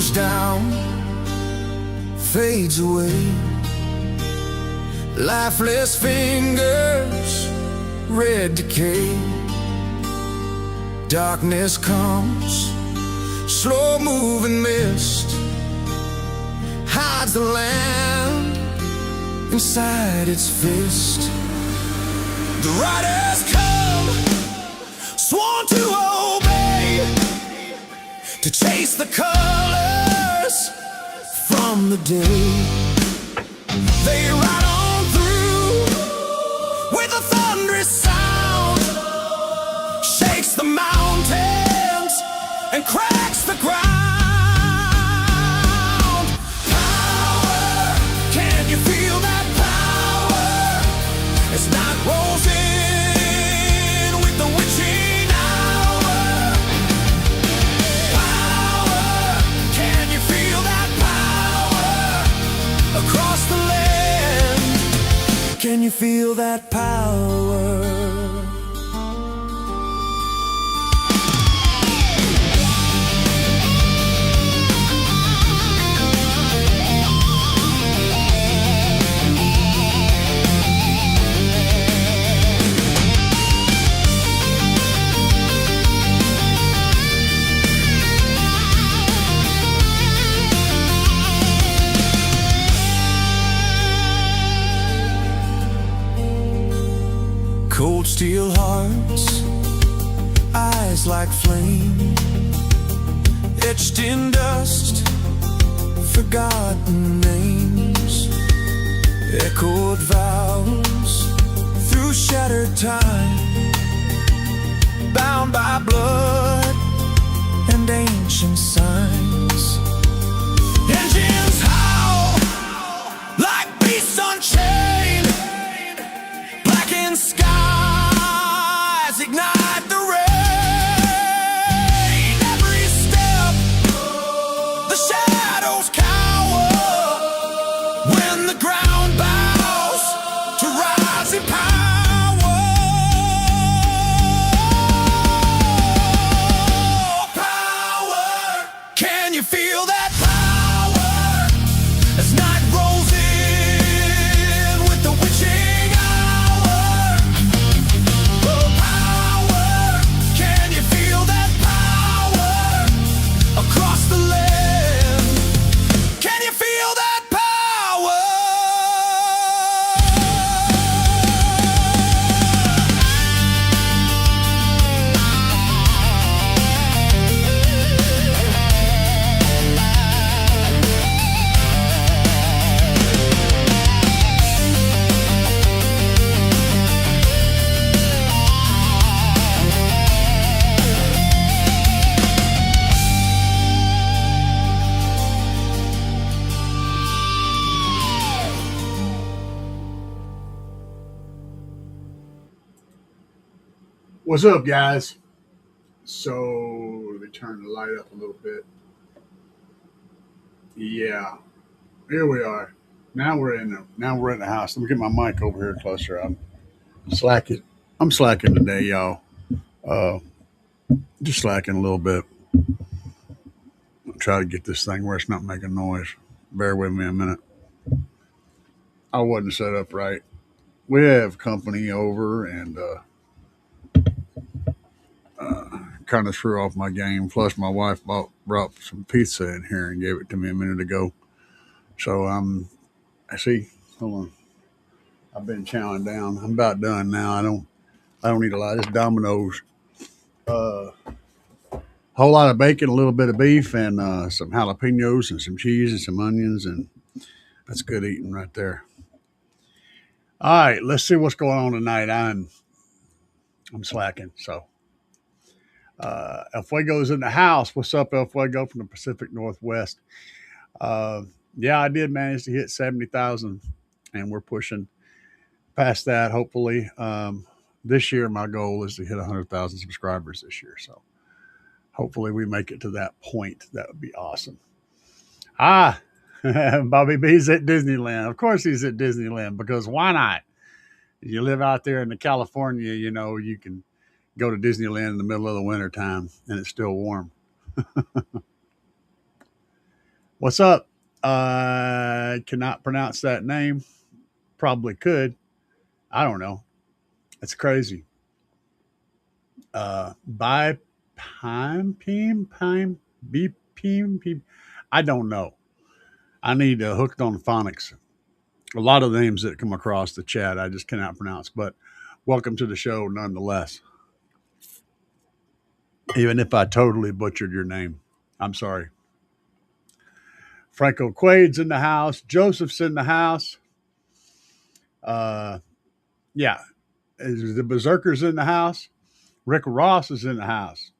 slows down, fades away. Lifeless fingers, red decay. Darkness comes, slow-moving mist hides the land inside its fist. The riders come, sworn to obey, to chase the colors from the day. They ride on through with a thunderous sound, shakes the mountains and cracks the ground. Power, can you feel that power? As night rolls in with the witching hour. Power, can you feel that power across the land? Can you feel that power? Cold steel hearts, eyes like flame, etched in dust, forgotten names, echoed vows through shattered time, bound by blood and ancient signs. Engines howl like beasts unchained, blackened skies ignite the rain. Every step, the shadows cower when the ground bows to rising power. Power, can you feel that power? As night rolls in with the witching hour. Oh, power, can you feel that power across the land? Can you feel that power? What's up, guys? So let me turn the light up a little bit. Yeah, here we are. Now we're in the house. Let me get my mic over here closer. I'm slacking. I'm slacking today, y'all. Uh, just slacking a little bit. I'll try to get this thing where it's not making noise. Bear with me a minute. I wasn't set up right. We have company over and kind of threw off my game. Plus, my wife brought some pizza in here and gave it to me a minute ago. So I see. Hold on. I've been chowing down. I'm about done now. I don't eat a lot. It's Domino's. Uh, whole lot of bacon, a little bit of beef, and some jalapenos and some cheese and some onions, and that's good eating right there. All right, let's see what's going on tonight. I'm slacking. So El Fuego's in the house. What's up, El Fuego from the Pacific Northwest? Uh, yeah, I did manage to hit 70,000, and we're pushing past that. Hopefully, this year my goal is to hit 100,000 subscribers this year. So hopefully we make it to that point. That would be awesome. Bobby B's at Disneyland. Of course he's at Disneyland because why not? You live out there in the California, you know, you can go to Disneyland in the middle of the winter time and it's still warm. What's up? Cannot pronounce that name. Probably could. I don't know. It's crazy. By Pime, Beepim. I don't know. I need hooked on phonics. A lot of names that come across the chat I just cannot pronounce, but welcome to the show nonetheless. Even if I totally butchered your name, I'm sorry. Franco Quade's in the house. Joseph's in the house. Uh, yeah, the Berserker's in the house. Rick Ross is in the house.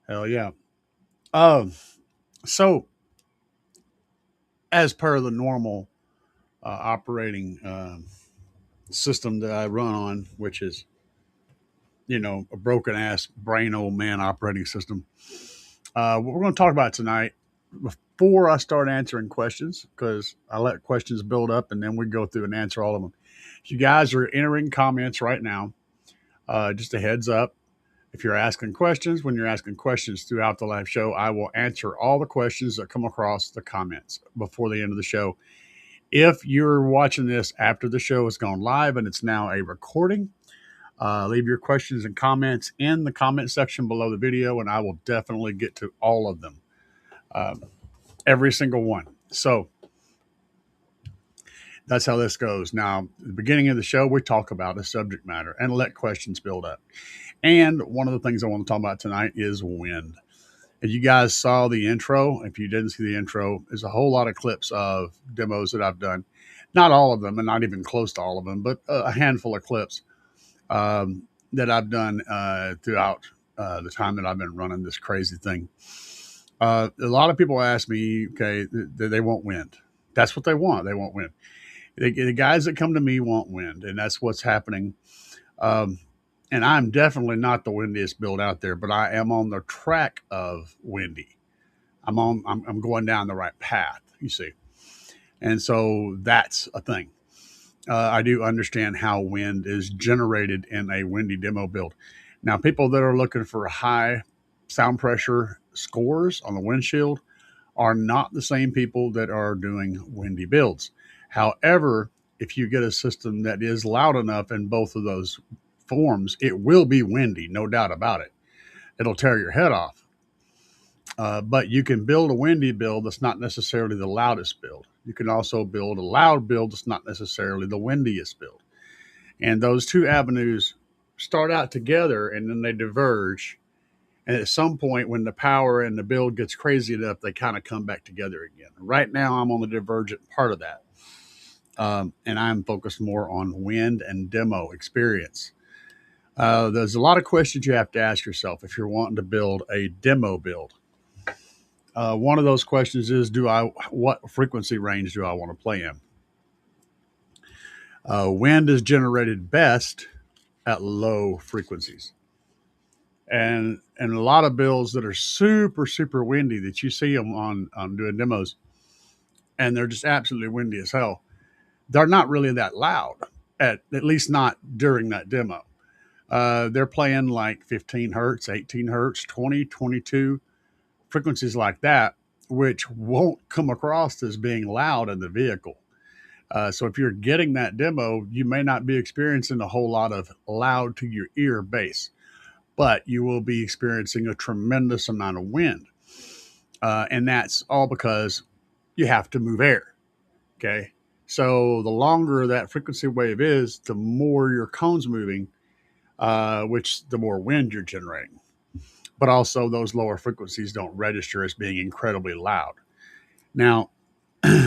Hell yeah. Um, so, as per the normal operating system that I run on, which is, a broken ass brain old man operating system, what we're going to talk about tonight, before I start answering questions, because I let questions build up and then we go through and answer all of them. If you guys are entering comments right now, just a heads up. If you're asking questions, when you're asking questions throughout the live show, I will answer all the questions that come across the comments before the end of the show. If you're watching this after the show has gone live and it's now a recording, leave your questions and comments in the comment section below the video, and I will definitely get to all of them, every single one. So that's how this goes. Now, at the beginning of the show, we talk about a subject matter and let questions build up. And one of the things I want to talk about tonight is wind. If you guys saw the intro, if you didn't see the intro, there's a whole lot of clips of demos that I've done. Not all of them, and not even close to all of them, but a handful of clips that I've done throughout the time that I've been running this crazy thing. A lot of people ask me, okay, they want wind. That's what they want. They want wind. The guys that come to me want wind, and that's what's happening. And I'm definitely not the windiest build out there, but I am on the track of windy. I'm going down the right path, you see. And so that's a thing. I do understand how wind is generated in a windy demo build. Now, people that are looking for high sound pressure scores on the windshield are not the same people that are doing windy builds. However, if you get a system that is loud enough in both of those forms, it will be windy, no doubt about it. It'll tear your head off. But you can build a windy build that's not necessarily the loudest build. You can also build a loud build that's not necessarily the windiest build. And those two avenues start out together and then they diverge. And at some point, when the power and the build gets crazy enough, they kind of come back together again. Right now, I'm on the divergent part of that. And I'm focused more on wind and demo experience. There's a lot of questions you have to ask yourself if you're wanting to build a demo build. One of those questions is, what frequency range do I want to play in? Wind is generated best at low frequencies. And a lot of builds that are super, super windy that you see them on doing demos, and they're just absolutely windy as hell. They're not really that loud, at least not during that demo. They're playing like 15 hertz, 18 hertz, 20, 22, frequencies like that, which won't come across as being loud in the vehicle. So if you're getting that demo, you may not be experiencing a whole lot of loud to your ear bass, but you will be experiencing a tremendous amount of wind. And that's all because you have to move air. Okay. So the longer that frequency wave is, the more your cone's moving, which the more wind you're generating. But also those lower frequencies don't register as being incredibly loud. Now,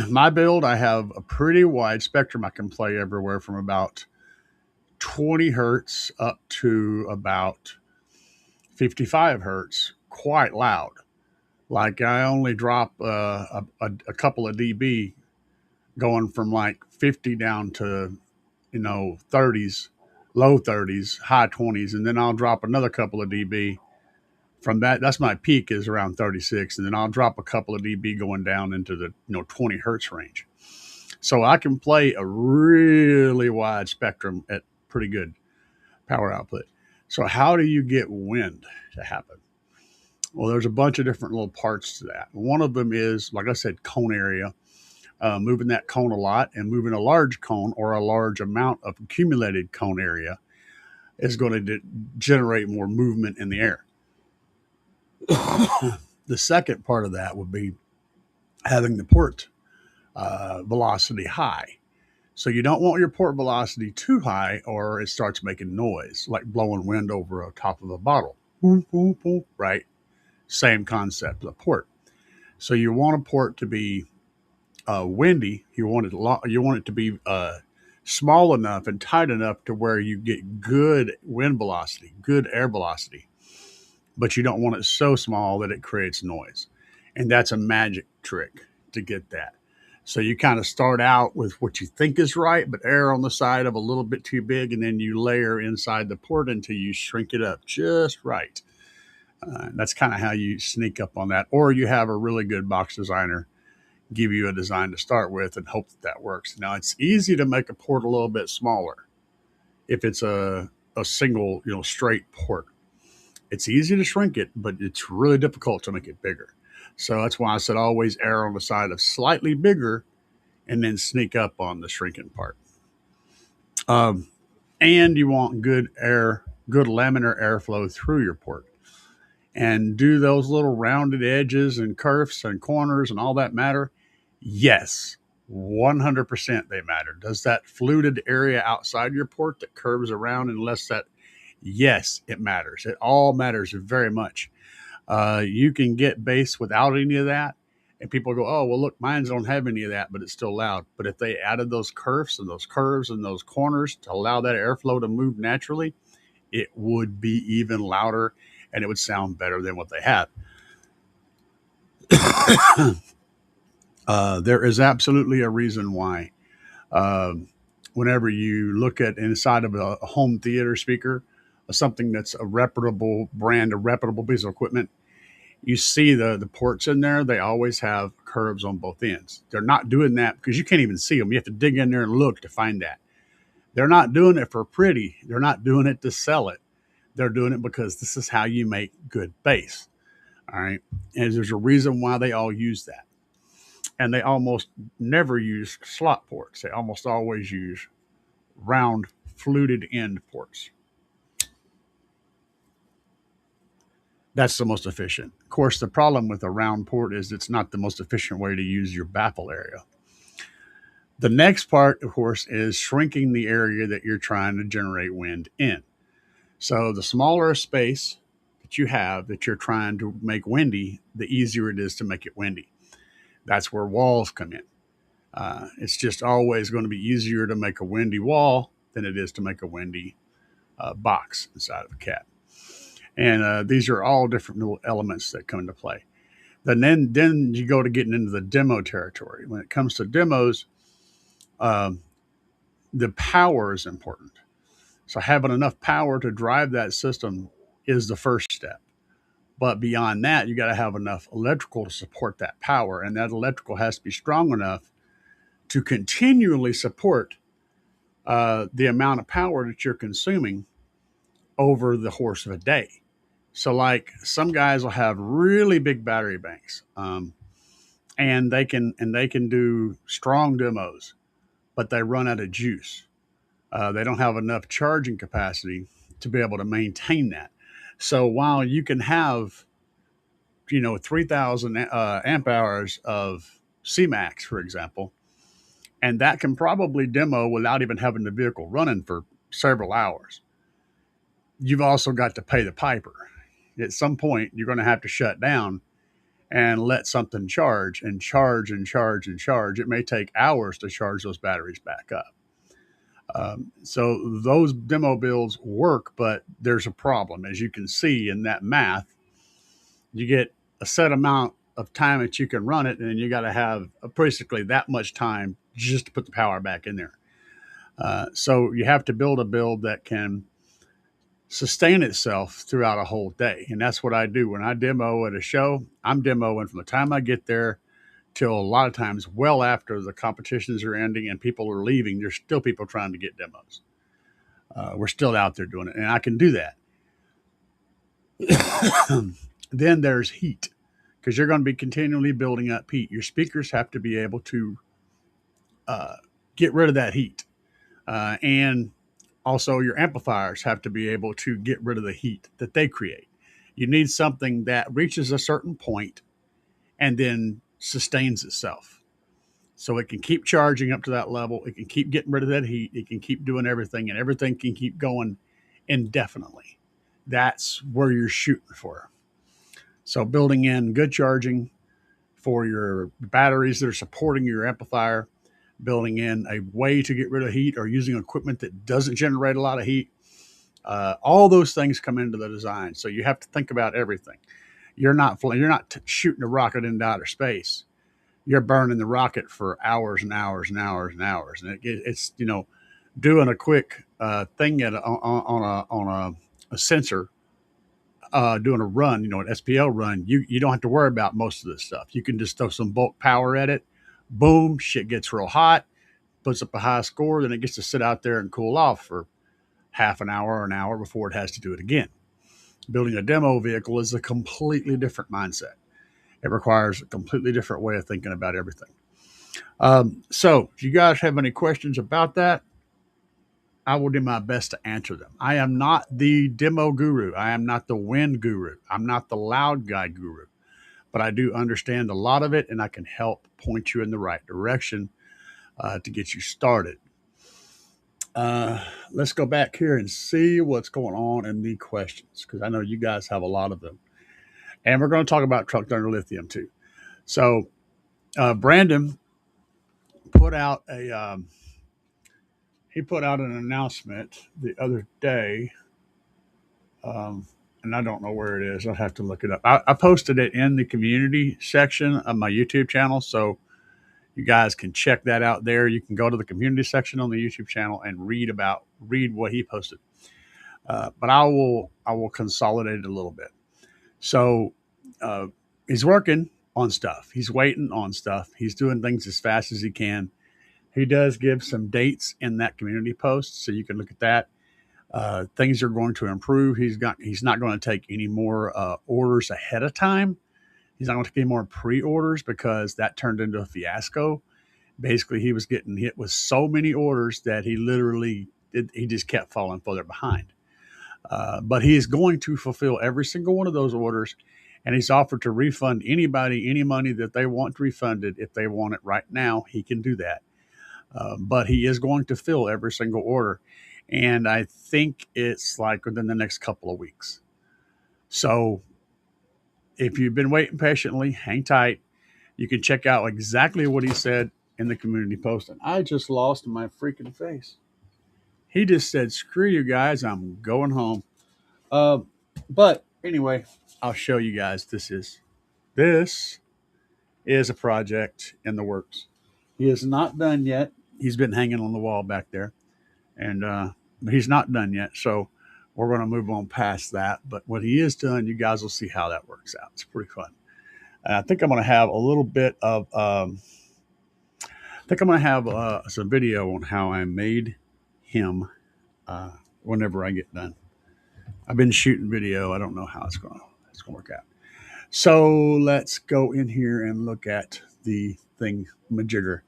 my build, I have a pretty wide spectrum. I can play everywhere from about 20 hertz up to about 55 hertz, quite loud. Like I only drop a couple of dB going from like 50 down to, 30s, low 30s, high 20s. And then I'll drop another couple of dB from that. That's my peak, is around 36. And then I'll drop a couple of dB going down into the 20 hertz range. So I can play a really wide spectrum at pretty good power output. So how do you get wind to happen? Well, there's a bunch of different little parts to that. One of them is, like I said, cone area. Moving that cone a lot and moving a large cone or a large amount of accumulated cone area is going to generate more movement in the air. The second part of that would be having the port velocity high. So you don't want your port velocity too high or it starts making noise, like blowing wind over the top of a bottle. Boom, boom, boom, right? Same concept, the port. So you want a port to be windy. You want it to be small enough and tight enough to where you get good wind velocity, good air velocity, but you don't want it so small that it creates noise. And that's a magic trick to get that. So you kind of start out with what you think is right, but err on the side of a little bit too big, and then you layer inside the port until you shrink it up just right. That's kind of how you sneak up on that. Or you have a really good box designer give you a design to start with and hope that that works. Now, it's easy to make a port a little bit smaller if it's a single, straight port. It's easy to shrink it, but it's really difficult to make it bigger. So that's why I said always err on the side of slightly bigger and then sneak up on the shrinking part. Um, and you want good air, good laminar airflow through your port. And do those little rounded edges and curves and corners and all that matter? Yes, 100% they matter. Does that fluted area outside your port that curves around and lets that? Yes, it matters. It all matters very much. You can get bass without any of that. And people go, oh, well, look, mine don't have any of that, but it's still loud. But if they added those curves and those curves and those corners to allow that airflow to move naturally, it would be even louder and it would sound better than what they have. There is absolutely a reason why whenever you look at inside of a home theater speaker, something that's a reputable brand, a reputable piece of equipment, you see the ports in there, they always have curves on both ends. They're not doing that because you can't even see them. You have to dig in there and look to find that. They're not doing it for pretty. They're not doing it to sell it. They're doing it because this is how you make good bass. All right. And there's a reason why they all use that. And they almost never use slot ports. They almost always use round fluted end ports. That's the most efficient. Of course, the problem with a round port is it's not the most efficient way to use your baffle area. The next part, of course, is shrinking the area that you're trying to generate wind in. So the smaller a space that you have that you're trying to make windy, the easier it is to make it windy. That's where walls come in. It's just always going to be easier to make a windy wall than it is to make a windy box inside of a cab. And these are all different little elements that come into play. Then you go to getting into the demo territory. When it comes to demos, the power is important. So having enough power to drive that system is the first step. But beyond that, you got to have enough electrical to support that power. And that electrical has to be strong enough to continually support the amount of power that you're consuming over the course of a day. So, like some guys will have really big battery banks, and they can do strong demos, but they run out of juice. They don't have enough charging capacity to be able to maintain that. So while you can have 3,000 amp hours of CMAX, for example, and that can probably demo without even having the vehicle running for several hours. You've also got to pay the piper. At some point, you're going to have to shut down and let something charge and charge and charge and charge. It may take hours to charge those batteries back up. So those demo builds work, but there's a problem. As you can see in that math, you get a set amount of time that you can run it, and you got to have basically that much time just to put the power back in there. So you have to build a build that can sustain itself throughout a whole day. And that's what I do. When I demo at a show, I'm demoing from the time I get there till a lot of times well after the competitions are ending and people are leaving. There's still people trying to get demos. We're still out there doing it, and I can do that. Then there's heat, because you're going to be continually building up heat. Your speakers have to be able to uh, get rid of that heat. And also, your amplifiers have to be able to get rid of the heat that they create. You need something that reaches a certain point and then sustains itself. So it can keep charging up to that level. It can keep getting rid of that heat. It can keep doing everything, and everything can keep going indefinitely. That's where you're shooting for. So building in good charging for your batteries that are supporting your amplifier, building in a way to get rid of heat or using equipment that doesn't generate a lot of heat. All those things come into the design. So you have to think about everything. You're not shooting a rocket into outer space. You're burning the rocket for hours and hours and hours and hours, and it's doing a quick thing on a sensor, doing a run, an SPL run. You don't have to worry about most of this stuff. You can just throw some bulk power at it. Boom, shit gets real hot, puts up a high score, then it gets to sit out there and cool off for half an hour or an hour before it has to do it again. Building a demo vehicle is a completely different mindset. It requires a completely different way of thinking about everything. So, if you guys have any questions about that, I will do my best to answer them. I am not the demo guru. I am not the wind guru. I'm not the loud guy guru, but I do understand a lot of it, and I can help point you in the right direction to get you started. Let's go back here and see what's going on in the questions, because I know you guys have a lot of them. And we're going to talk about Truck Thunder Lithium too. So, Brandon put out an announcement the other day, and I don't know where it is. I'll have to look it up. I posted it in the community section of my YouTube channel, so you guys can check that out there. You can go to the community section on the YouTube channel and read what he posted. But I will consolidate it a little bit. So he's working on stuff. He's waiting on stuff. He's doing things as fast as he can. He does give some dates in that community post, so you can look at that. Things are going to improve. He's not going to take any more orders ahead of time. He's not going to take any more pre-orders, because that turned into a fiasco. Basically, he was getting hit with so many orders that he just kept falling further behind. But he is going to fulfill every single one of those orders, and he's offered to refund anybody any money that they want refunded. If they want it right now, he can do that. But he is going to fill every single order, and I think it's like within the next couple of weeks. So if you've been waiting patiently, hang tight. You can check out exactly what he said in the community post. And I just lost my freaking face. He just said, "Screw you guys, I'm going home." But anyway, I'll show you guys. This is a project in the works. He is not done yet. He's been hanging on the wall back there, and but he's not done yet. So we're going to move on past that. But when he is done, you guys will see how that works out. It's pretty fun. I think I'm going to have a little bit of. I think I'm going to have some video on how I made him whenever I get done. I've been shooting video. I don't know how it's going to work out. So let's go in here and look at the thing majigger.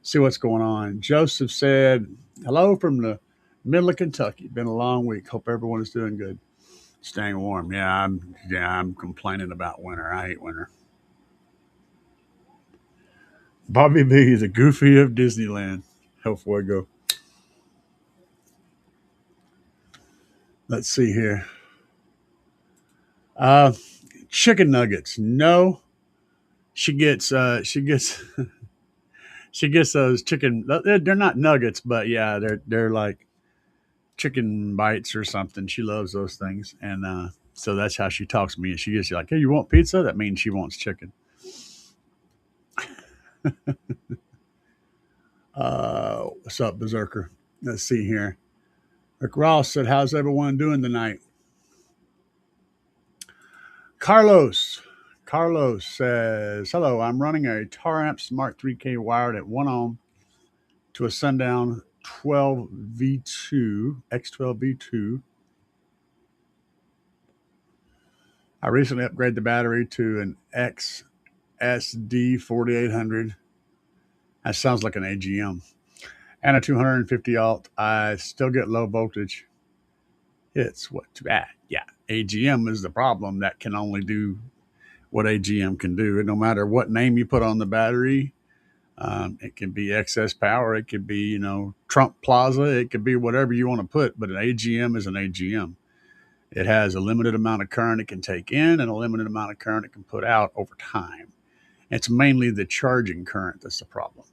See what's going on. Joseph said, "Hello from the middle of Kentucky. Been a long week. Hope everyone is doing good. Staying warm." I'm complaining about winter. I hate winter. Bobby B, the Goofy of Disneyland. How fuego. Let's see here. Chicken nuggets. No, she gets she gets those chicken. They're not nuggets, but yeah, they're like chicken bites or something. She loves those things, and so that's how she talks to me. And she gets like, "Hey, you want pizza?" That means she wants chicken. What's up, Berserker? Let's see here. Rick Ross said, "How's everyone doing tonight?" Carlos. Carlos says, "Hello, I'm running a Taramp Smart 3K wired at 1 ohm to a Sundown 12V2, X12V2. I recently upgraded the battery to an XSD 4800. That sounds like an AGM. And a 250 alt. I still get low voltage. It's what too bad. Yeah, AGM is the problem that can only do what AGM can do. And no matter what name you put on the battery, it can be excess power. It could be, Trump Plaza. It could be whatever you want to put. But an AGM is an AGM. It has a limited amount of current it can take in and a limited amount of current it can put out over time. It's mainly the charging current that's the problem.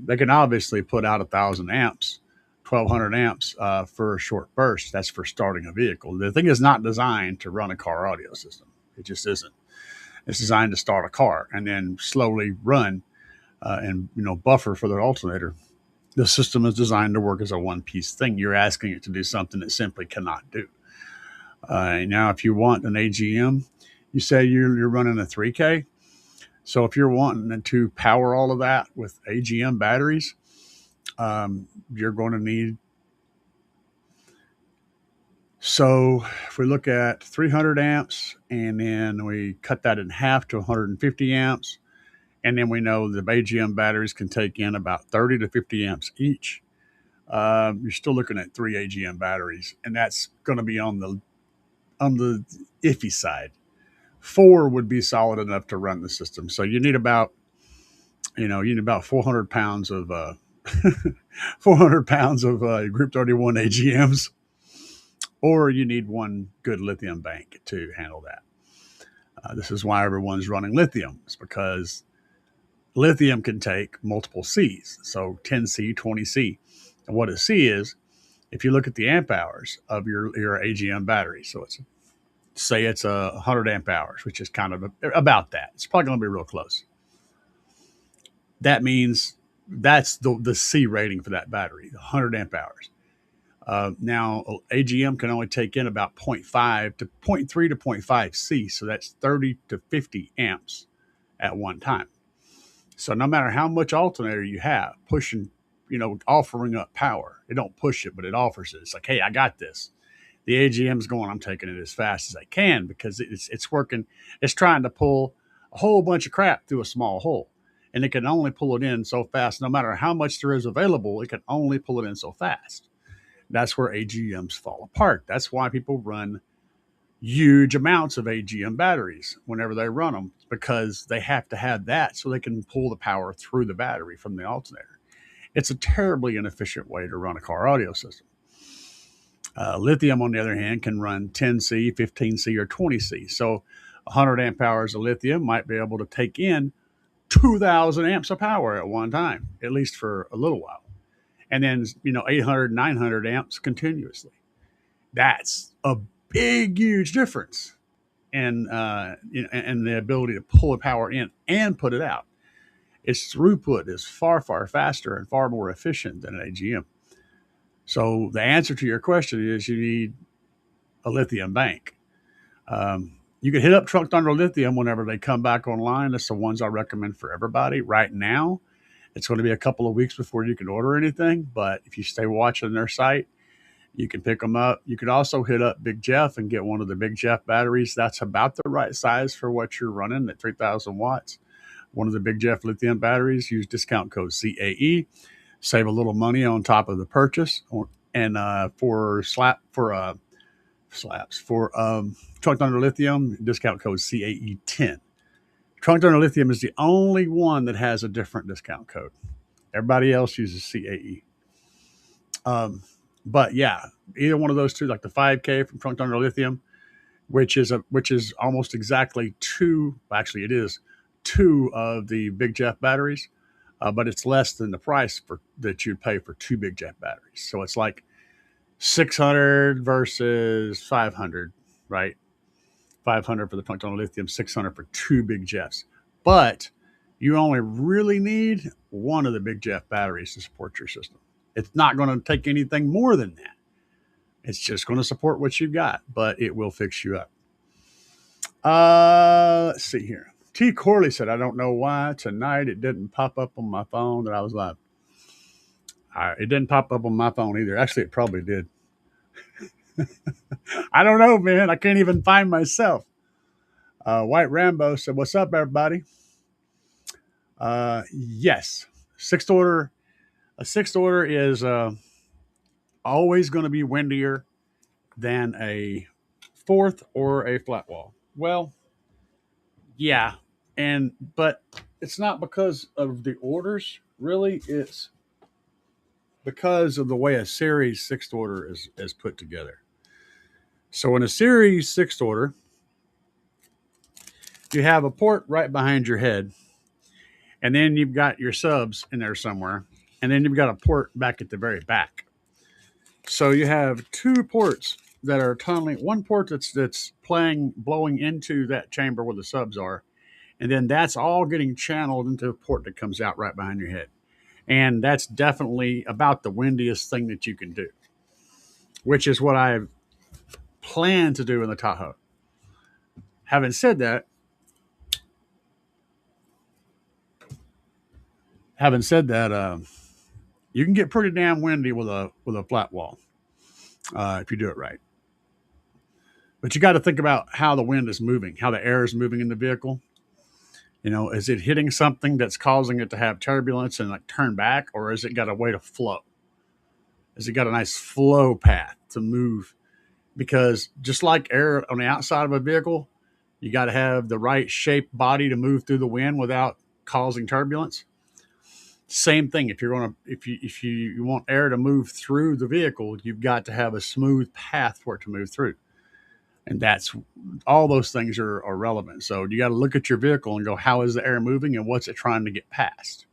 They can obviously put out 1,000 amps, 1,200 amps for a short burst. That's for starting a vehicle. The thing is not designed to run a car audio system. It just isn't. It's designed to start a car and then slowly run and buffer for the alternator. The system is designed to work as a one-piece thing. You're asking it to do something it simply cannot do. Now, if you want an AGM, you say you're running a 3K. So if you're wanting to power all of that with AGM batteries, you're going to need. So if we look at 300 amps and then we cut that in half to 150 amps, and then we know the AGM batteries can take in about 30 to 50 amps each, you're still looking at 3 AGM batteries, and that's going to be on the iffy side. 4 would be solid enough to run the system. So you need about 400 pounds of 400 pounds of Group 31 AGMs, or you need one good lithium bank to handle that. This is why everyone's running lithium. It's because lithium can take multiple C's, so 10C, 20C. And what a C is, if you look at the amp hours of your AGM battery, so it's 100 amp hours, which is kind of about that. It's probably going to be real close. That means that's the C rating for that battery, 100 amp hours. Now, AGM can only take in about 0.5 to 0.3 to 0.5 C, so that's 30 to 50 amps at one time. So no matter how much alternator you have pushing, offering up power, it don't push it, but it offers it. It's like, hey, I got this. The AGM's going, I'm taking it as fast as I can because it's working. It's trying to pull a whole bunch of crap through a small hole. And it can only pull it in so fast. No matter how much there is available, it can only pull it in so fast. That's where AGMs fall apart. That's why people run huge amounts of AGM batteries whenever they run them, because they have to have that so they can pull the power through the battery from the alternator. It's a terribly inefficient way to run a car audio system. Lithium, on the other hand, can run 10C, 15C, or 20C. So 100 amp hours of lithium might be able to take in 2,000 amps of power at one time, at least for a little while. And then, 800, 900 amps continuously. That's a big, huge difference in the ability to pull the power in and put it out. Its throughput is far, far faster and far more efficient than an AGM. So the answer to your question is you need a lithium bank. You can hit up Truck Thunder Lithium whenever they come back online. That's the ones I recommend for everybody right now. It's going to be a couple of weeks before you can order anything, but if you stay watching their site, you can pick them up. You could also hit up Big Jeff and get one of the Big Jeff batteries. That's about the right size for what you're running at 3,000 watts. One of the Big Jeff lithium batteries. Use discount code CAE. Save a little money on top of the purchase. And for Truck Thunder Lithium, discount code CAE10. Truck Thunder Lithium is the only one that has a different discount code. Everybody else uses CAE. But yeah, either one of those two, like the 5K from Truck Thunder Lithium, which is almost exactly two. Actually, it is 2 of the Big Jeff batteries, but it's less than the price that you'd pay for 2 Big Jeff batteries. So it's like 600 versus 500, right? 500 for the Truck Thunder Lithium, 600 for 2 Big Jeffs. But you only really need one of the Big Jeff batteries to support your system. It's not going to take anything more than that. It's just going to support what you've got, but it will fix you up. Let's see here. T. Corley said, I don't know why tonight it didn't pop up on my phone that I was live. It didn't pop up on my phone either. Actually, it probably did. I don't know, man. I can't even find myself. White Rambo said, "What's up, everybody?" Yes, sixth order. A sixth order is always going to be windier than a fourth or a flat wall. Well, yeah, but it's not because of the orders. Really, it's because of the way a series sixth order is put together. So in a series sixth order, you have a port right behind your head, and then you've got your subs in there somewhere, and then you've got a port back at the very back. So you have two ports that are tunneling. One port that's blowing into that chamber where the subs are, and then that's all getting channeled into a port that comes out right behind your head. And that's definitely about the windiest thing that you can do, which is what I plan to do in the Tahoe. Having said that, you can get pretty damn windy with a flat wall if you do it right. But you got to think about how the wind is moving, how the air is moving in the vehicle. Is it hitting something that's causing it to have turbulence and like turn back, or has it got a way to flow? Has it got a nice flow path to move? Because just like air on the outside of a vehicle, you got to have the right shaped body to move through the wind without causing turbulence. Same thing. If you want air to move through the vehicle, you've got to have a smooth path for it to move through. And that's all those things are relevant. So you got to look at your vehicle and go, how is the air moving and what's it trying to get past?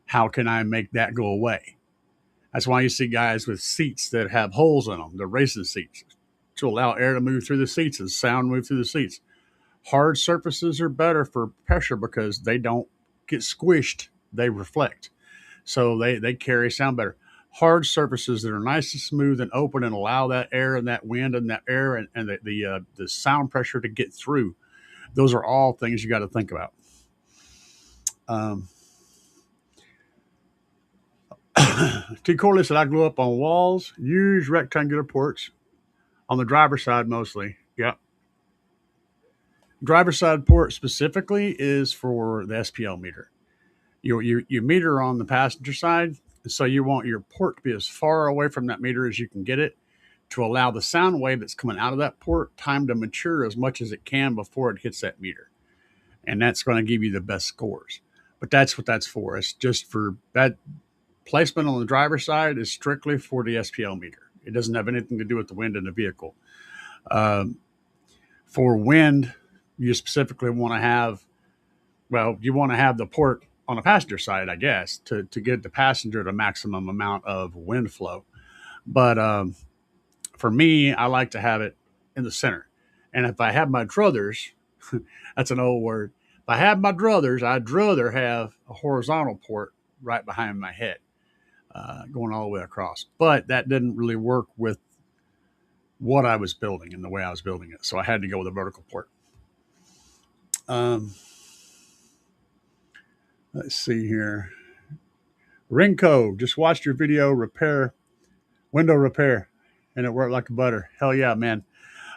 How can I make that go away? That's why you see guys with seats that have holes in them, the racing seats, to allow air to move through the seats and sound move through the seats. Hard surfaces are better for pressure because they don't get squished, they reflect. So they carry sound better. Hard surfaces that are nice and smooth and open and allow that air and that wind and that air and the sound pressure to get through. Those are all things you got to think about. T. Corley said, I grew up on walls, huge rectangular ports on the driver's side mostly. Yep. Driver's side port specifically is for the SPL meter. You meter on the passenger side, so you want your port to be as far away from that meter as you can get it to allow the sound wave that's coming out of that port time to mature as much as it can before it hits that meter. And that's going to give you the best scores. But that's what that's for. It's just for that placement on the driver's side is strictly for the SPL meter. It doesn't have anything to do with the wind in the vehicle. For wind, you specifically want to have, you want to have the port on the passenger side, I guess, to get the passenger the maximum amount of wind flow. But for me, I like to have it in the center. And if I have my druthers, that's an old word. If I have my druthers, I'd rather have a horizontal port right behind my head, going all the way across. But that didn't really work with what I was building and the way I was building it. So I had to go with a vertical port. Let's see here. Rinco, just watched your video window repair, and it worked like butter. Hell yeah, man.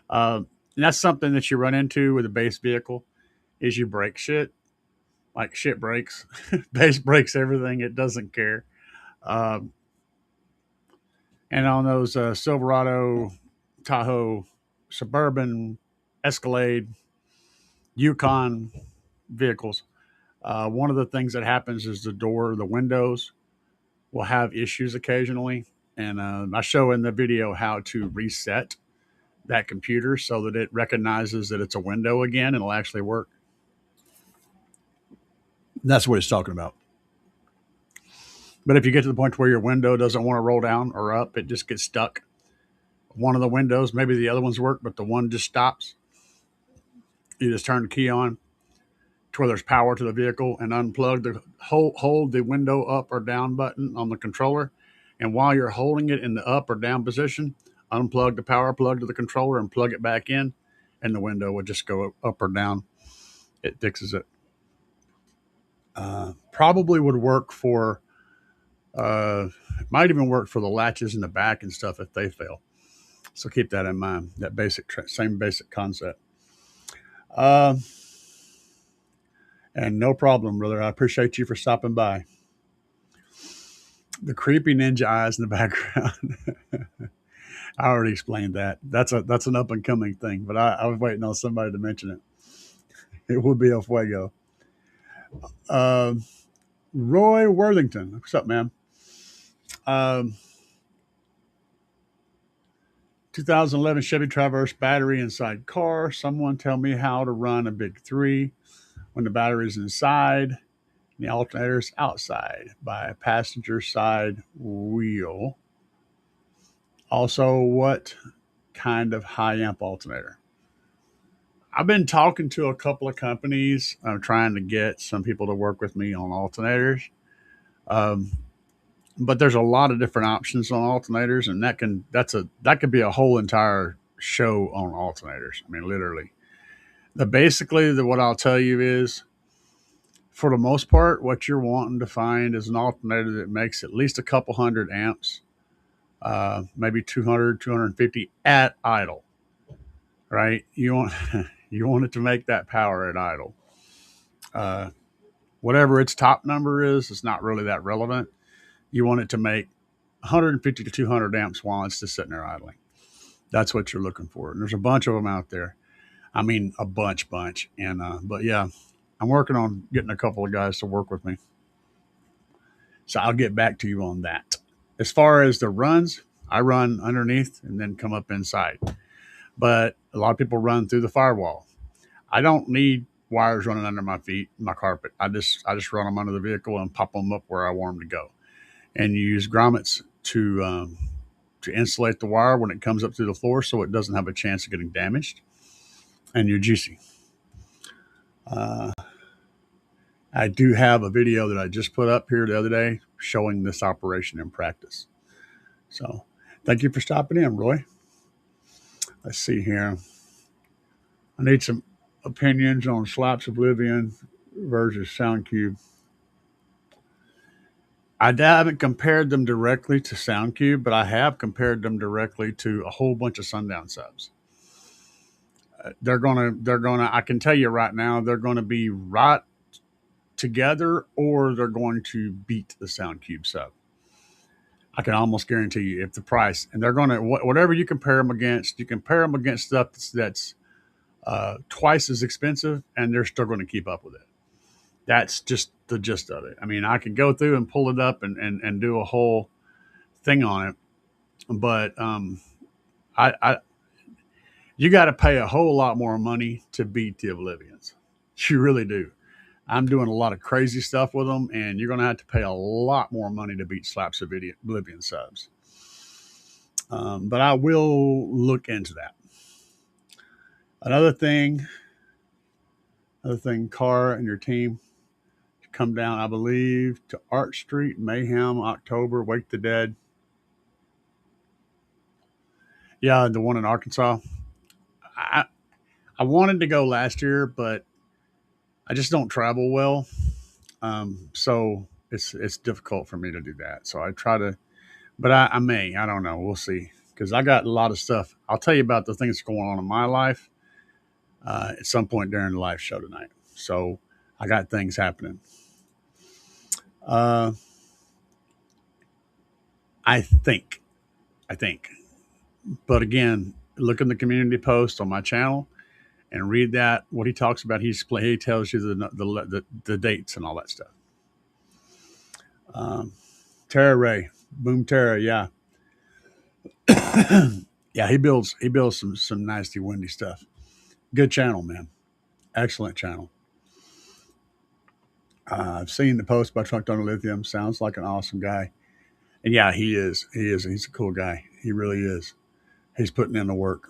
And that's something that you run into with a base vehicle is you break shit. Like shit breaks. Base breaks everything. It doesn't care. And on those Silverado, Tahoe, Suburban, Escalade, Yukon vehicles, one of the things that happens is the windows will have issues occasionally. And I show in the video how to reset that computer so that it recognizes that it's a window again and it'll actually work. That's what it's talking about. But if you get to the point where your window doesn't want to roll down or up, it just gets stuck. One of the windows, maybe the other ones work, but the one just stops. You just turn the key on to where there's power to the vehicle and unplug hold the window up or down button on the controller. And while you're holding it in the up or down position, unplug the power plug to the controller and plug it back in, and the window will just go up or down. It fixes it. Probably would work for, might even work for the latches in the back and stuff if they fail. So keep that in mind, that same basic concept. Um, and no problem, brother. I appreciate you for stopping by. The creepy ninja eyes in the background. I already explained that. That's an up and coming thing, but I was waiting on somebody to mention it. It would be a fuego. Um, Roy Worthington, what's up, man? Um, 2011 Chevy Traverse battery inside car. Someone tell me how to run a big three when the battery's inside and the alternator's outside by a passenger side wheel. Also, what kind of high amp alternator? I've been talking to a couple of companies. I'm trying to get some people to work with me on alternators. Um, but there's a lot of different options on alternators, and that could be a whole entire show on alternators. I mean, literally. What I'll tell you is, for the most part, what you're wanting to find is an alternator that makes at least a couple hundred amps, maybe 200, 250 at idle. Right? You want you want it to make that power at idle. Uh, Whatever its top number is, it's not really that relevant. You want it to make 150 to 200 amps while it's just sitting there idling. That's what you're looking for. And there's a bunch of them out there. I mean, a bunch. And but yeah, I'm working on getting a couple of guys to work with me. So I'll get back to you on that. As far as the runs, I run underneath and then come up inside. But a lot of people run through the firewall. I don't need wires running under my feet, my carpet. I just run them under the vehicle and pop them up where I want them to go. And you use grommets to insulate the wire when it comes up through the floor, so it doesn't have a chance of getting damaged. And you're juicy. Uh, I do have a video that I just put up here the other day showing this operation in practice. So thank you for stopping in, Roy. Let's see here. I need some opinions on Slaps Oblivion versus Soundcube. I haven't compared them directly to Soundcube, but I have compared them directly to a whole bunch of Sundown subs. They're gonna. I can tell you right now, they're gonna be right together, or they're going to beat the Soundcube sub. I can almost guarantee you if the price, and they're going to whatever you compare them against, you compare them against stuff that's twice as expensive, and they're still going to keep up with it. That's just the gist of it. I mean, I could go through and pull it up and do a whole thing on it, but I you got to pay a whole lot more money to beat the Oblivions. You really do. I'm doing a lot of crazy stuff with them, and you're going to have to pay a lot more money to beat Slaps Oblivion subs. But I will look into that. Another thing, Carr and your team come down, I believe, to Arch Street, Mayhem, October, Wake the Dead. Yeah, the one in Arkansas. I I wanted to go last year, but I just don't travel well. So it's difficult for me to do that. So I try to, but I may. I don't know. We'll see. Because I got a lot of stuff. I'll tell you about the things going on in my life at some point during the live show tonight. So I got things happening. Uh, I think, I think. But again, look in the community post on my channel and read that. What he talks about, he tells you the dates and all that stuff. Tara Ray, Boom Tara, yeah, yeah. He builds some nasty windy stuff. Good channel, man. Excellent channel. I've seen the post by Truck Donor Lithium. Sounds like an awesome guy. And yeah, he is. He is. He's a cool guy. He really is. He's putting in the work.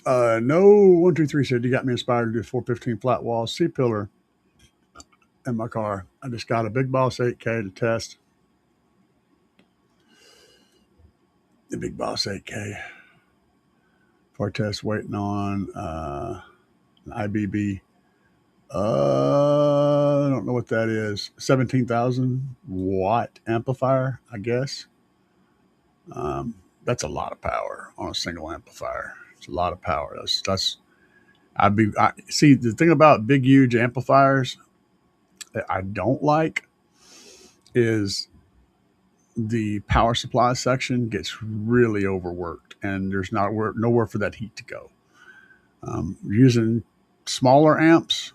No 123 said you got me inspired to do 415 flat wall C pillar in my car. I just got a Big Boss 8K to test. The Big Boss 8K for test, waiting on an IBB. I don't know what that is. 17,000 watt amplifier, I guess. That's a lot of power on a single amplifier. It's a lot of power. See, the thing about big, huge amplifiers that I don't like is the power supply section gets really overworked, and there's nowhere for that heat to go. Using smaller amps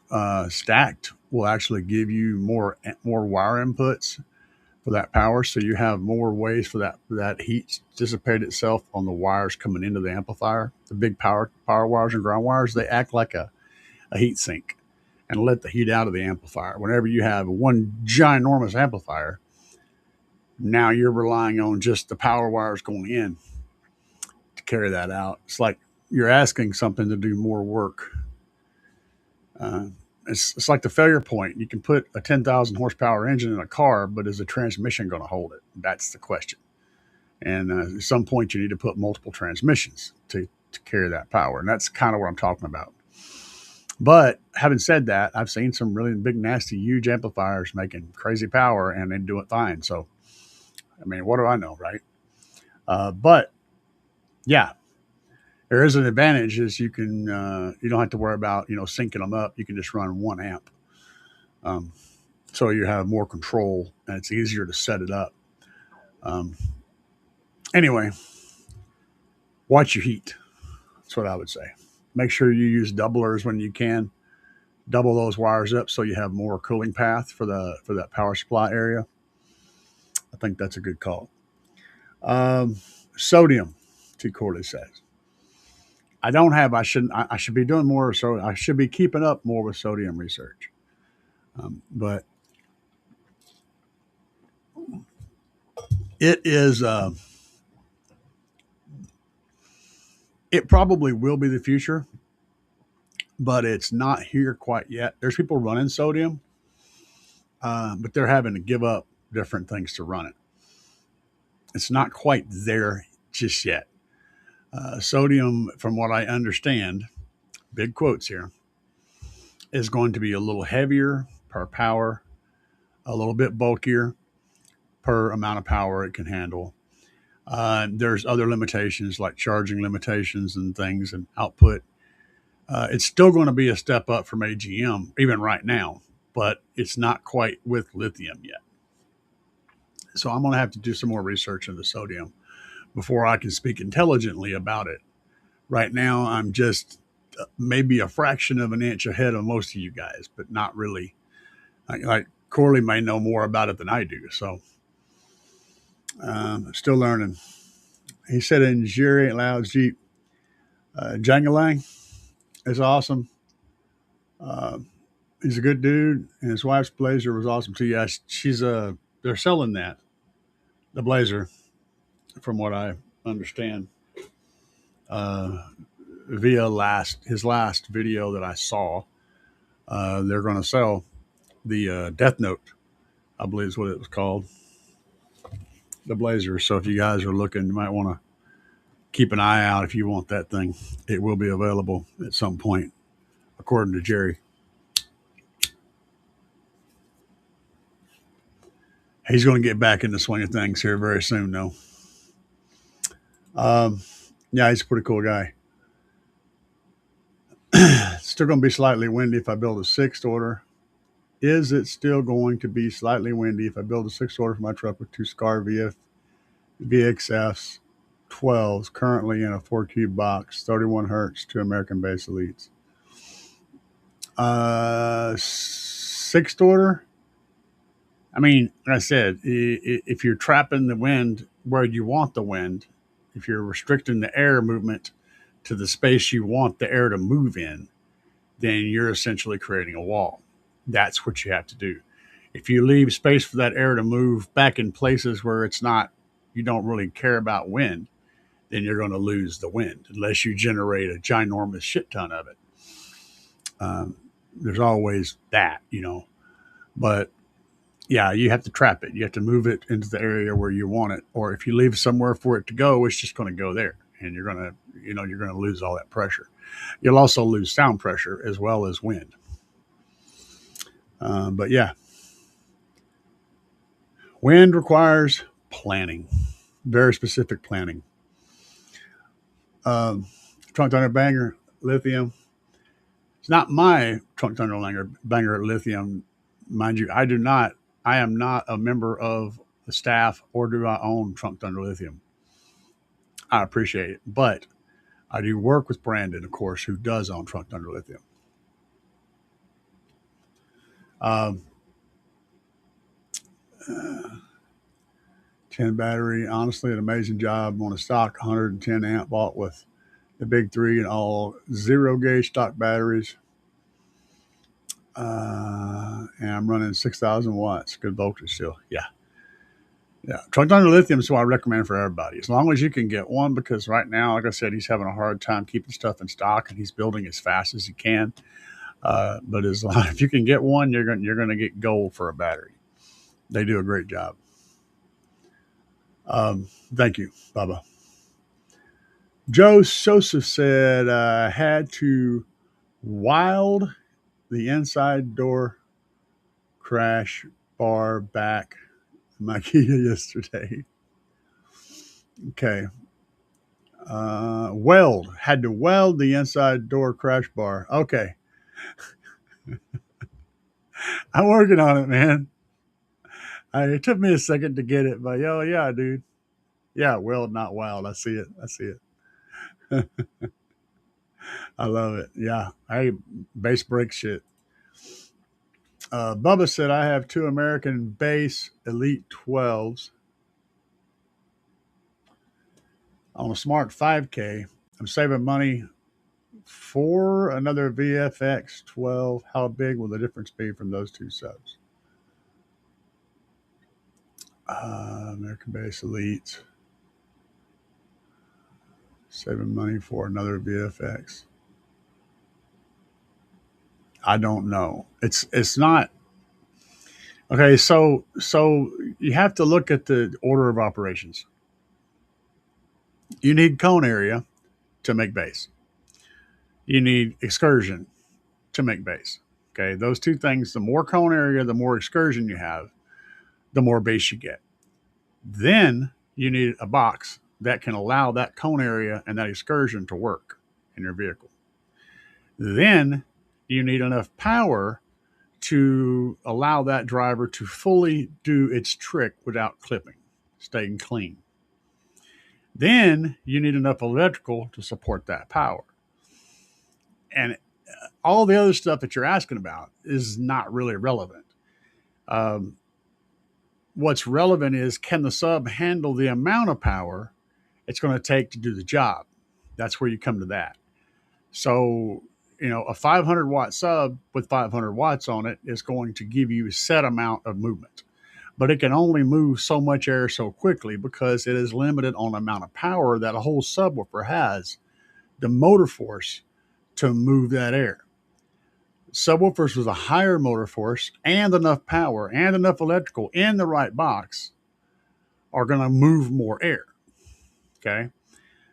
stacked will actually give you more wire inputs for that power, so you have more ways for that heat to dissipate itself on the wires coming into the amplifier. The big power wires and ground wires, they act like a heat sink and let the heat out of the amplifier. Whenever you have one ginormous amplifier, now you're relying on just the power wires going in to carry that out. It's like you're asking something to do more work. Uh, it's like the failure point. You can put a 10,000 horsepower engine in a car, but is the transmission going to hold it? That's the question. And at some point, you need to put multiple transmissions to carry that power. And that's kind of what I'm talking about. But having said that, I've seen some really big, nasty, huge amplifiers making crazy power and they do it fine. So, I mean, what do I know, right? But yeah, there is an advantage is you don't have to worry about syncing them up. You can just run one amp, so you have more control and it's easier to set it up. Um, anyway, watch your heat. That's what I would say. Make sure you use doublers when you can. Double those wires up so you have more cooling path for that power supply area. I think that's a good call. Sodium, T. Corley says. I should be doing more. So I should be keeping up more with sodium research. But it is, it probably will be the future, but it's not here quite yet. There's people running sodium, but they're having to give up different things to run it. It's not quite there just yet. Sodium, from what I understand, big quotes here, is going to be a little heavier per power, a little bit bulkier per amount of power it can handle. There's other limitations like charging limitations and things and output. It's still going to be a step up from AGM, even right now, but it's not quite with lithium yet. So I'm going to have to do some more research into sodium before I can speak intelligently about it. Right now, I'm just maybe a fraction of an inch ahead of most of you guys, but not really. Like Corley may know more about it than I do. So still learning. He said in Jerry Ain't Loud's Jeep, Jangalang is awesome. Uh, he's a good dude, and his wife's Blazer was awesome too. Yeah, they're selling the Blazer, from what I understand, via his last video that I saw. They're going to sell the Death Note, I believe is what it was called, the Blazer. So if you guys are looking, you might want to keep an eye out if you want that thing. It will be available at some point, according to Jerry. He's going to get back in the swing of things here very soon, though. Yeah, he's a pretty cool guy. It's still going to be slightly windy if I build a sixth order. Is it still going to be slightly windy if I build a sixth order for my truck with two SCAR VXFs 12s currently in a 4-cube box, 31 hertz, two American Base Elites? Sixth order? I mean, like I said, if you're trapping the wind where you want the wind, if you're restricting the air movement to the space you want the air to move in, then you're essentially creating a wall. That's what you have to do. If you leave space for that air to move back in places where you don't really care about wind, then you're going to lose the wind unless you generate a ginormous shit ton of it. There's always that, but yeah, you have to trap it. You have to move it into the area where you want it. Or if you leave somewhere for it to go, it's just going to go there. And you're going to lose all that pressure. You'll also lose sound pressure as well as wind. But yeah, wind requires planning, very specific planning. Trunk Thunder Banger, lithium. It's not my Trunk Thunder Banger Lithium, mind you. I do not. I am not a member of the staff, or do I own Trunk Thunder Lithium. I appreciate it, but I do work with Brandon, of course, who does own Trunk Thunder Lithium. Um, 10 battery, honestly, an amazing job on a stock 110 amp bought with the big three and all zero gauge stock batteries. And I'm running 6,000 watts, good voltage still. Yeah. Yeah. Trunk Thunder Lithium is what I recommend for everybody. As long as you can get one, because right now, like I said, he's having a hard time keeping stuff in stock and he's building as fast as he can. But as long, if you can get one, you're going to get gold for a battery. They do a great job. Thank you, Bubba. Joe Sosa said, had to wild the inside door crash bar back in my Kia yesterday. Okay. Had to weld the inside door crash bar. Okay. I'm working on it, man. It took me a second to get it, but yeah, dude. Yeah, weld, not wild. I see it. I love it. Yeah. Hey, bass brake shit. Bubba said, I have two American Bass Elite 12s on a Smart 5K. I'm saving money for another VFX 12. How big will the difference be from those two subs? American Bass Elite. Saving money for another VFX. I don't know. It's not okay. So you have to look at the order of operations. You need cone area to make bass. You need excursion to make bass. Okay, those two things. The more cone area, the more excursion you have, the more bass you get. Then you need a box that can allow that cone area and that excursion to work in your vehicle. Then you need enough power to allow that driver to fully do its trick without clipping, staying clean. Then you need enough electrical to support that power. And all the other stuff that you're asking about is not really relevant. Um, what's relevant is, can the sub handle the amount of power it's going to take to do the job? That's where you come to that. So, a 500 watt sub with 500 watts on it is going to give you a set amount of movement, but it can only move so much air so quickly because it is limited on the amount of power that a whole subwoofer has, the motor force to move that air. Subwoofers with a higher motor force and enough power and enough electrical in the right box are going to move more air. Okay.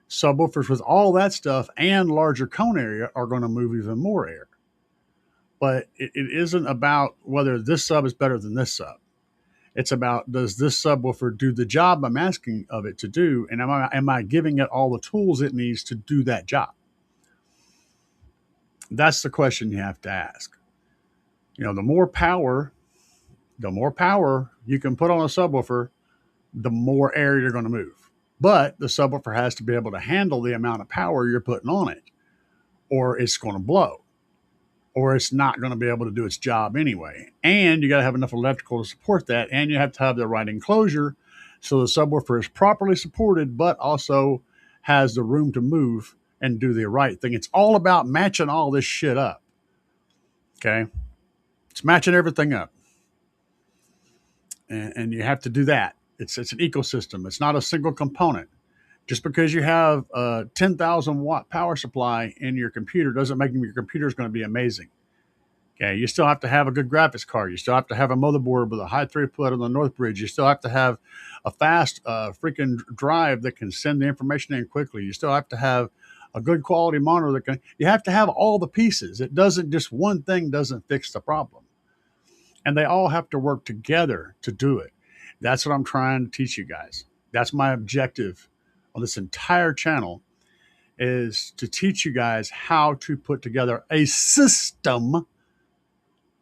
Subwoofers with all that stuff and larger cone area are going to move even more air. But it isn't about whether this sub is better than this sub. It's about, does this subwoofer do the job I'm asking of it to do? And am I giving it all the tools it needs to do that job? That's the question you have to ask. The more power you can put on a subwoofer, the more air you're going to move. But the subwoofer has to be able to handle the amount of power you're putting on it, or it's going to blow, or it's not going to be able to do its job anyway. And you got to have enough electrical to support that, and you have to have the right enclosure so the subwoofer is properly supported, but also has the room to move and do the right thing. It's all about matching all this shit up. Okay? It's matching everything up. And you have to do that. It's an ecosystem. It's not a single component. Just because you have a 10,000 watt power supply in your computer doesn't make your computer is going to be amazing. Okay, you still have to have a good graphics card. You still have to have a motherboard with a high throughput on the Northbridge. You still have to have a fast freaking drive that can send the information in quickly. You still have to have a good quality monitor that can. You have to have all the pieces. It doesn't, just one thing doesn't fix the problem. And they all have to work together to do it. That's what I'm trying to teach you guys. That's my objective on this entire channel, is to teach you guys how to put together a system.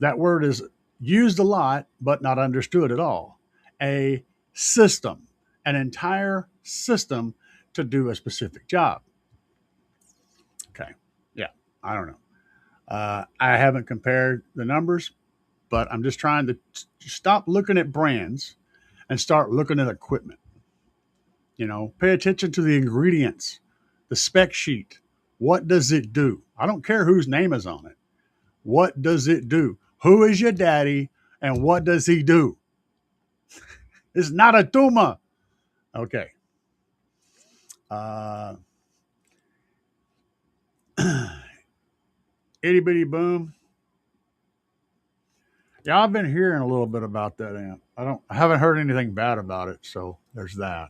That word is used a lot, but not understood at all. A system, an entire system to do a specific job. Okay. Yeah. I don't know. I haven't compared the numbers, but I'm just trying to stop looking at brands and start looking at equipment. Pay attention to the ingredients, the spec sheet. What does it do? I don't care whose name is on it. What does it do? Who is your daddy and what does he do? It's not a tumor. Okay. Uh, Itty bitty boom. Yeah, I've been hearing a little bit about that amp. I haven't heard anything bad about it, so there's that.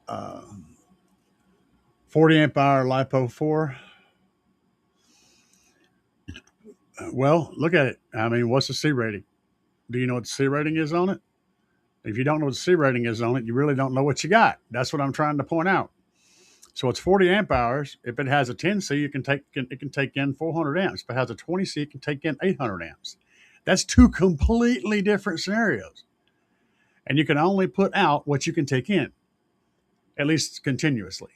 Uh, 40 amp hour LiPo 4. Well, look at it. I mean, what's the C rating? Do you know what the C rating is on it? If you don't know what the C rating is on it, you really don't know what you got. That's what I'm trying to point out. So it's 40 amp hours. If it has a 10C, it can take in 400 amps. If it has a 20C, it can take in 800 amps. That's two completely different scenarios. And you can only put out what you can take in, at least continuously.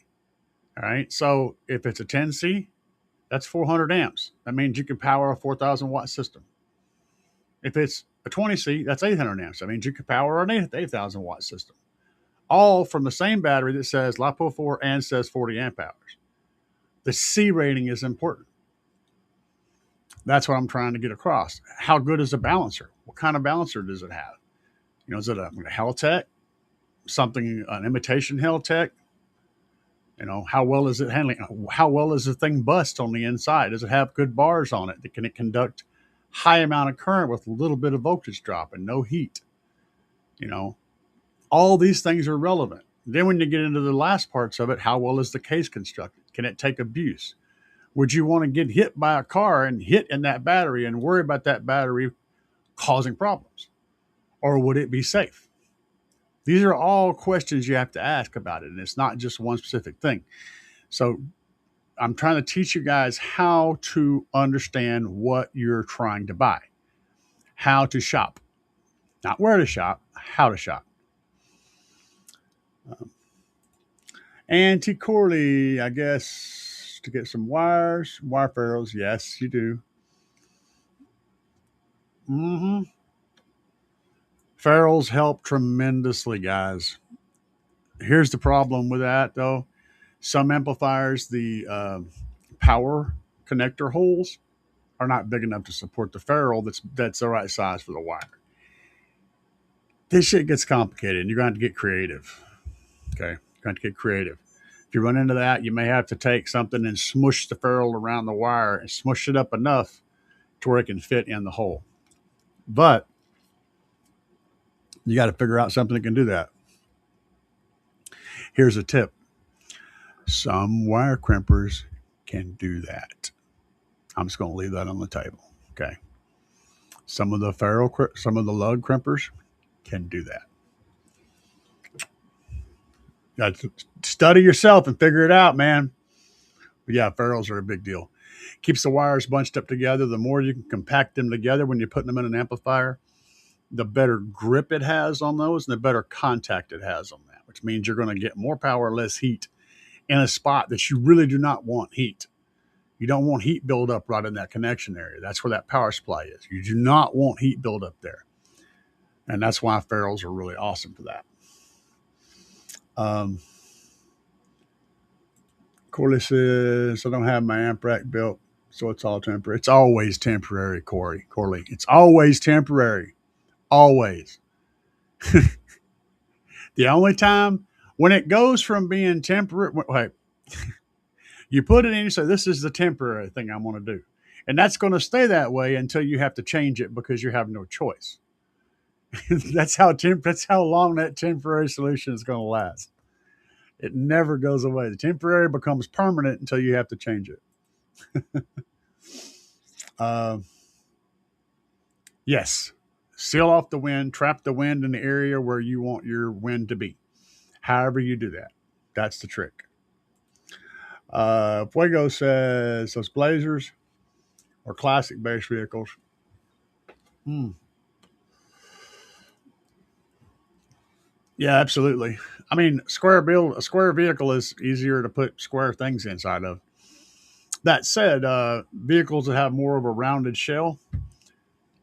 All right. So if it's a 10C, that's 400 amps. That means you can power a 4,000 watt system. If it's a 20C, that's 800 amps. That means you can power an 8,000 watt system. All from the same battery that says LiPo 4 and says 40 amp hours. The C rating is important. That's what I'm trying to get across. How good is the balancer? What kind of balancer does it have? Is it a Heltec? Something, an imitation Heltec? How well is it handling? How well is the thing bust on the inside? Does it have good bars on it? Can it conduct high amount of current with a little bit of voltage drop and no heat? All these things are relevant. Then when you get into the last parts of it, how well is the case constructed? Can it take abuse? Would you want to get hit by a car and hit in that battery and worry about that battery causing problems? Or would it be safe? These are all questions you have to ask about it. And it's not just one specific thing. So I'm trying to teach you guys how to understand what you're trying to buy, how to shop, not where to shop, how to shop. Auntie Corley, I guess, to get some wire ferrules. Yes, you do. Mm-hmm. Ferrules help tremendously, guys. Here's the problem with that, though. Some amplifiers, the power connector holes are not big enough to support the ferrule that's the right size for the wire. This shit gets complicated, and you're going to have to get creative. Okay, you're going to get creative. If you run into that, you may have to take something and smush the ferrule around the wire and smush it up enough to where it can fit in the hole. But you got to figure out something that can do that. Here's a tip. Some wire crimpers can do that. I'm just going to leave that on the table. Okay. Some of the lug crimpers can do that. You got to study yourself and figure it out, man. But yeah, ferrules are a big deal. Keeps the wires bunched up together. The more you can compact them together when you're putting them in an amplifier, the better grip it has on those and the better contact it has on that, which means you're going to get more power, less heat in a spot that you really do not want heat. You don't want heat buildup right in that connection area. That's where that power supply is. You do not want heat buildup there. And that's why ferrules are really awesome for that. Corey says, I don't have my amp rack built, so it's all temporary. It's always temporary, Corey. It's always temporary. Always. The only time when it goes from being temporary, wait, you put it in, you say, this is the temporary thing I'm going to do. And that's going to stay that way until you have to change it because you have no choice. That's how long that temporary solution is going to last. It never goes away. The temporary becomes permanent until you have to change it. Yes. Seal off the wind, trap the wind in the area where you want your wind to be. However you do that, that's the trick. Fuego says those Blazers are classic base vehicles. Hmm. Yeah, absolutely. I mean, a square vehicle is easier to put square things inside of. That said, vehicles that have more of a rounded shell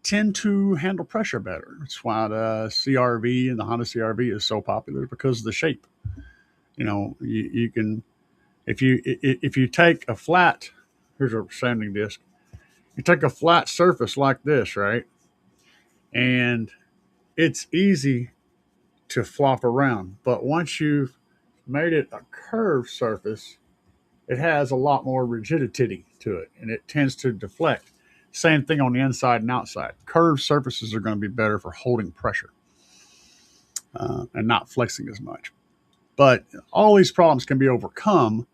tend to handle pressure better. That's why the CRV and the Honda CRV is so popular because of the shape. You can if you take a flat, here's a sanding disc. You take a flat surface like this, right, and it's easy to flop around. But once you've made it a curved surface, it has a lot more rigidity to it, and it tends to deflect. Same thing on the inside and outside. Curved surfaces are going to be better for holding pressure and not flexing as much. But all these problems can be overcome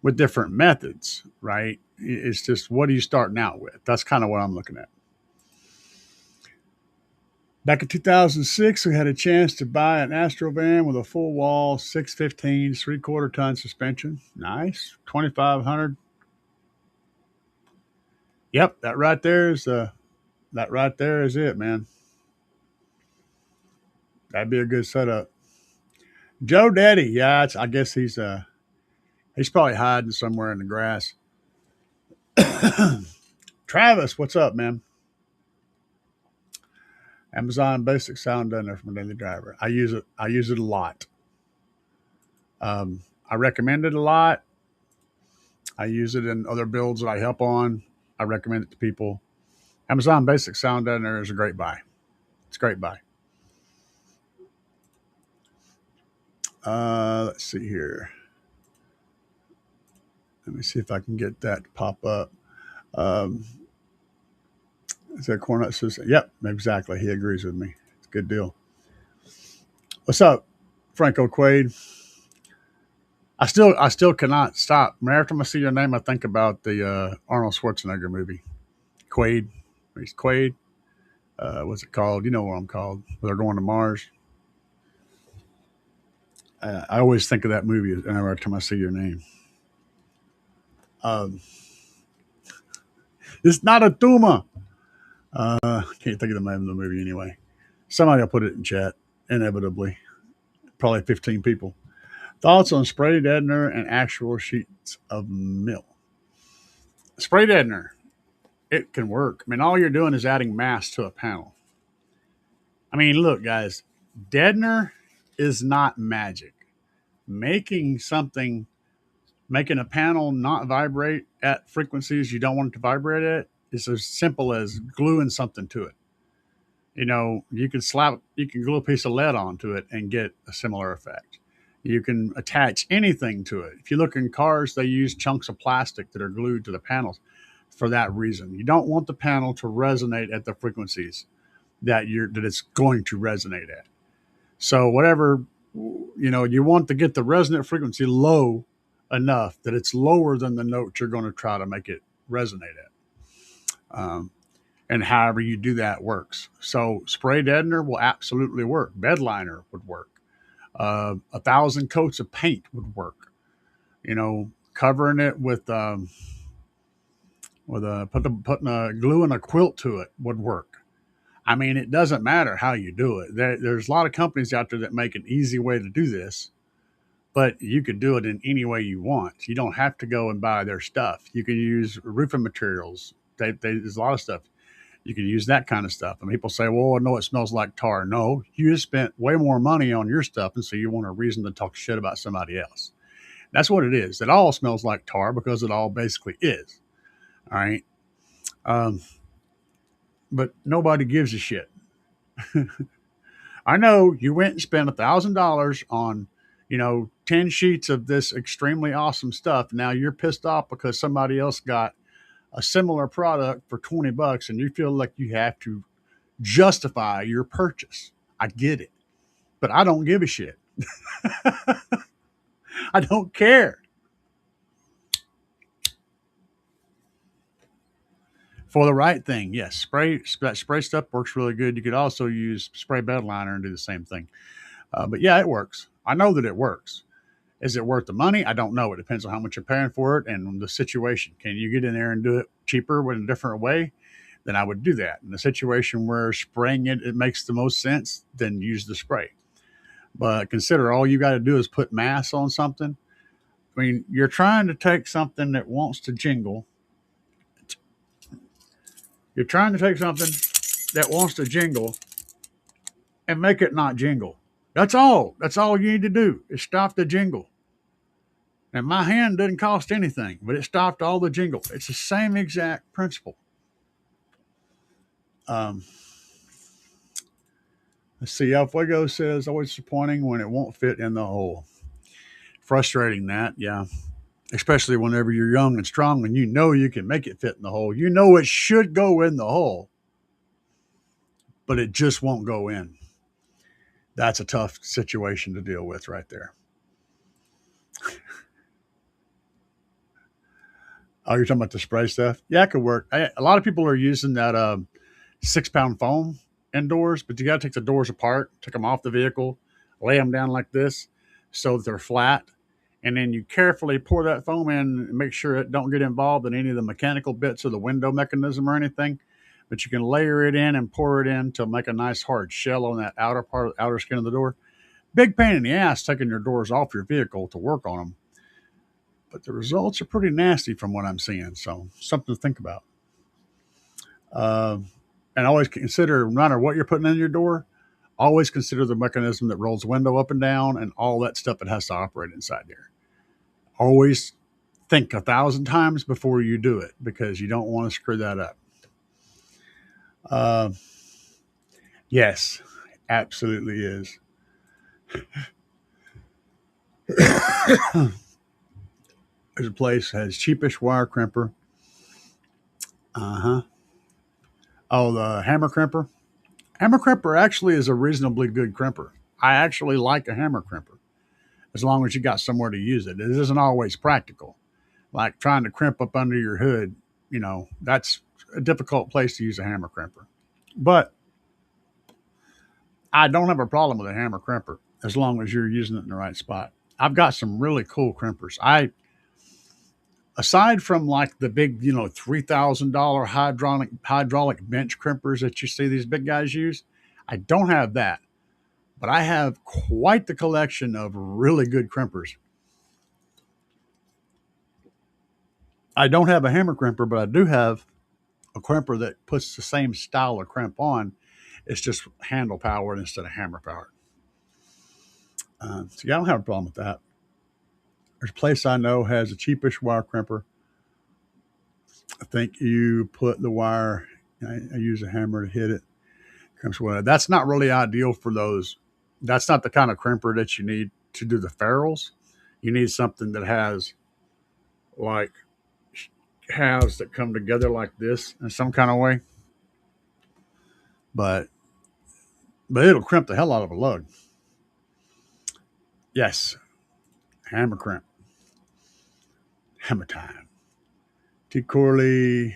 with different methods, right? It's just what are you starting out with? That's kind of what I'm looking at. Back in 2006, we had a chance to buy an Astro van with a full wall 615 3/4 ton suspension. Nice. 2,500. Yep, that right there is it, man. That'd be a good setup. Joe Daddy, yeah, I guess he's probably hiding somewhere in the grass. Travis, what's up, man? Amazon Basic Sound Deadener from a daily driver. I use it. I use it a lot. I recommend it a lot. I use it in other builds that I help on. I recommend it to people. Amazon Basic Sound Deadener is a great buy. It's a great buy. Let's see here. Let me see if I can get that to pop up. Um, is that Cornut says, yep, exactly. He agrees with me. It's a good deal. What's up, Franco Quaid? I still cannot stop. Every time I see your name, I think about the Arnold Schwarzenegger movie, Quaid. He's Quaid. What's it called? You know what I'm called. They're going to Mars. I always think of that movie every time I see your name. Um, it's not a tumor. Can't think of the name of the movie anyway. Somebody will put it in chat, inevitably. Probably 15 people. Thoughts on spray deadener and actual sheets of mill? Spray deadener, it can work. I mean, all you're doing is adding mass to a panel. I mean, look, guys, deadener is not magic. Making a panel not vibrate at frequencies you don't want it to vibrate at is as simple as gluing something to it. You can glue a piece of lead onto it and get a similar effect. You can attach anything to it. If you look in cars, they use chunks of plastic that are glued to the panels for that reason. You don't want the panel to resonate at the frequencies that it's going to resonate at. So whatever, you want to get the resonant frequency low enough that it's lower than the note you're going to try to make it resonate at. And however you do that works. So spray deadener will absolutely work. Bed liner would work. 1,000 coats of paint would work. Covering it with putting a glue and a quilt to it would work. I mean, it doesn't matter how you do it. There's a lot of companies out there that make an easy way to do this, but you could do it in any way you want. You don't have to go and buy their stuff. You can use roofing materials. There's a lot of stuff. You can use that kind of stuff. And people say, well, I know it smells like tar. No, you just spent way more money on your stuff, and so you want a reason to talk shit about somebody else. That's what it is. It all smells like tar because it all basically is. All right. But nobody gives a shit. I know you went and spent $1,000 on, 10 sheets of this extremely awesome stuff. Now you're pissed off because somebody else got a similar product for $20 and you feel like you have to justify your purchase. I get it, but I don't give a shit. I don't care. For the right thing, yes, spray stuff works really good. You could also use spray bed liner and do the same thing. But yeah, it works. I know that it works. Is it worth the money? I don't know. It depends on how much you're paying for it and the situation. Can you get in there and do it cheaper in a different way? Then I would do that. In a situation where spraying it makes the most sense, then use the spray. But consider all you got to do is put mass on something. I mean, you're trying to take something that wants to jingle. You're trying to take something that wants to jingle and make it not jingle. That's all. That's all you need to do is stop the jingle. And my hand didn't cost anything, but it stopped all the jingle. It's the same exact principle. Um, let's see. El Fuego says, always disappointing when it won't fit in the hole. Frustrating that, yeah. Especially whenever you're young and strong and you know you can make it fit in the hole. You know it should go in the hole, but it just won't go in. That's a tough situation to deal with right there. Oh, you're talking about the spray stuff? Yeah, it could work. A lot of people are using that 6 pound foam indoors, but you got to take the doors apart, take them off the vehicle, lay them down like this so that they're flat. And then you carefully pour that foam in and make sure it don't get involved in any of the mechanical bits of the window mechanism or anything. But you can layer it in and pour it in to make a nice hard shell on that outer part, outer skin of the door. Big pain in the ass taking your doors off your vehicle to work on them. But the results are pretty nasty from what I'm seeing. So something to think about. And always consider, no matter what you're putting in your door, always consider the mechanism that rolls the window up and down and all that stuff that has to operate inside there. Always think 1,000 times before you do it because you don't want to screw that up. Yes, absolutely is. There's a place that has cheapish wire crimper. Uh-huh. Oh, the hammer crimper. Hammer crimper actually is a reasonably good crimper. I actually like a hammer crimper as long as you got somewhere to use it. It isn't always practical. Like trying to crimp up under your hood, that's a difficult place to use a hammer crimper. But I don't have a problem with a hammer crimper as long as you're using it in the right spot. I've got some really cool crimpers. Aside from like the big, $3,000 hydraulic bench crimpers that you see these big guys use, I don't have that. But I have quite the collection of really good crimpers. I don't have a hammer crimper, but I do have a crimper that puts the same style of crimp on. It's just handle powered instead of hammer powered. So yeah, I don't have a problem with that. There's a place I know has a cheapish wire crimper. I think you put the wire, I use a hammer to hit it. That's not really ideal for those. That's not the kind of crimper that you need to do the ferrules. You need something that has like halves that come together like this in some kind of way. But it'll crimp the hell out of a lug. Yes, hammer crimp. Hammer time. T. Corley,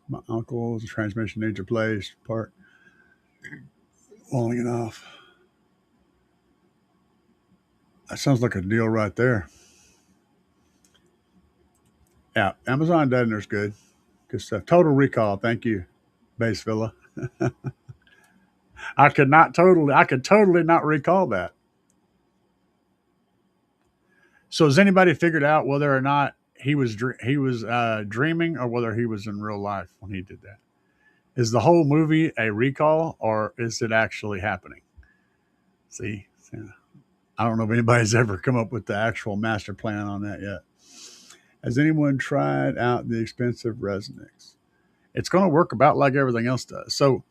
my uncle's transmission needs replaced. Part long enough. That sounds like a deal right there. Yeah, Amazon deadener's good. Good stuff. Total Recall. Thank you, Base Villa. I could totally not recall that. So has anybody figured out whether or not he was dreaming or whether he was in real life when he did that? Is the whole movie a recall or is it actually happening? See, I don't know if anybody's ever come up with the actual master plan on that yet. Has anyone tried out the expensive Resonix? It's going to work about like everything else does. So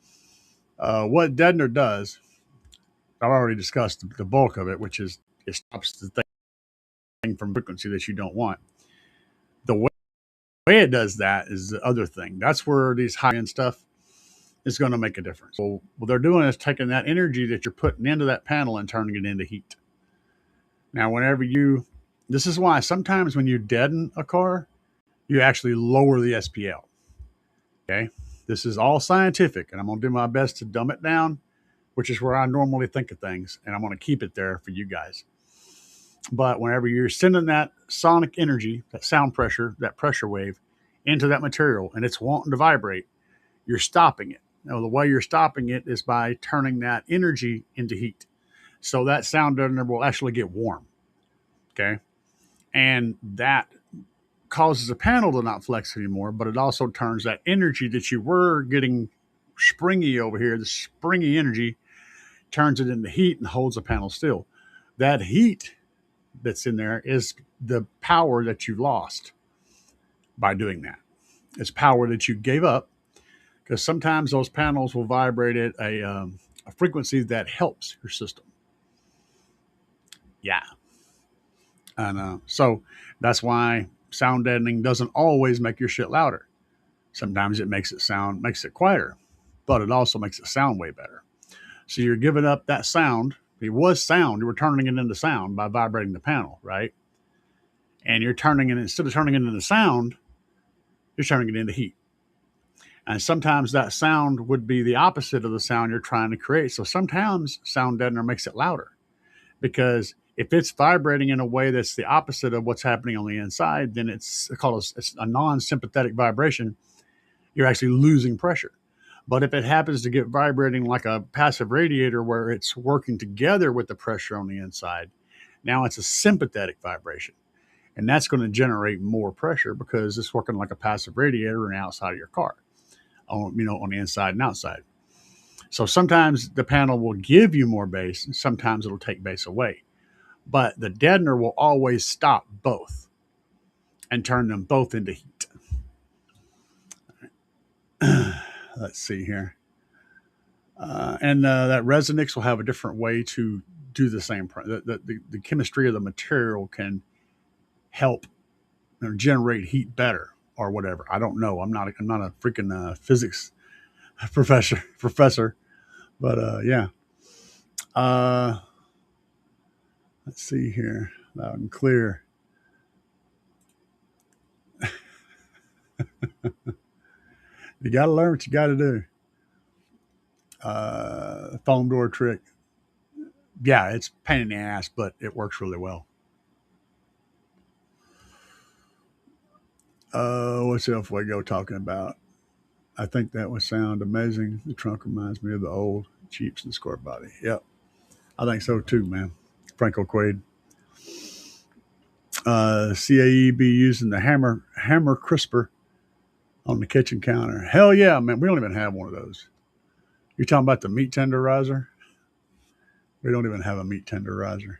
what Deadener does, I've already discussed the bulk of it, which is it stops the thing from frequency that you don't want. The way it does that is the other thing. That's where these high-end stuff is going to make a difference. So what they're doing is taking that energy that you're putting into that panel and turning it into heat. Now, this is why sometimes when you deaden a car, you actually lower the SPL. Okay. This is all scientific, and I'm going to do my best to dumb it down which is where I normally think of things, and I'm going to keep it there for you guys. But whenever you're sending that sonic energy, that sound pressure, that pressure wave into that material and it's wanting to vibrate, you're stopping it. Now, the way you're stopping it is by turning that energy into heat. So that sound deadener will actually get warm. Okay. And that causes the panel to not flex anymore, but it also turns that energy that you were getting springy over here, the springy energy, turns it into heat and holds the panel still. That heat that's in there is the power that you lost by doing that. It's power that you gave up because sometimes those panels will vibrate at a frequency that helps your system. Yeah. And so that's why sound deadening doesn't always make your shit louder. Sometimes it makes it quieter, but it also makes it sound way better. So you're giving up that sound. It was sound. You were turning it into sound by vibrating the panel, right? And you're turning it, instead of turning it into sound, you're turning it into heat. And sometimes that sound would be the opposite of the sound you're trying to create. So sometimes sound deadener makes it louder because if it's vibrating in a way that's the opposite of what's happening on the inside, then it's a non-sympathetic vibration. You're actually losing pressure. But if it happens to get vibrating like a passive radiator where it's working together with the pressure on the inside, now it's a sympathetic vibration. And that's going to generate more pressure because it's working like a passive radiator on the outside of your car, on the inside and outside. So sometimes the panel will give you more bass, and sometimes it'll take bass away. But the deadener will always stop both and turn them both into heat. Let's see here. And that Resonix will have a different way to do the same. The chemistry of the material can help generate heat better or whatever. I don't know. I'm not a freaking physics professor, but yeah. Let's see here, loud and clear. You got to learn what you got to do. Foam door trick. Yeah, it's a pain in the ass, but it works really well. What's El Fuego talking about? I think that would sound amazing. The trunk reminds me of the old Jeeps and Squirt Body. Yep, I think so too, man. Franco Quaid. CAE be using the hammer crisper on the kitchen counter. Hell yeah, man. We don't even have one of those. You're talking about the meat tenderizer? We don't even have a meat tenderizer.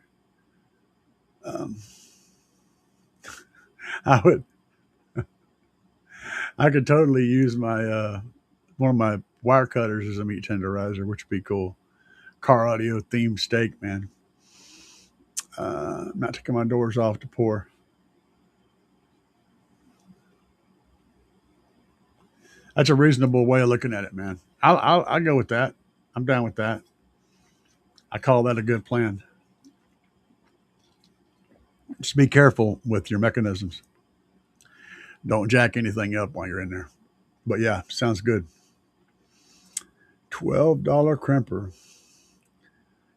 I could totally use my one of my wire cutters as a meat tenderizer, which would be cool. Car audio themed steak, man. I'm not taking my doors off to pour. That's a reasonable way of looking at it, man. I'll go with that. I'm down with that. I call that a good plan. Just be careful with your mechanisms. Don't jack anything up while you're in there. But yeah, sounds good. $12 crimper.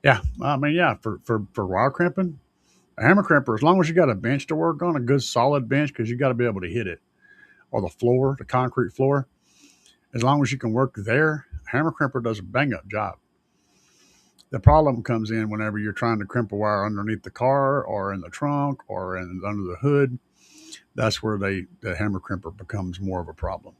Yeah, I mean, yeah, for wire crimping, a hammer crimper, as long as you got a bench to work on, a good solid bench, because you got to be able to hit it, or the floor, the concrete floor. As long as you can work there, a hammer crimper does a bang up job. The problem comes in whenever you're trying to crimp a wire underneath the car or in the trunk or under the hood. That's where the hammer crimper becomes more of a problem.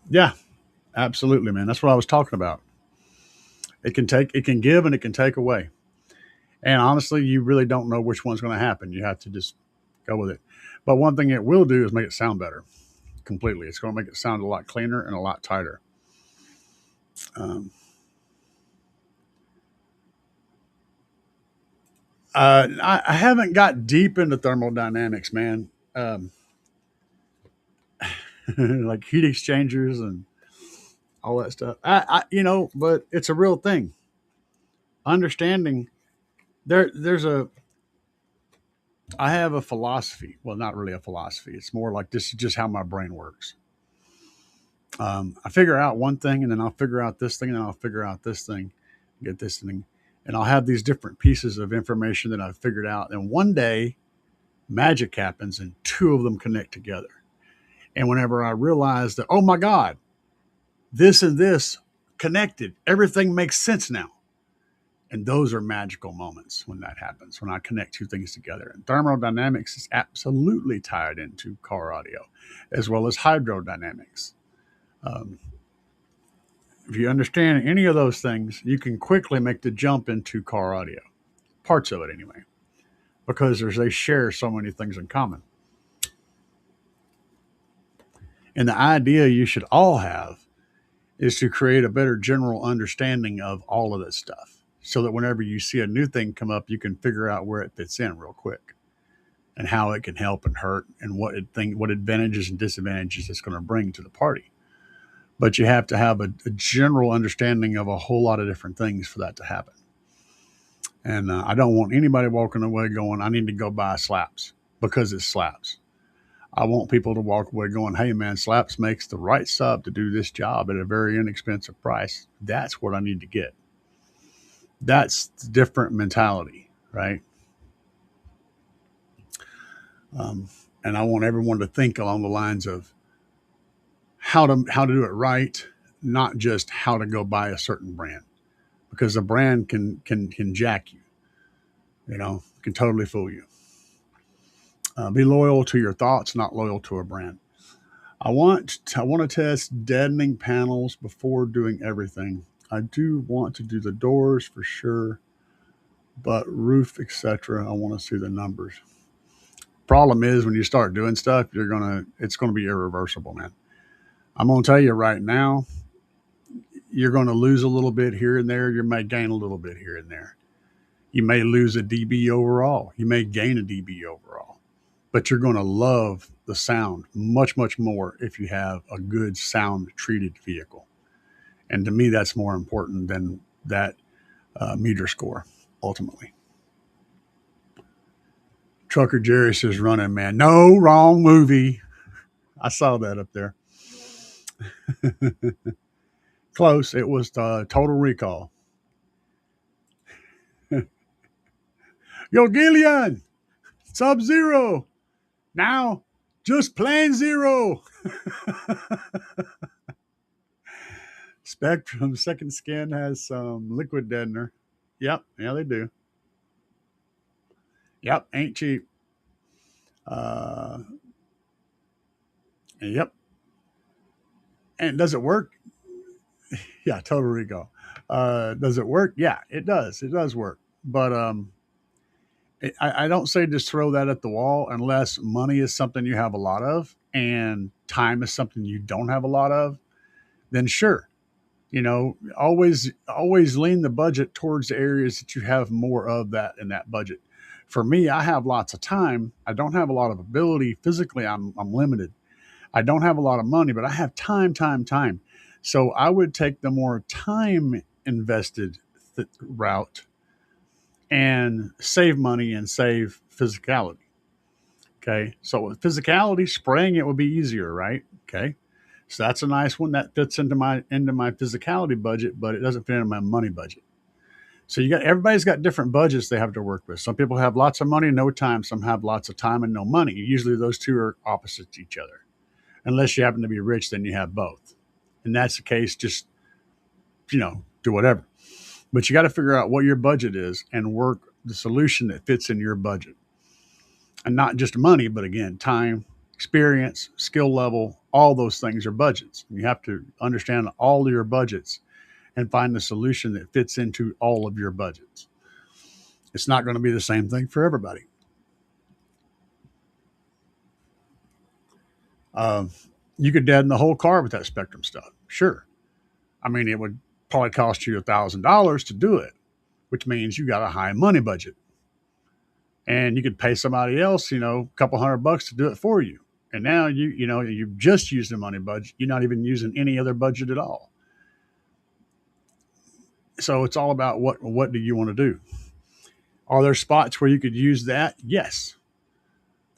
Yeah, absolutely, man. That's what I was talking about. It can give, and it can take away. And honestly, you really don't know which one's going to happen. You have to just go with it. But one thing it will do is make it sound better completely. It's going to make it sound a lot cleaner and a lot tighter. I haven't got deep into thermodynamics, man. Like heat exchangers and all that stuff. But it's a real thing. Understanding there's a I have a philosophy. Well, not really a philosophy. It's more like this is just how my brain works. I figure out one thing, and then I'll figure out this thing, and then I'll figure out this thing, get this thing, and I'll have these different pieces of information that I've figured out. And one day, magic happens, and two of them connect together. And whenever I realize that, oh my God, this and this connected, everything makes sense now. And those are magical moments when that happens, when I connect two things together. And thermodynamics is absolutely tied into car audio, as well as hydrodynamics. Um, if you understand any of those things, you can quickly make the jump into car audio, parts of it anyway, because they share so many things in common. And the idea you should all have is to create a better general understanding of all of this stuff so that whenever you see a new thing come up, you can figure out where it fits in real quick and how it can help and hurt and what advantages and disadvantages it's going to bring to the party. But you have to have a general understanding of a whole lot of different things for that to happen. And I don't want anybody walking away going, I need to go buy slaps because it's slaps. I want people to walk away going, hey man, slaps makes the right sub to do this job at a very inexpensive price. That's what I need to get. That's the different mentality, right? And I want everyone to think along the lines of how to do it right, not just how to go buy a certain brand, because a brand can jack you, can totally fool you. Be loyal to your thoughts, not loyal to a brand. I want to test deadening panels before doing everything. I do want to do the doors for sure, but roof, etc. I want to see the numbers. Problem is when you start doing stuff, it's gonna be irreversible, man. I'm gonna tell you right now, you're gonna lose a little bit here and there. You may gain a little bit here and there. You may lose a dB overall. You may gain a dB overall, but you're going to love the sound much, much more if you have a good sound treated vehicle. And to me, that's more important than that meter score ultimately. Trucker Jerry says, running man. No, wrong movie. I saw that up there. Close. It was Total Recall. Yo, Gillian, Sub Zero. Now, just plain zero. Spectrum Second Skin has some liquid deadener. Yep, yeah, they do. Yep, ain't cheap. Uh, yep. And does it work? Yeah, Total Recall. Does it work? Yeah, it does. It does work. But I don't say just throw that at the wall unless money is something you have a lot of and time is something you don't have a lot of. Then sure, always lean the budget towards the areas that you have more of that in that budget. For me, I have lots of time. I don't have a lot of ability. Physically, I'm limited. I don't have a lot of money, but I have time. So I would take the more time invested route and save money and save physicality. Okay. So with physicality, spraying it would be easier, right? Okay. So that's a nice one that fits into my physicality budget, but it doesn't fit into my money budget. So everybody's got different budgets they have to work with. Some people have lots of money and no time. Some have lots of time and no money. Usually those two are opposite to each other. Unless you happen to be rich, then you have both. And that's the case, just, do whatever. But you got to figure out what your budget is and work the solution that fits in your budget. And not just money, but again, time, experience, skill level, all those things are budgets. You have to understand all of your budgets and find the solution that fits into all of your budgets. It's not going to be the same thing for everybody. You could deaden the whole car with that Spectrum stuff. Sure. I mean, it would probably cost you $1,000 to do it, which means you got a high money budget. And you could pay somebody else, a couple $100 to do it for you. And now you've just used the money budget. You're not even using any other budget at all. So it's all about what do you want to do? Are there spots where you could use that? Yes.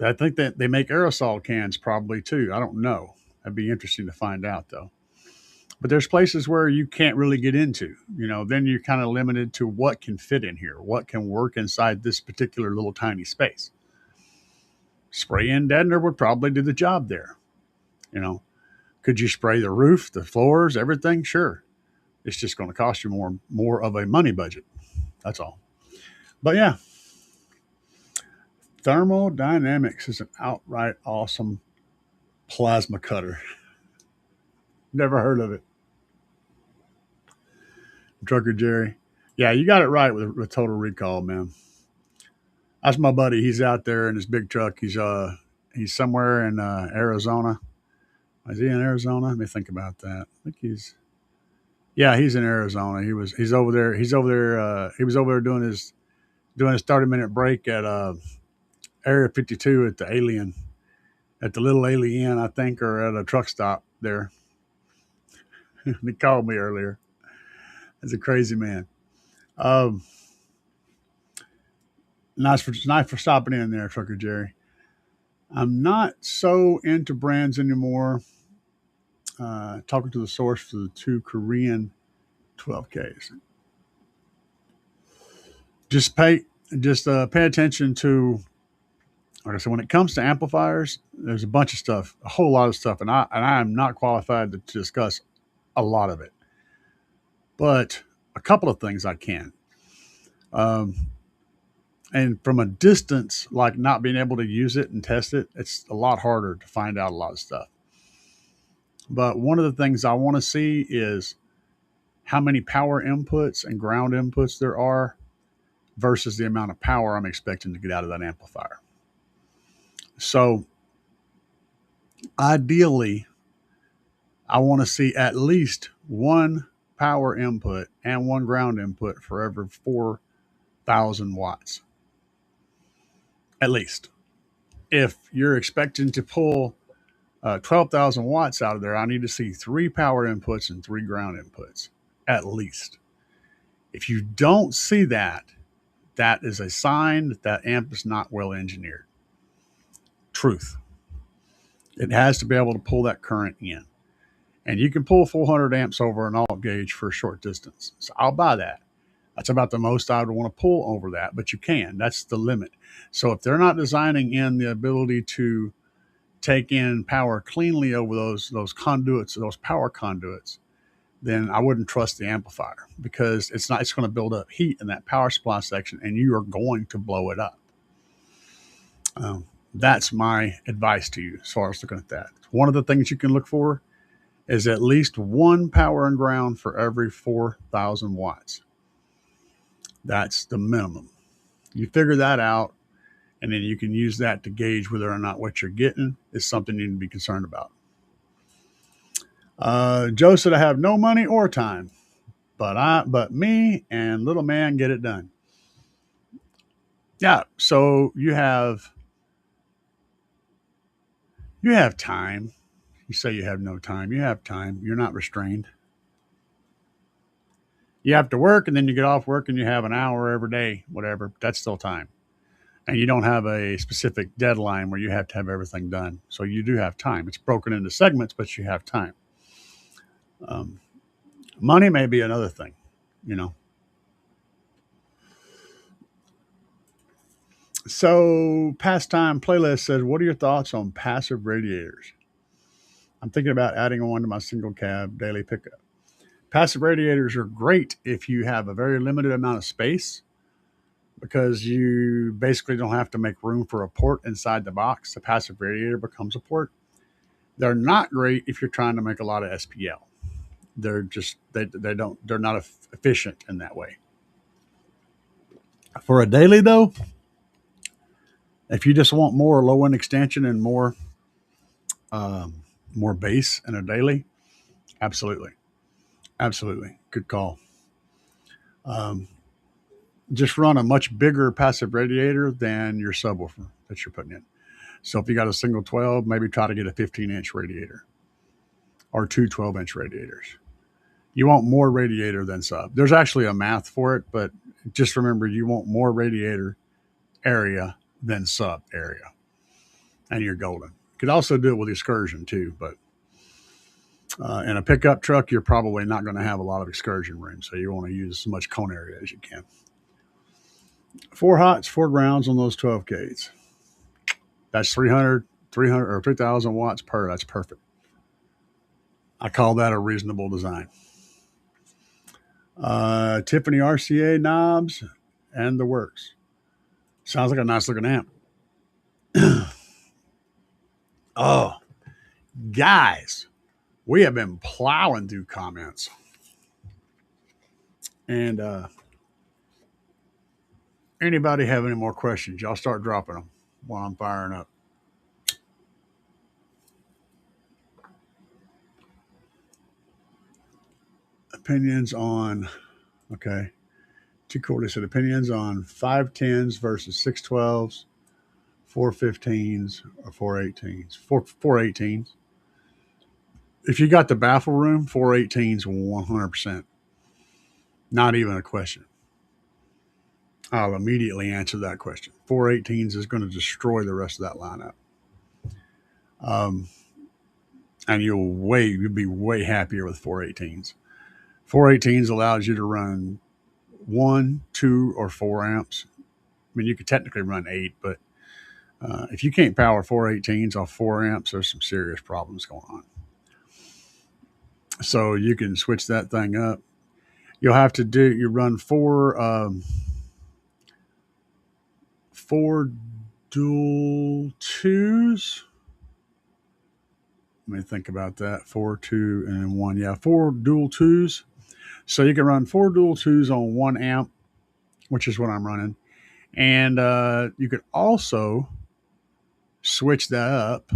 I think that they make aerosol cans probably too. I don't know. That'd be interesting to find out though. But there's places where you can't really get into. Then you're kind of limited to what can fit in here, what can work inside this particular little tiny space. Spray in deadener would probably do the job there. You know, could you spray the roof, the floors, everything? Sure. It's just going to cost you more of a money budget. That's all. But yeah, Thermodynamics is an outright awesome plasma cutter. Never heard of it. Trucker Jerry. Yeah, you got it right with Total Recall, man. That's my buddy. He's out there in his big truck. He's somewhere in Arizona. Is he in Arizona? Let me think about that. I think he's in Arizona. He's over there. He was over there doing his 30-minute break at Area 52 at the Little Alien, I think, or at a truck stop there. He called me earlier. He's a crazy man. Nice for stopping in there, Trucker Jerry. I'm not so into brands anymore. Talking to the source for the 2 Korean 12Ks. Just pay attention to, like I said, when it comes to amplifiers, there's a bunch of stuff, a whole lot of stuff, and I am not qualified to discuss a lot of it, but a couple of things I can. And from a distance, like not being able to use it and test it, it's a lot harder to find out a lot of stuff. But one of the things I want to see is how many power inputs and ground inputs there are versus the amount of power I'm expecting to get out of that amplifier. So ideally, I want to see at least one power input and one ground input for every 4,000 watts. At least. If you're expecting to pull 12,000 watts out of there, I need to see 3 power inputs and 3 ground inputs, at least. If you don't see that, that is a sign that amp is not well engineered. Truth. It has to be able to pull that current in. And you can pull 400 amps over an alt gauge for a short distance. So I'll buy that. That's about the most I would want to pull over that, but you can. That's the limit. So if they're not designing in the ability to take in power cleanly over those conduits, those power conduits, then I wouldn't trust the amplifier, because it's going to build up heat in that power supply section and you are going to blow it up. That's my advice to you as far as looking at that. One of the things you can look for is at least one power and ground for every 4,000 watts. That's the minimum. You figure that out, and then you can use that to gauge whether or not what you're getting is something you need to be concerned about. Joe said, I have no money or time, but me and little man get it done. Yeah, so you have time. You say you have no time. You have time. You're not restrained. You have to work, and then you get off work and you have an hour every day, whatever. That's still time. And you don't have a specific deadline where you have to have everything done. So you do have time. It's broken into segments, but you have time. Money may be another thing, So Pastime Playlist says, what are your thoughts on passive radiators? I'm thinking about adding one to my single cab daily pickup. Passive radiators are great if you have a very limited amount of space, because you basically don't have to make room for a port inside the box. The passive radiator becomes a port. They're not great if you're trying to make a lot of SPL. They're not efficient in that way. For a daily though, if you just want more low end extension and more bass in a daily, absolutely. Good call. Just run a much bigger passive radiator than your subwoofer that you're putting in. So if you got a single 12, maybe try to get a 15-inch radiator or 2 12-inch radiators. You want more radiator than sub. There's actually a math for it, but just remember you want more radiator area than sub area. and you're golden. You could also do it with excursion too, but in a pickup truck, you're probably not going to have a lot of excursion room, so you want to use as much cone area as you can. 4 hots, 4 grounds on those 12 Ks. That's 300 or 3,000 watts per. That's perfect. I call that a reasonable design. Tiffany RCA knobs and the works. Sounds like a nice looking amp. Oh, guys, we have been plowing through comments. And anybody have any more questions? Y'all start dropping them while I'm firing up. Opinions on, okay. Two Corley said opinions on 510s versus 612s, 415s, or 418s. 418s. If you got the baffle room, 418s 100%. Not even a question. I'll immediately answer that question. 418s is going to destroy the rest of that lineup. And you'll be way happier with 418s. 418s allows you to run 1, 2, or 4 amps. I mean, you could technically run 8, but if you can't power 418s off 4 amps, there's some serious problems going on. So you can switch that thing up. You'll have to you run 4 dual 2s. Let me think about that. 4, 2, and 1. Yeah, 4 dual 2s. So you can run 4 dual 2s on 1 amp, which is what I'm running. And you could also switch that up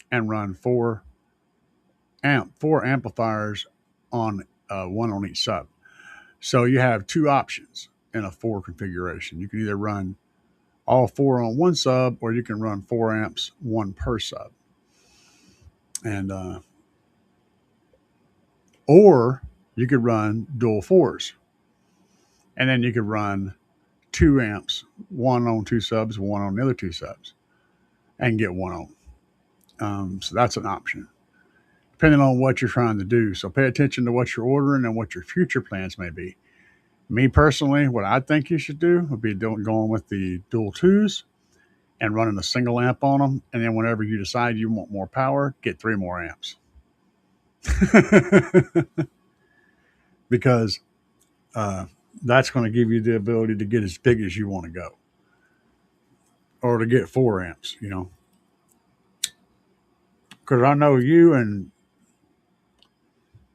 and run 4 amplifiers on 1 on each sub. So you have 2 options in a 4 configuration. You can either run all 4 on 1 sub, or you can run 4 amps, 1 per sub. And or you could run dual 4s, and then you could run 2 amps, 1 on 2 subs, 1 on the other 2 subs, and get 1 ohm. So that's an option, depending on what you're trying to do. So pay attention to what you're ordering and what your future plans may be. Me personally, what I think you should do would be going with the dual 2s and running a single amp on them. And then whenever you decide you want more power, get 3 more amps. Because that's going to give you the ability to get as big as you want to go, or to get 4 amps, because I know you, and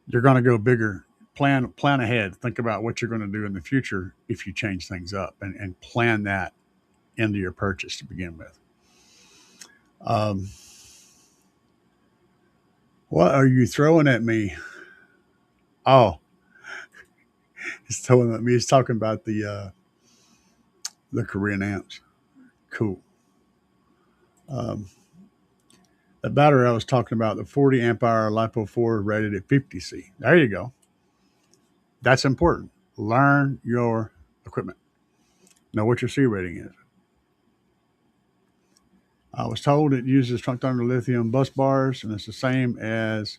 you're going to go bigger. Plan ahead. Think about what you're going to do in the future if you change things up, and plan that into your purchase to begin with. What are you throwing at me? Oh, he's throwing at me. He's talking about the Korean amps. Cool. The battery I was talking about, the 40 amp hour LiPo 4 rated at 50C. There you go. That's important. Learn your equipment. Know what your C rating is. I was told it uses Trunk Thunder lithium bus bars, and it's the same as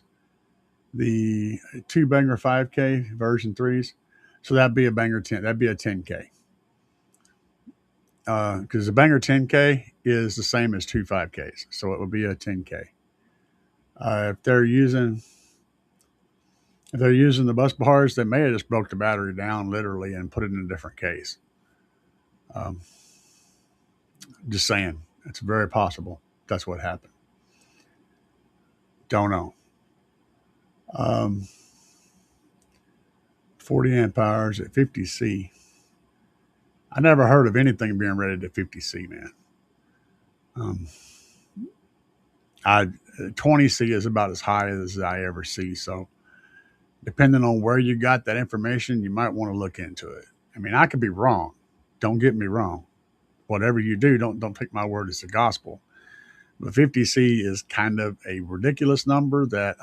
the 2 Banger 5K version 3s. So that'd be a Banger 10. That'd be a 10K. Because the Banger 10K is the same as 2 5Ks. So it would be a 10K. If they're using the bus bars, they may have just broke the battery down literally and put it in a different case. Just saying, it's very possible that's what happened. Don't know. 40 amp hours at 50C. I never heard of anything being rated at 50C, man. 20C is about as high as I ever see. So depending on where you got that information, you might want to look into it. I mean, I could be wrong. Don't get me wrong. Whatever you do, don't take my word as the gospel. But 50C is kind of a ridiculous number that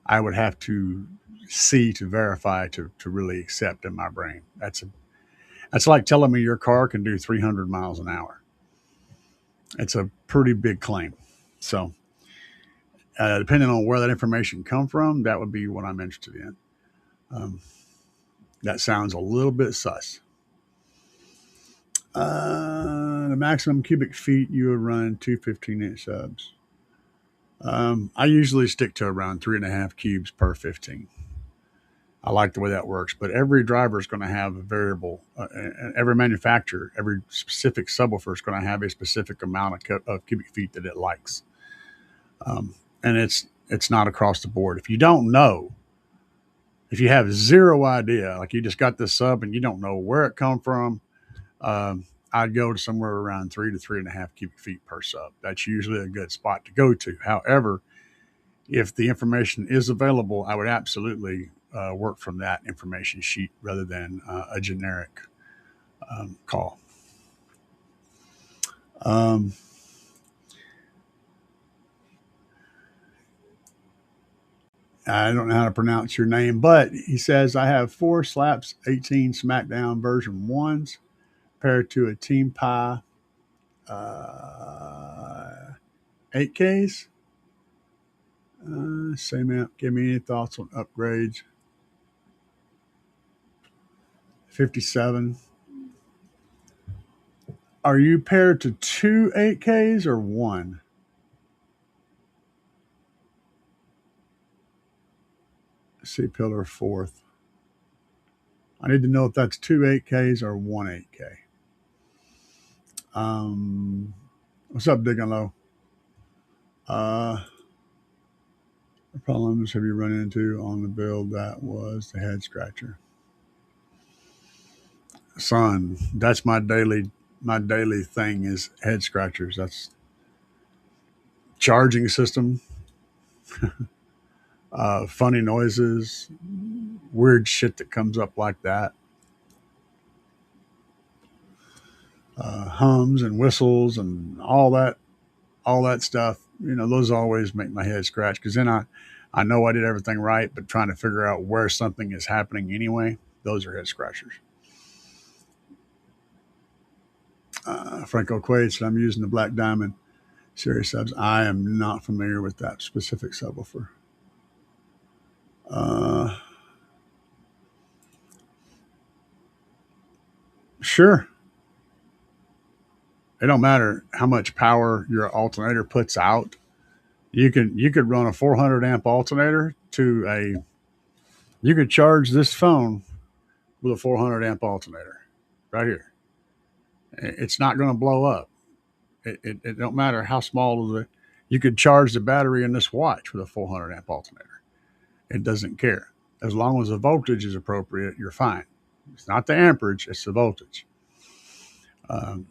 I would have to see to verify to really accept in my brain. That's like telling me your car can do 300 miles an hour. It's a pretty big claim. So, depending on where that information come from, that would be what I'm interested in. Um, that sounds a little bit sus. The maximum cubic feet you would run two 15-inch subs. I usually stick to around 3.5 cubes per 15. I like the way that works, but every driver is going to have a variable. Every manufacturer, every specific subwoofer is going to have a specific amount of cubic feet that it likes, and it's not across the board. If you don't know, if you have zero idea, like you just got this sub and you don't know where it come from, I'd go to somewhere around 3 to 3.5 cubic feet per sub. That's usually a good spot to go to. However, if the information is available, I would absolutely work from that information sheet rather than a generic call. I don't know how to pronounce your name, but he says I have 4 Slaps 18 SmackDown version 1s paired to a Team Pie 8Ks. Same app. Give me any thoughts on upgrades. 57. Are you paired to 2 8Ks or 1? C pillar 4th. I need to know if that's 2 8Ks or 1 8K. What's up, Digging Low? What problems have you run into on the build that was the head scratcher? Son, that's my daily thing is head scratchers. That's charging system, funny noises, weird shit that comes up like that. Hums and whistles and all that stuff. Those always make my head scratch because then I know I did everything right, but trying to figure out where something is happening anyway, those are head scratchers. Franco Quaid said, I'm using the Black Diamond series subs. I am not familiar with that specific subwoofer. Sure. It don't matter how much power your alternator puts out. You could run a 400 amp alternator to a. You could charge this phone with a 400 amp alternator, right here. It's not going to blow up. It don't matter how small the. You could charge the battery in this watch with a 400 amp alternator. It doesn't care as long as the voltage is appropriate. You're fine. It's not the amperage; it's the voltage. Um,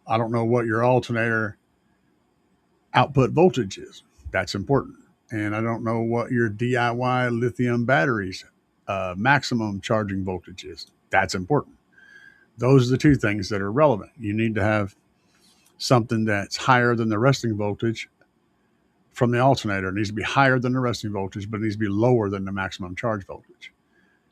I don't know what your alternator output voltage is. That's important. And I don't know what your DIY lithium batteries maximum charging voltage is. That's important. Those are the two things that are relevant. You need to have something that's higher than the resting voltage from the alternator. It needs to be higher than the resting voltage, but it needs to be lower than the maximum charge voltage.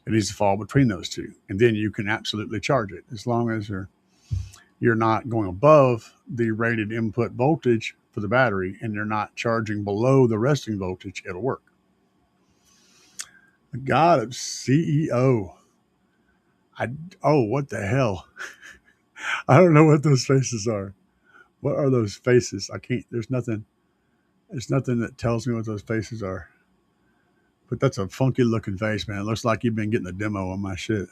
It needs to fall between those two. And then you can absolutely charge it as long as you're not going above the rated input voltage for the battery and you're not charging below the resting voltage, it'll work. The God of CEO. What the hell? I don't know what those faces are. What are those faces? I can't, there's nothing that tells me what those faces are. But that's a funky looking face, man. It looks like you've been getting a demo on my shit.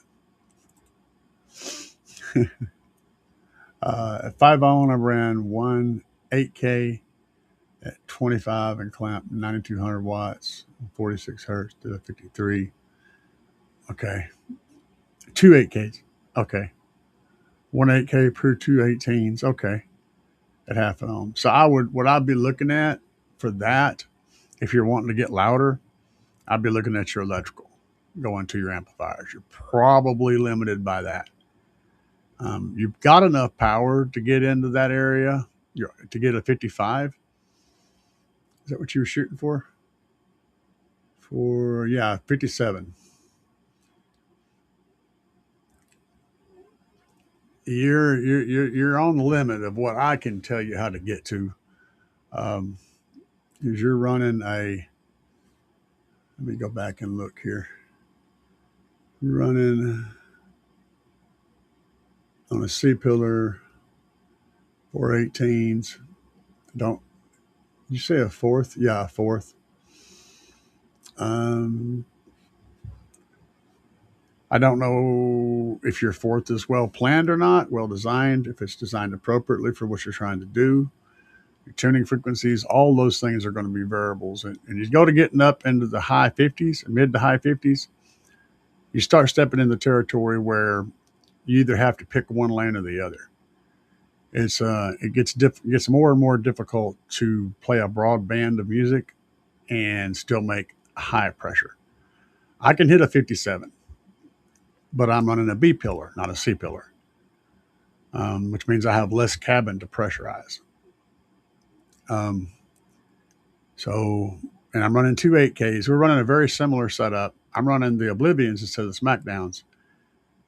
At 5 on, I ran one 8K at 25 and clamped 9,200 watts, 46 hertz to 53. Okay. 2 8Ks. Okay. One 8K per 2 18s. Okay. At half an ohm. So what I'd be looking at for that, if you're wanting to get louder, I'd be looking at your electrical going to your amplifiers. You're probably limited by that. You've got enough power to get into that area to get a 55. Is that what you were shooting for? 57. you're on the limit of what I can tell you how to get to. Um, is you're running a. Let me go back and look here. You're running on a C pillar 418s. Don't did you say a fourth? Yeah, a fourth. Um, I don't know if your fourth is well planned or not, well designed, if it's designed appropriately for what you're trying to do. Your tuning frequencies, all those things are going to be variables. And you go to getting up into the high 50s, mid to high 50s, you start stepping into territory where you either have to pick one lane or the other. It gets more and more difficult to play a broad band of music and still make high pressure. I can hit a 57, but I'm running a B pillar, not a C pillar, which means I have less cabin to pressurize. Um, so, and I'm running two 8Ks. We're running a very similar setup. I'm running the Oblivions instead of the Smackdowns.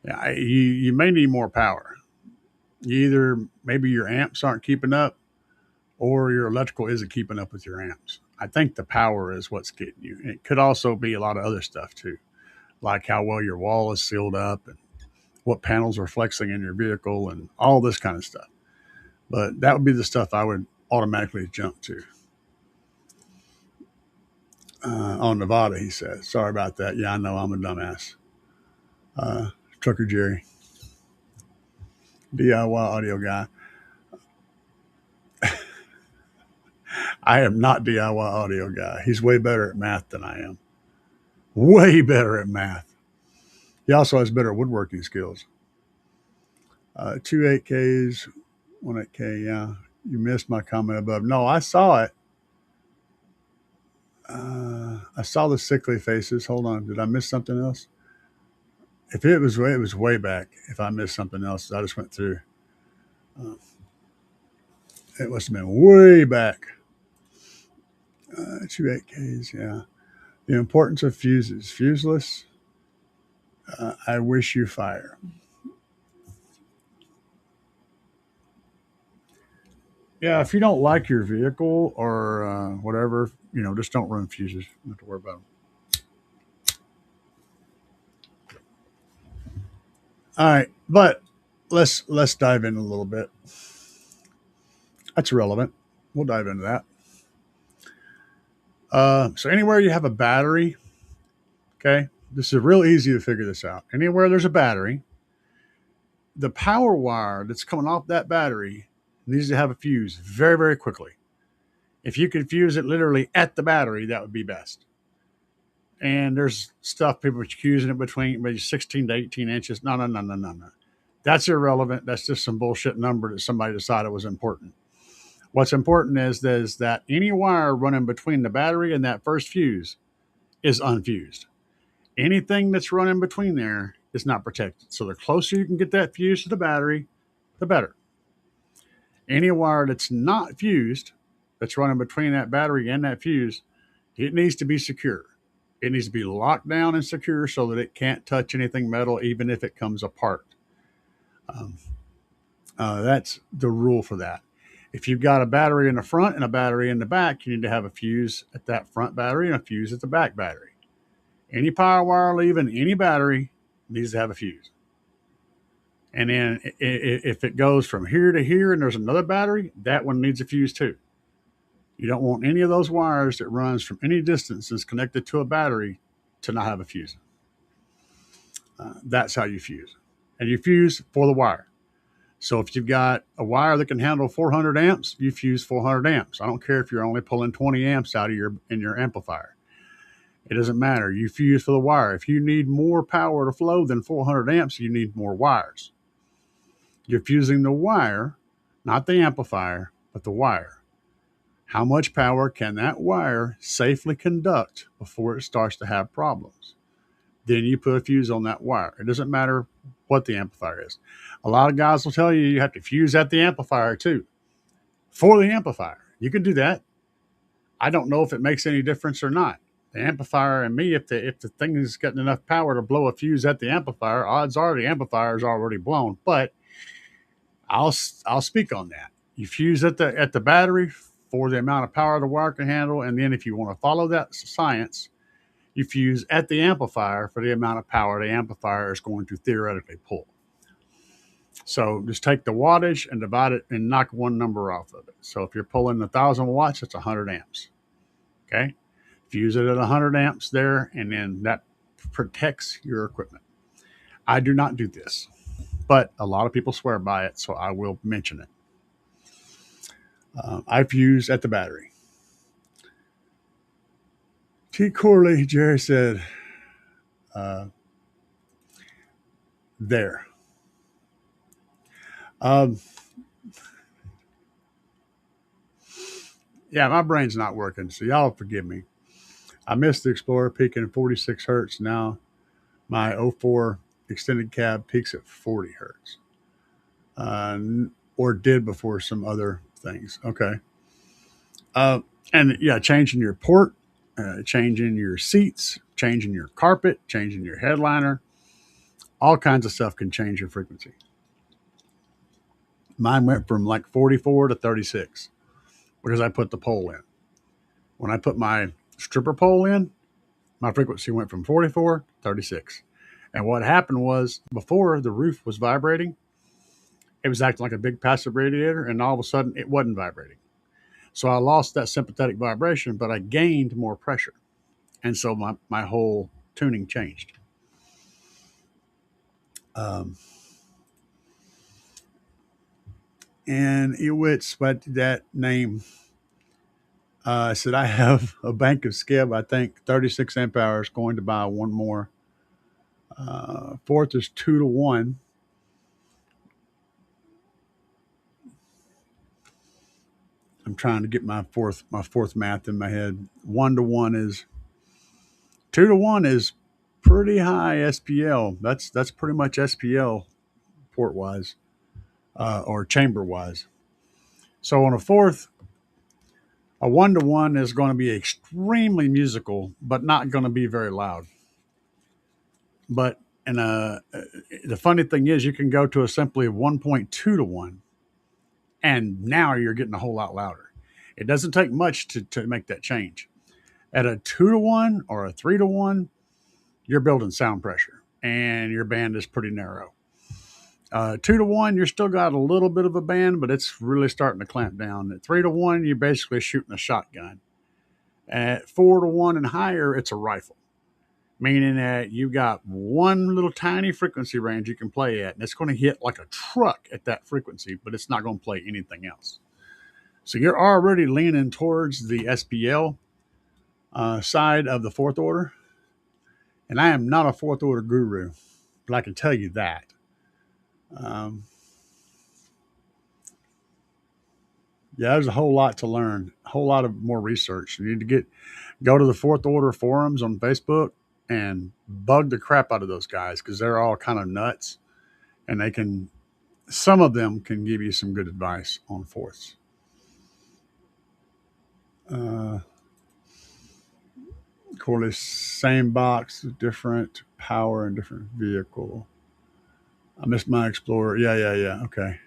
Yeah, you may need more power. Either maybe your amps aren't keeping up, or your electrical isn't keeping up with your amps. I think the power is what's getting you. It could also be a lot of other stuff too, like how well your wall is sealed up and what panels are flexing in your vehicle and all this kind of stuff. But that would be the stuff I would automatically jump to. On Nevada, he says. Sorry about that. Yeah, I know I'm a dumbass. Uh, Trucker Jerry, DIY audio guy. I am not DIY audio guy. He's way better at math than I am. Way better at math. He also has better woodworking skills. Two 8Ks, one 8K. Yeah, you missed my comment above. No, I saw it. I saw the sickly faces. Hold on. Did I miss something else? If it was way back. If I missed something else, I just went through. Uh, it must have been way back. Two 8Ks. Yeah. The importance of fuses. Fuseless. I wish you fire. Yeah, if you don't like your vehicle or whatever, just don't run fuses. You don't have to worry about them. All right, but let's dive in a little bit. That's relevant. We'll dive into that. So anywhere you have a battery, okay, this is real easy to figure this out. Anywhere there's a battery, the power wire that's coming off that battery needs to have a fuse very, very quickly. If you could fuse it literally at the battery, that would be best. And there's stuff people are fusing it between maybe 16 to 18 inches. No, no, no, no, no, no. That's irrelevant. That's just some bullshit number that somebody decided was important. What's important is that any wire running between the battery and that first fuse is unfused. Anything that's running between there is not protected. So the closer you can get that fuse to the battery, the better. Any wire that's not fused, that's running between that battery and that fuse, it needs to be secure. It needs to be locked down and secure so that it can't touch anything metal, even if it comes apart. Um, that's the rule for that. If you've got a battery in the front and a battery in the back, you need to have a fuse at that front battery and a fuse at the back battery. Any power wire leaving any battery needs to have a fuse. And then if it goes from here to here and there's another battery, that one needs a fuse too. You don't want any of those wires that runs from any distances connected to a battery to not have a fuse. That's how you fuse. And you fuse for the wire. So if you've got a wire that can handle 400 amps, you fuse 400 amps. I don't care if you're only pulling 20 amps out of your amplifier. It doesn't matter. You fuse for the wire. If you need more power to flow than 400 amps, you need more wires. You're fusing the wire, not the amplifier, but the wire. How much power can that wire safely conduct before it starts to have problems? Then you put a fuse on that wire. It doesn't matter what the amplifier is. A lot of guys will tell you you have to fuse at the amplifier too. For the amplifier. You can do that. I don't know if it makes any difference or not. The amplifier and me, if the thing is getting enough power to blow a fuse at the amplifier, odds are the amplifier is already blown. But I'll speak on that. You fuse at the battery for the amount of power the wire can handle, and then if you want to follow that science, you fuse at the amplifier for the amount of power the amplifier is going to theoretically pull. So just take the wattage and divide it and knock one number off of it. So if you're pulling 1,000 watts, it's 100 amps. Okay, fuse it at 100 amps there, and then that protects your equipment. I do not do this, but a lot of people swear by it, so I will mention it. I fuse at the battery. T. Corley, Jerry said, there. Yeah, my brain's not working, so y'all forgive me. I missed the Explorer peaking at 46 hertz. Now my 04 extended cab peaks at 40 hertz, or did before some other things. Okay. And yeah, changing your port, changing your seats, changing your carpet, changing your headliner, all kinds of stuff can change your frequency. Mine went from like 44 to 36 because I put the pole in. When I put my stripper pole in, my frequency went from 44 to 36. And what happened was before the roof was vibrating, it was acting like a big passive radiator, and all of a sudden it wasn't vibrating. So I lost that sympathetic vibration, but I gained more pressure. And so my whole tuning changed. And Ewitz, but that name said, I have a bank of skib, I think 36 amp hours, going to buy one more. Fourth is 2 to 1. I'm trying to get my fourth math in my head. 1 to 1 is 2 to 1 is pretty high SPL. That's pretty much SPL port wise, or chamber wise. So on a fourth, a 1 to 1 is going to be extremely musical, but not going to be very loud. But the funny thing is, you can go to a simply 1.2 to 1, and now you're getting a whole lot louder. It doesn't take much to make that change. At a 2 to 1 or a 3 to 1, you're building sound pressure, and your band is pretty narrow. 2 to 1, you're still got a little bit of a band, but it's really starting to clamp down. At 3 to 1, you're basically shooting a shotgun. At 4 to 1 and higher, it's a rifle, meaning that you've got one little tiny frequency range you can play at, and it's going to hit like a truck at that frequency, but it's not going to play anything else. So you're already leaning towards the SPL side of the fourth order. And I am not a fourth order guru, but I can tell you that. Yeah, there's a whole lot to learn, a whole lot of more research. You need to go to the fourth order forums on Facebook and bug the crap out of those guys, because they're all kind of nuts, and some of them can give you some good advice on fourths. Corley, same box, different power and different vehicle. I missed my Explorer. Yeah. Okay.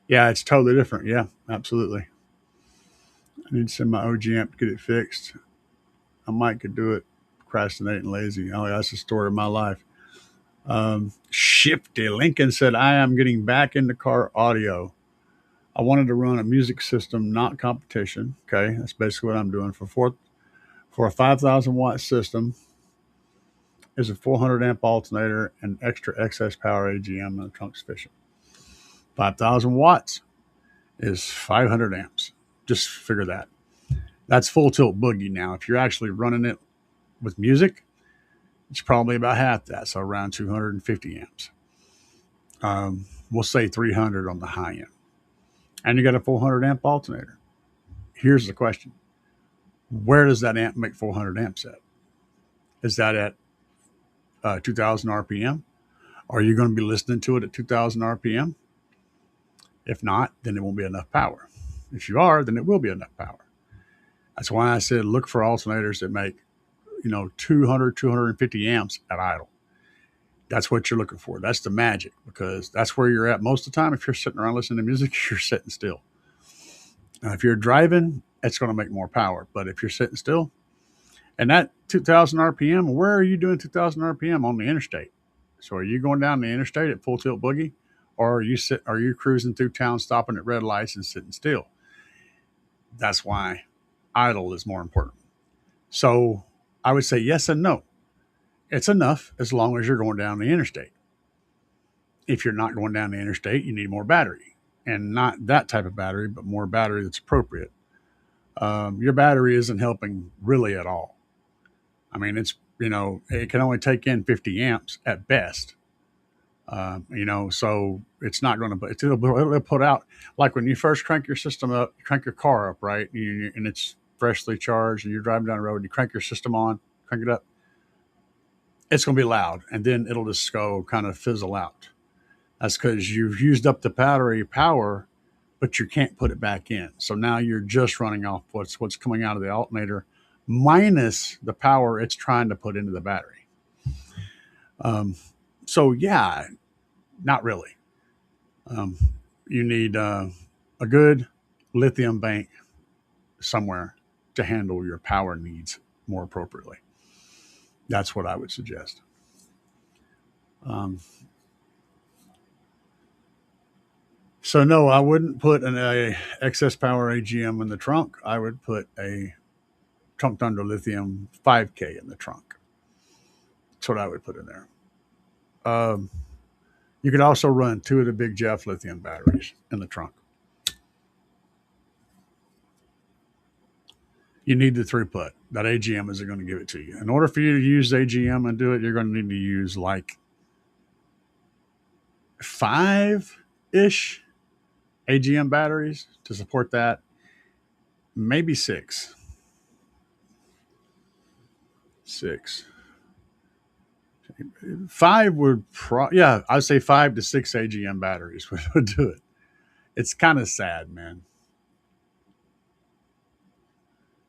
Yeah, it's totally different. Yeah, absolutely. I need to send my OG amp to get it fixed. I might could do it procrastinating lazy. Oh, that's the story of my life. Shifty Lincoln said, I am getting back into car audio. I wanted to run a music system, not competition. Okay, that's basically what I'm doing. For a 5,000 watt system is a 400 amp alternator and extra excess power AGM, and the trunk's efficient. 5,000 watts is 500 amps. Just figure that. That's full tilt boogie. Now, if you're actually running it with music, it's probably about half that, so around 250 amps. We'll say 300 on the high end. And you got a 400 amp alternator. Here's the question. Where does that amp make 400 amps at? Is that at 2,000 RPM? Are you going to be listening to it at 2,000 RPM? If not, then it won't be enough power. If you are, then it will be enough power. That's why I said look for alternators that make 200, 250 amps at idle. That's what you're looking for. That's the magic, because that's where you're at most of the time. If you're sitting around listening to music, you're sitting still. If you're driving, it's going to make more power. But if you're sitting still, and that 2,000 RPM, where are you doing 2,000 RPM on the interstate? So are you going down the interstate at full tilt boogie, or are you cruising through town, stopping at red lights and sitting still? That's why idle is more important. So I would say yes and no. It's enough as long as you're going down the interstate. If you're not going down the interstate, you need more battery, and not that type of battery, but more battery that's appropriate. Your battery isn't helping really at all. I mean, it can only take in 50 amps at best. So it's not going to, it'll put out, like when you first crank your system up, crank your car up, right? And it's freshly charged and you're driving down the road and you crank your system on, crank it up. It's going to be loud, and then it'll just go kind of fizzle out. That's because you've used up the battery power, but you can't put it back in. So now you're just running off what's coming out of the alternator minus the power it's trying to put into the battery. So yeah, not really. You need a good lithium bank somewhere to handle your power needs more appropriately. That's what I would suggest. So no, I wouldn't put a excess power AGM in the trunk. I would put a Trunk Thunder Lithium 5K in the trunk. That's what I would put in there. Um, you could also run 2 of the Big Jeff lithium batteries in the trunk. You need the throughput. That AGM isn't going to give it to you. In order for you to use AGM and do it, you're going to need to use like 5-ish AGM batteries to support that. Maybe 6. 6. 5 would I'd say 5 to 6 AGM batteries would do it. It's kind of sad, man.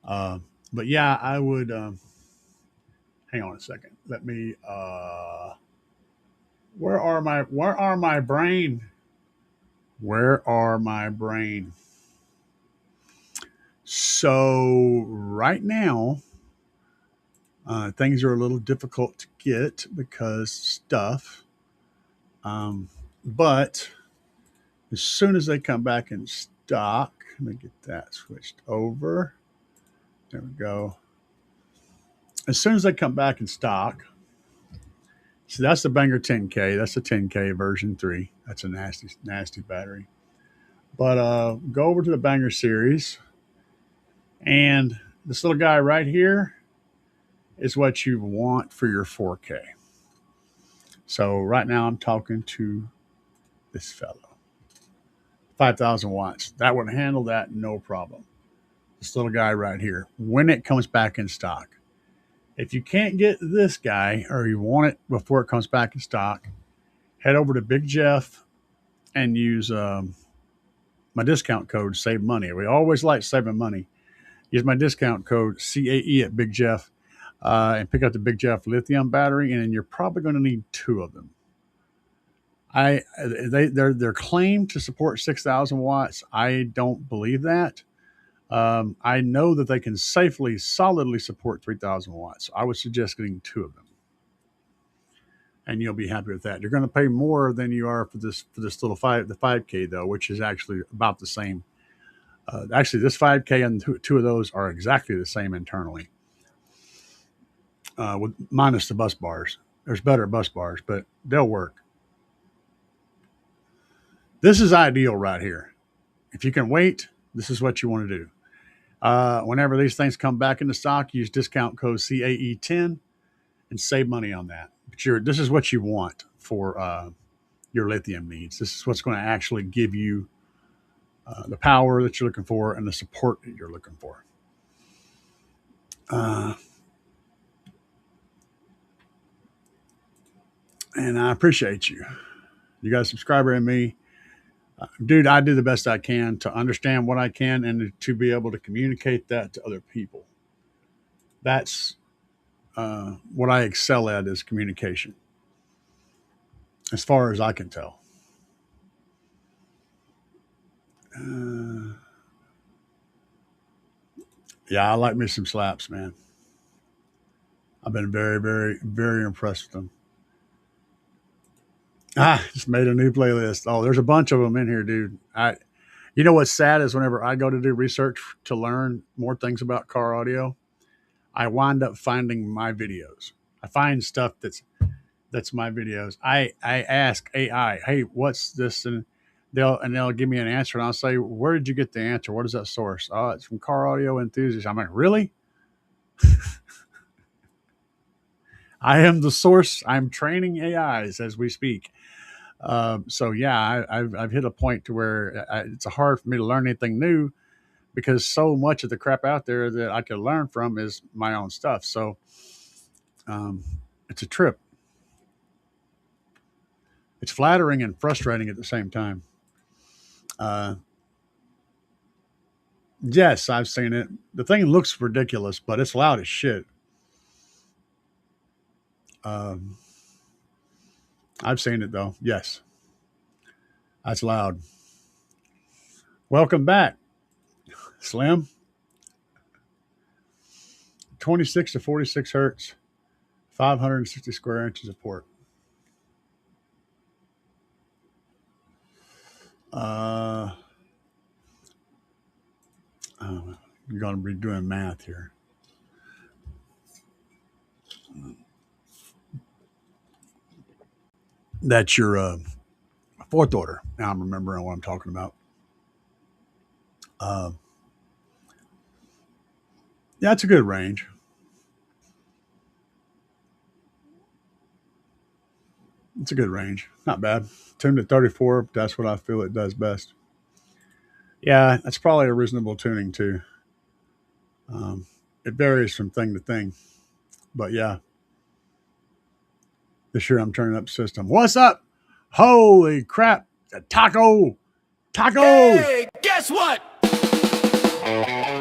Uh, but yeah, I would. Hang on a second. Let me. Where are my? Where are my brain? Where are my brain? So right now, things are a little difficult to get because stuff. But as soon as they come back in stock, let me get that switched over. There we go. As soon as they come back in stock, so that's the Banger 10K. That's the 10K version 3. That's a nasty, nasty battery. But go over to the Banger series, and this little guy right here is what you want for your 4K. So right now I'm talking to this fellow. 5,000 watts. That would handle that no problem. This little guy right here, when it comes back in stock. If you can't get this guy, or you want it before it comes back in stock, head over to Big Jeff and use my discount code, save money. We always like saving money. Use my discount code CAE at Big Jeff and pick up the Big Jeff lithium battery, and you're probably going to need 2 of them. Their claim to support 6,000 watts. I don't believe that. I know that they can safely, solidly support 3,000 watts. I would suggest getting 2 of them, and you'll be happy with that. You're going to pay more than you are for this little the 5K though, which is actually about the same. Actually, this 5K and 2 of those are exactly the same internally, with minus the bus bars. There's better bus bars, but they'll work. This is ideal right here. If you can wait, this is what you want to do. Whenever these things come back into stock, use discount code CAE10 and save money on that. But this is what you want for your lithium needs. This is what's going to actually give you the power that you're looking for and the support that you're looking for. And I appreciate you. You got a subscriber in me. Dude, I do the best I can to understand what I can and to be able to communicate that to other people. That's what I excel at, is communication. as far as I can tell. Uh, yeah, I like me some slaps, man. I've been very, very, very impressed with them. Just made a new playlist. Oh, there's a bunch of them in here, dude. You know what's sad is whenever I go to do research to learn more things about car audio, I wind up finding my videos. I find stuff that's my videos. I ask AI, hey, what's this? And they'll give me an answer, and I'll say, where did you get the answer? What is that source? Oh, it's from Car Audio Enthusiast. I'm like, really? I am the source. I'm training AIs as we speak. So yeah, I've hit a point to where it's hard for me to learn anything new because so much of the crap out there that I could learn from is my own stuff. So um, it's a trip. It's flattering and frustrating at the same time. Uh, yes, I've seen it. The thing looks ridiculous, but it's loud as shit. Um, I've seen it though. Yes, that's loud. Welcome back, Slim. 26 to 46 hertz, 560 square inches of port. Uh, you're going to be doing math here. That's your fourth order. Now I'm remembering what I'm talking about. Uh, yeah, it's a good range. It's a good range. Not bad. Tuned at 34. That's what I feel it does best. Yeah, that's probably a reasonable tuning too. Um, it varies from thing to thing, but yeah, this year I'm turning up system. What's up? Holy crap! A taco, tacos. Hey, guess what?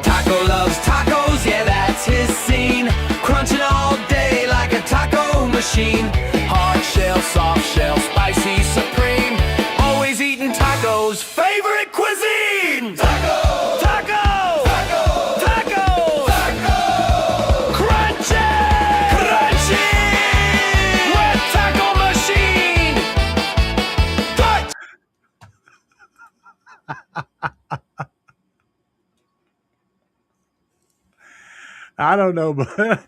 Taco loves tacos, yeah, that's his scene. Crunching all day like a taco machine. Hard shell, soft shell, spicy, supreme. Always eating tacos, favorite cuisine. Taco, taco, taco, taco, taco. Crunchy, crunchy. Red taco machine. Touch. I don't know, but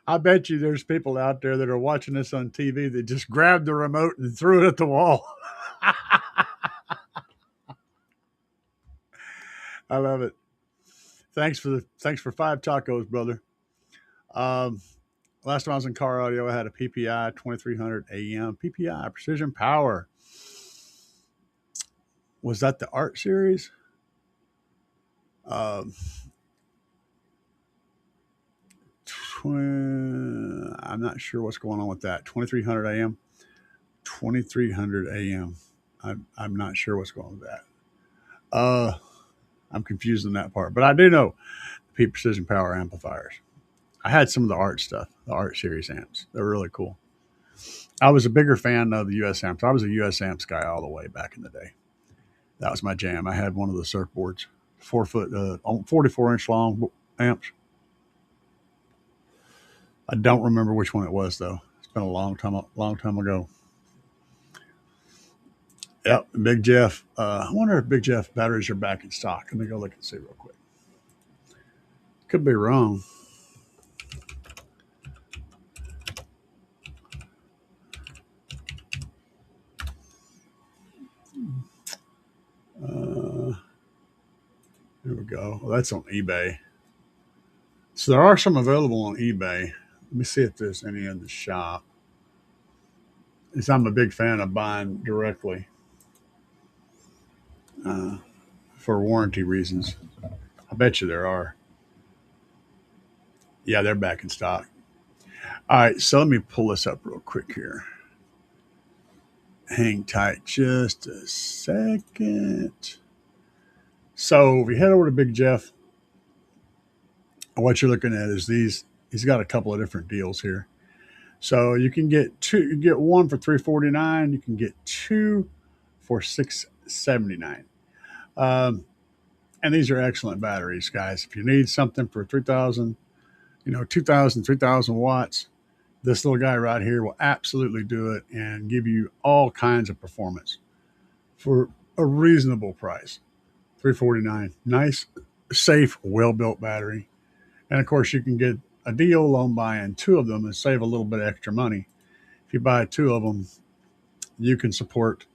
I bet you there's people out there that are watching this on TV that just grabbed the remote and threw it at the wall. I love it. Thanks for five tacos, brother. Um, last time I was in car audio, I had a PPI 2300 AM. PPI Precision Power. Was that the art series? Um, I'm not sure what's going on with that. 2300 AM. 2300 AM. I'm not sure what's going on with that. Uh, I'm confused on that part, but I do know the Peak Precision Power amplifiers. I had some of the art stuff, the art series amps. They're really cool. I was a bigger fan of the US amps. I was a US amps guy all the way back in the day. That was my jam. I had one of the surfboards, 4 foot, 44-inch long amps. I don't remember which one it was though. It's been a long time ago. Yep, Big Jeff. I wonder if Big Jeff batteries are back in stock. Let me go look and see real quick. Could be wrong. Uh, there we go. Well, that's on eBay. So there are some available on eBay. Let me see if there's any in the shop. Because I'm a big fan of buying directly uh, for warranty reasons. I bet you there are. Yeah, they're back in stock. All right, so let me pull this up real quick here. Hang tight just a second. So if you head over to Big Jeff, what you're looking at is these. He's got a couple of different deals here. So you can get two. You get one for $349. You can get two for $679. Um, and these are excellent batteries, guys. If you need something for 3,000, 2,000, 3,000 watts, this little guy right here will absolutely do it and give you all kinds of performance for a reasonable price. $349. Nice, safe, well built battery. And of course, you can get a deal on buying two of them and save a little bit of extra money. If you buy two of them, you can support.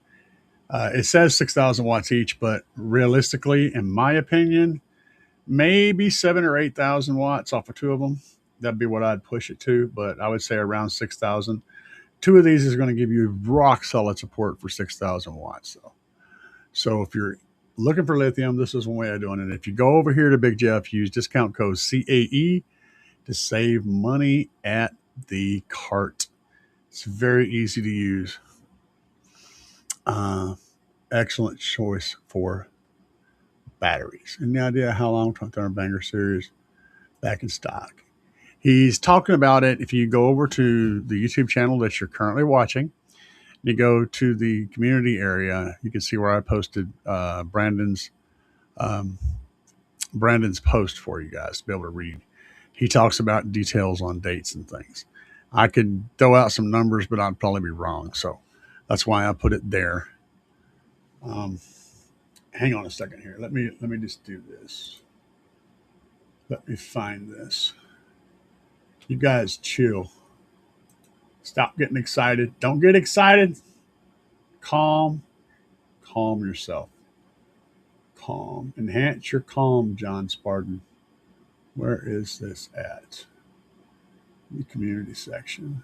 It says 6,000 watts each, but realistically, in my opinion, maybe 7 or 8,000 watts off of two of them. That'd be what I'd push it to, but I would say around 6,000. Two of these is going to give you rock solid support for 6,000 watts. So if you're looking for lithium, this is one way of doing it. If you go over here to Big Jeff, use discount code CAE to save money at the cart. It's very easy to use. Excellent choice for batteries. Any idea how long Truck Thunder Banger Series back in stock? He's talking about it. If you go over to the YouTube channel that you're currently watching, you go to the community area, you can see where I posted Brandon's post for you guys to be able to read. He talks about details on dates and things. I could throw out some numbers, but I'd probably be wrong. So that's why I put it there. Hang on a second here. Let me just do this. Let me find this. You guys chill. Stop getting excited. Don't get excited. Calm yourself. Calm. Enhance your calm, John Spartan. Where is this at? The community section.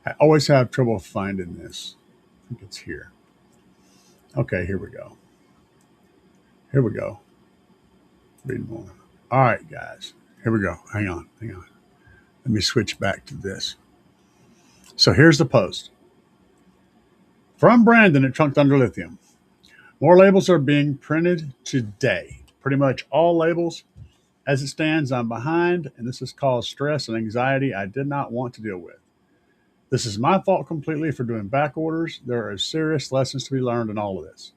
I always have trouble finding this. I think it's here. Okay, here we go. Read more. All right, guys. Here we go. Hang on. Let me switch back to this. So here's the post. From Brandon at Trunk Thunder Lithium. More labels are being printed today. Pretty much all labels. As it stands, I'm behind, and this has caused stress and anxiety I did not want to deal with. This is my fault completely for doing back orders. There are serious lessons to be learned in all of this.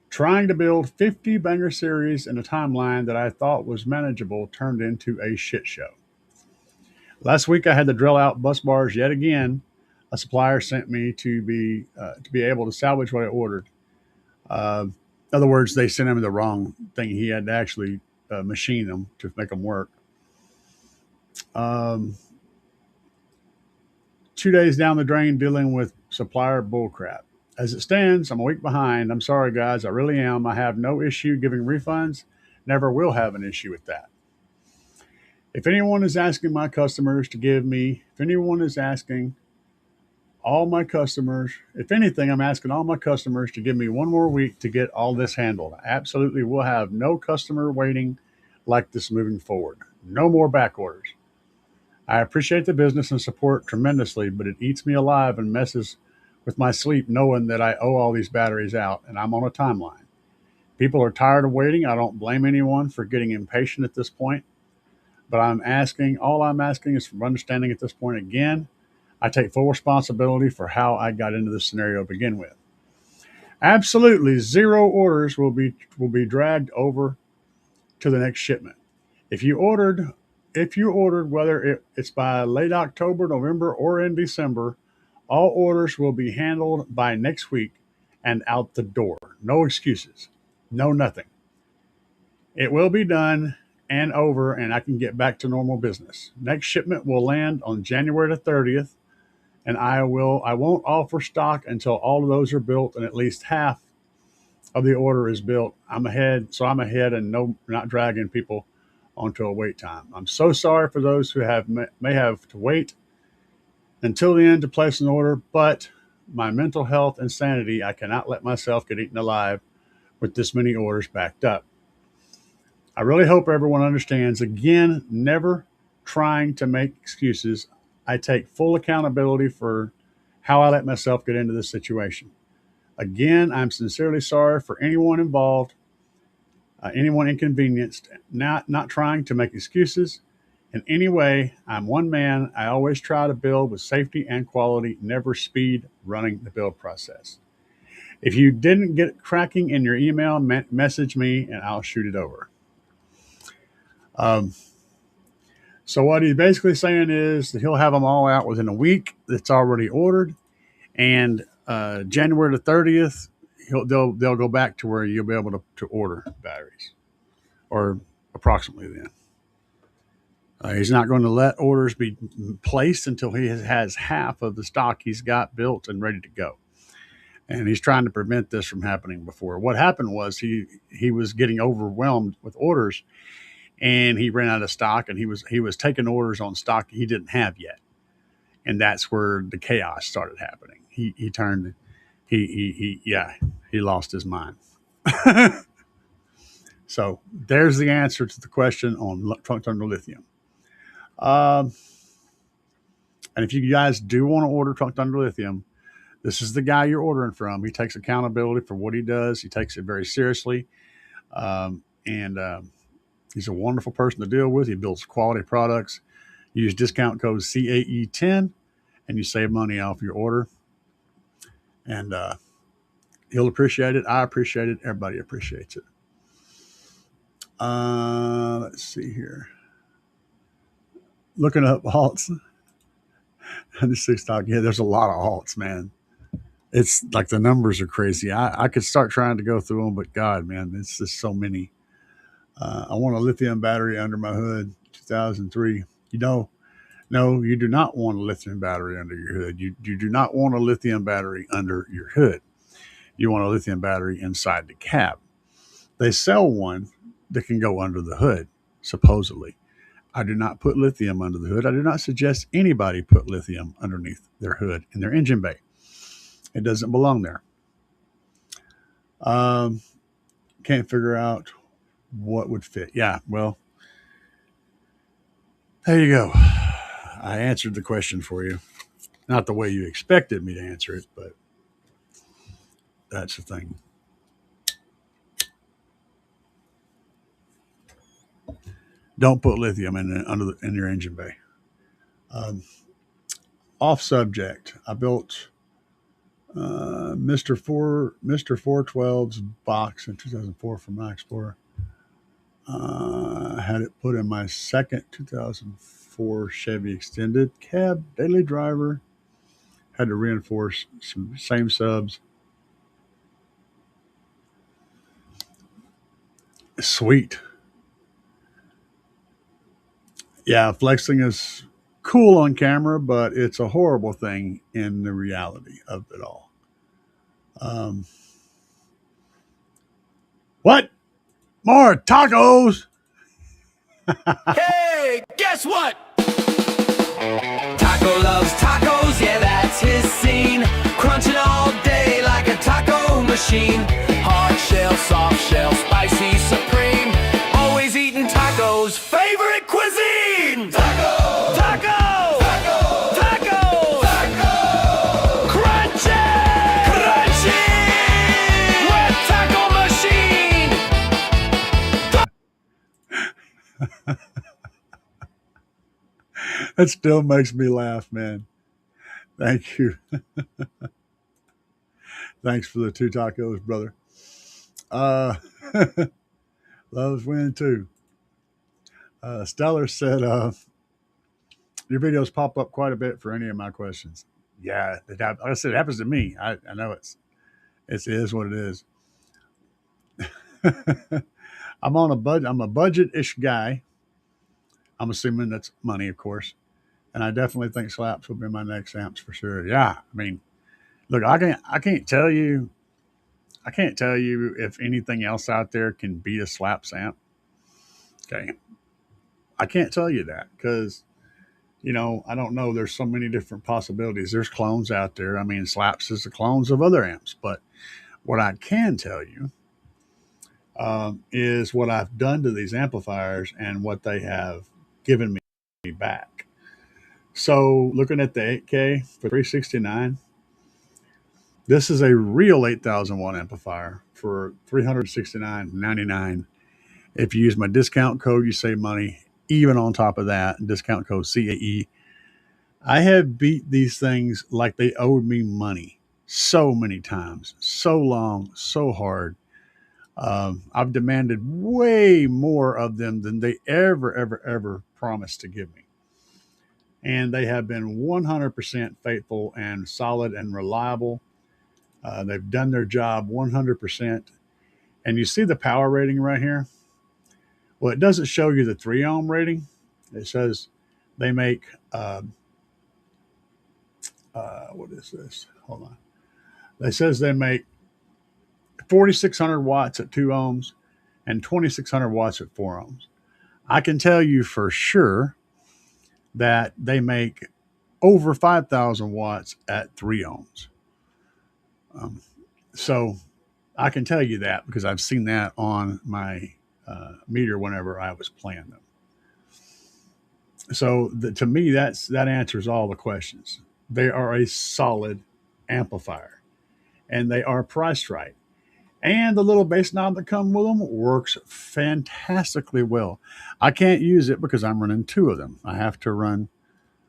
Trying to build 50 banger series in a timeline that I thought was manageable turned into a shit show. Last week, I had to drill out bus bars yet again. A supplier sent me to be able to salvage what I ordered. In other words, they sent him the wrong thing. He had to actually machine them to make them work. 2 days down the drain dealing with supplier bullcrap. As it stands, I'm a week behind. I'm sorry, guys. I really am. I have no issue giving refunds. Never will have an issue with that. If anyone is asking my customers to give me, if anyone is asking all my customers, if anything, I'm asking all my customers to give me one more week to get all this handled. I absolutely will have no customer waiting like this moving forward. No more back orders. I appreciate the business and support tremendously, but it eats me alive and messes with my sleep knowing that I owe all these batteries out and I'm on a timeline. People are tired of waiting. I don't blame anyone for getting impatient at this point, but all I'm asking is for understanding at this point. Again, I take full responsibility for how I got into this scenario to begin with. Absolutely 0 orders will be dragged over to the next shipment. If you ordered, whether it's by late October, November, or in December, all orders will be handled by next week and out the door. No excuses. No nothing. It will be done and over, and I can get back to normal business. Next shipment will land on January the 30th, and I won't offer stock until all of those are built and at least half of the order is built. I'm ahead and not dragging people onto a wait time. I'm so sorry for those who may have to wait until the end to place an order, but my mental health and sanity, I cannot let myself get eaten alive with this many orders backed up. I really hope everyone understands. Again, never trying to make excuses. I take full accountability for how I let myself get into this situation. Again, I'm sincerely sorry for anyone involved, anyone inconvenienced, not trying to make excuses. In any way, I'm one man. I always try to build with safety and quality, never speed running the build process. If you didn't get cracking in your email, message me and I'll shoot it over. Um, so what he's basically saying is that he'll have them all out within a week. That's already ordered, and January the 30th, they'll go back to where you'll be able to order batteries, or approximately then. He's not going to let orders be placed until he has half of the stock he's got built and ready to go. And he's trying to prevent this from happening before. What happened was he was getting overwhelmed with orders, and he ran out of stock, and he was taking orders on stock he didn't have yet, and that's where the chaos started happening. He turned he lost his mind. So there's the answer to the question on Trunk Thunder Lithium. Um, and if you guys do want to order Trunk Thunder Lithium, this is the guy you're ordering from. He takes accountability for what he does. He takes it very seriously, and he's a wonderful person to deal with. He builds quality products. Use discount code CAE10, and you save money off your order. And he'll appreciate it. I appreciate it. Everybody appreciates it. Let's see here. Looking up alts. The six stock. Yeah, there's a lot of alts, man. It's like the numbers are crazy. I could start trying to go through them, but God, man, it's just so many. I want a lithium battery under my hood, 2003. No, you do not want a lithium battery under your hood. You do not want a lithium battery under your hood. You want a lithium battery inside the cab. They sell one that can go under the hood, supposedly. I do not put lithium under the hood. I do not suggest anybody put lithium underneath their hood in their engine bay. It doesn't belong there. Can't figure out what would fit. Yeah, well, there you go. I answered the question for you. Not the way you expected me to answer it, but that's the thing. Don't put lithium in your engine bay. Um, Off subject. I built Mr. 412's box in 2004 from my Explorer. Had it put in my second 2004 Chevy Extended cab daily driver. Had to reinforce some same subs. Sweet. Yeah, flexing is cool on camera, but it's a horrible thing in the reality of it all. Um, what? More tacos? Hey, guess what? Taco loves tacos, yeah, that's his scene. Crunching all day like a taco machine. Hard shell, soft shell, spicy, supreme. Always eating tacos, favorite cuisine. Taco, taco, taco, taco, taco. Crunchy, crunchy. With taco machine. That still makes me laugh, man. Thank you. Thanks for the two tacos, brother. Uh, loves win too. Stellar said, your videos pop up quite a bit for any of my questions. Yeah, like I said, it happens to me. I know it is what it is. I'm on a budget. I'm a budget-ish guy. I'm assuming that's money, of course. And I definitely think slaps will be my next amps for sure. Yeah, I mean, look, I can't tell you if anything else out there can beat a slaps amp. Okay, I can't tell you that because I don't know. There's so many different possibilities. There's clones out there. I mean, slaps is the clones of other amps. But what I can tell you is what I've done to these amplifiers and what they have given me back. So looking at the 8K for 369, this is a real 8,000 watt amplifier for $369.99. If you use my discount code, you save money even on top of that, discount code CAE. I have beat these things like they owed me money so many times, so long, so hard. I've demanded way more of them than they ever promised to give me. And they have been 100% faithful and solid and reliable. They've done their job 100%. And you see the power rating right here? Well, it doesn't show you the 3 ohm rating. It says they make, what is this? Hold on. It says they make 4,600 watts at 2 ohms and 2,600 watts at 4 ohms. I can tell you for sure that they make over 5,000 watts at 3 ohms. So I can tell you that because I've seen that on my meter whenever I was playing them. So to me, that answers all the questions. They are a solid amplifier, and they are priced right. And the little bass knob that comes with them works fantastically well. I can't use it because I'm running 2 of them. I have to run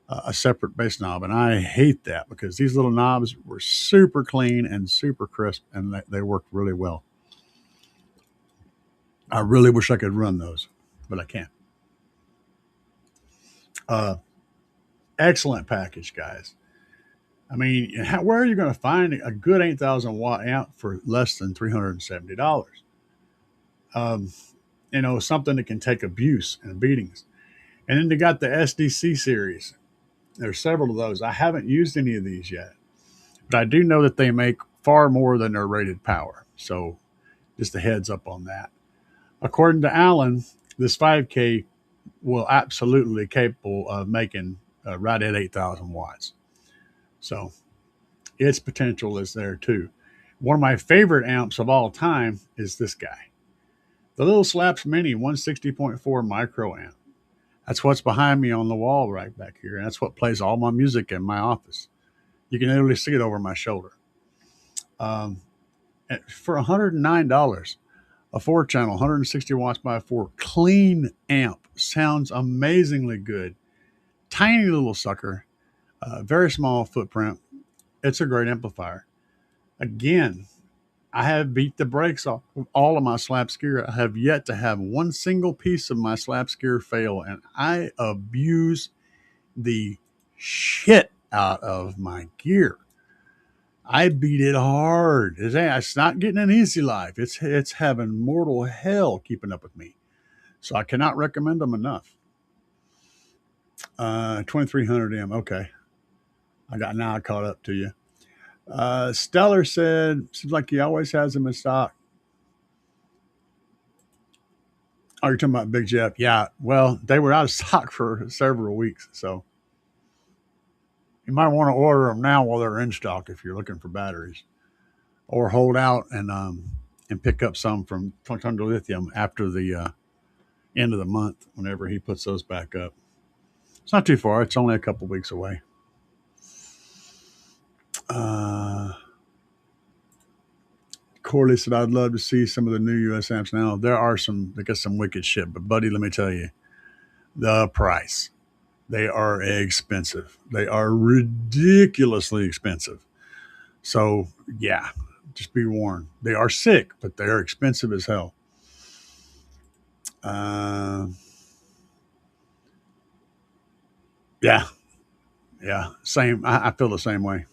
a separate bass knob, and I hate that because these little knobs were super clean and super crisp, and they worked really well. I really wish I could run those, but I can't. Excellent package, guys. I mean, where are you going to find a good 8,000 watt amp for less than $370? Something that can take abuse and beatings. And then they got the SDC series. There's several of those. I haven't used any of these yet, but I do know that they make far more than their rated power. So just a heads up on that. According to Alan, this 5K will absolutely capable of making right at 8,000 watts. So its potential is there too. One of my favorite amps of all time is this guy. The Little Slaps Mini 160.4 micro amp. That's what's behind me on the wall right back here. And that's what plays all my music in my office. You can literally see it over my shoulder. For $109, a 4-channel, 160 watts by 4 clean amp. Sounds amazingly good. Tiny little sucker. Very small footprint. It's a great amplifier. Again, I have beat the brakes off of all of my Slaps gear. I have yet to have one single piece of my Slaps gear fail, and I abuse the shit out of my gear. I beat it hard. It's not getting an easy life. It's having mortal hell keeping up with me. So I cannot recommend them enough. 2300M. Okay. I caught up to you. Stellar said, seems like he always has them in stock. Oh, you're talking about Big Jeff? Yeah. Well, they were out of stock for several weeks. So you might want to order them now while they're in stock if you're looking for batteries, or hold out and pick up some from Thunder Lithium after the end of the month whenever he puts those back up. It's not too far. It's only a couple weeks away. Corley said, I'd love to see some of the new US amps now. They got some wicked shit, but buddy, let me tell you, the price. They are expensive. They are ridiculously expensive. So yeah, just be warned. They are sick, but they are expensive as hell. Yeah. Same. I feel the same way.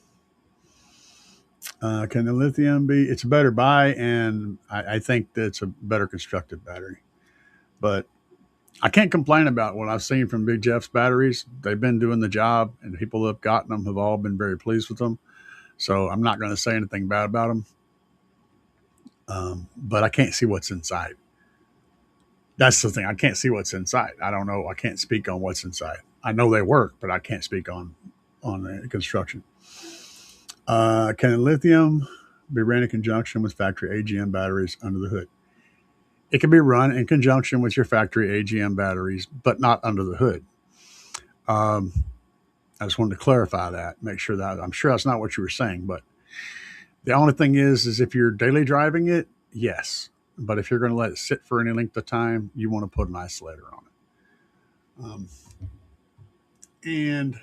Can the lithium be? It's a better buy, and I think that it's a better constructed battery. But I can't complain about what I've seen from Big Jeff's batteries. They've been doing the job, and the people that have gotten them have all been very pleased with them. So I'm not going to say anything bad about them. But I can't see what's inside. That's the thing. I can't see what's inside. I don't know. I can't speak on what's inside. I know they work, but I can't speak on the construction. Can lithium be ran in conjunction with factory AGM batteries under the hood? It can be run in conjunction with your factory AGM batteries, but not under the hood. I just wanted to clarify that, make sure that I'm sure that's not what you were saying, but the only thing is if you're daily driving it, yes. But if you're going to let it sit for any length of time, you want to put an isolator on it. Um, and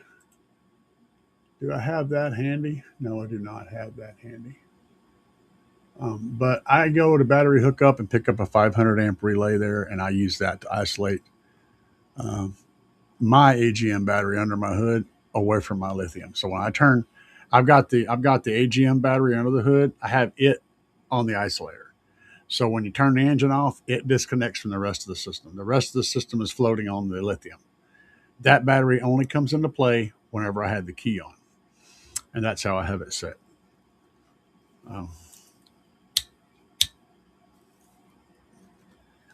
do I have that handy? No, I do not have that handy. But I go to battery hookup and pick up a 500 amp relay there, and I use that to isolate um, my AGM battery under my hood away from my lithium. So when I turn, I've got the AGM battery under the hood. I have it on the isolator. So when you turn the engine off, it disconnects from the rest of the system. The rest of the system is floating on the lithium. That battery only comes into play whenever I had the key on, and that's how I have it set. Um,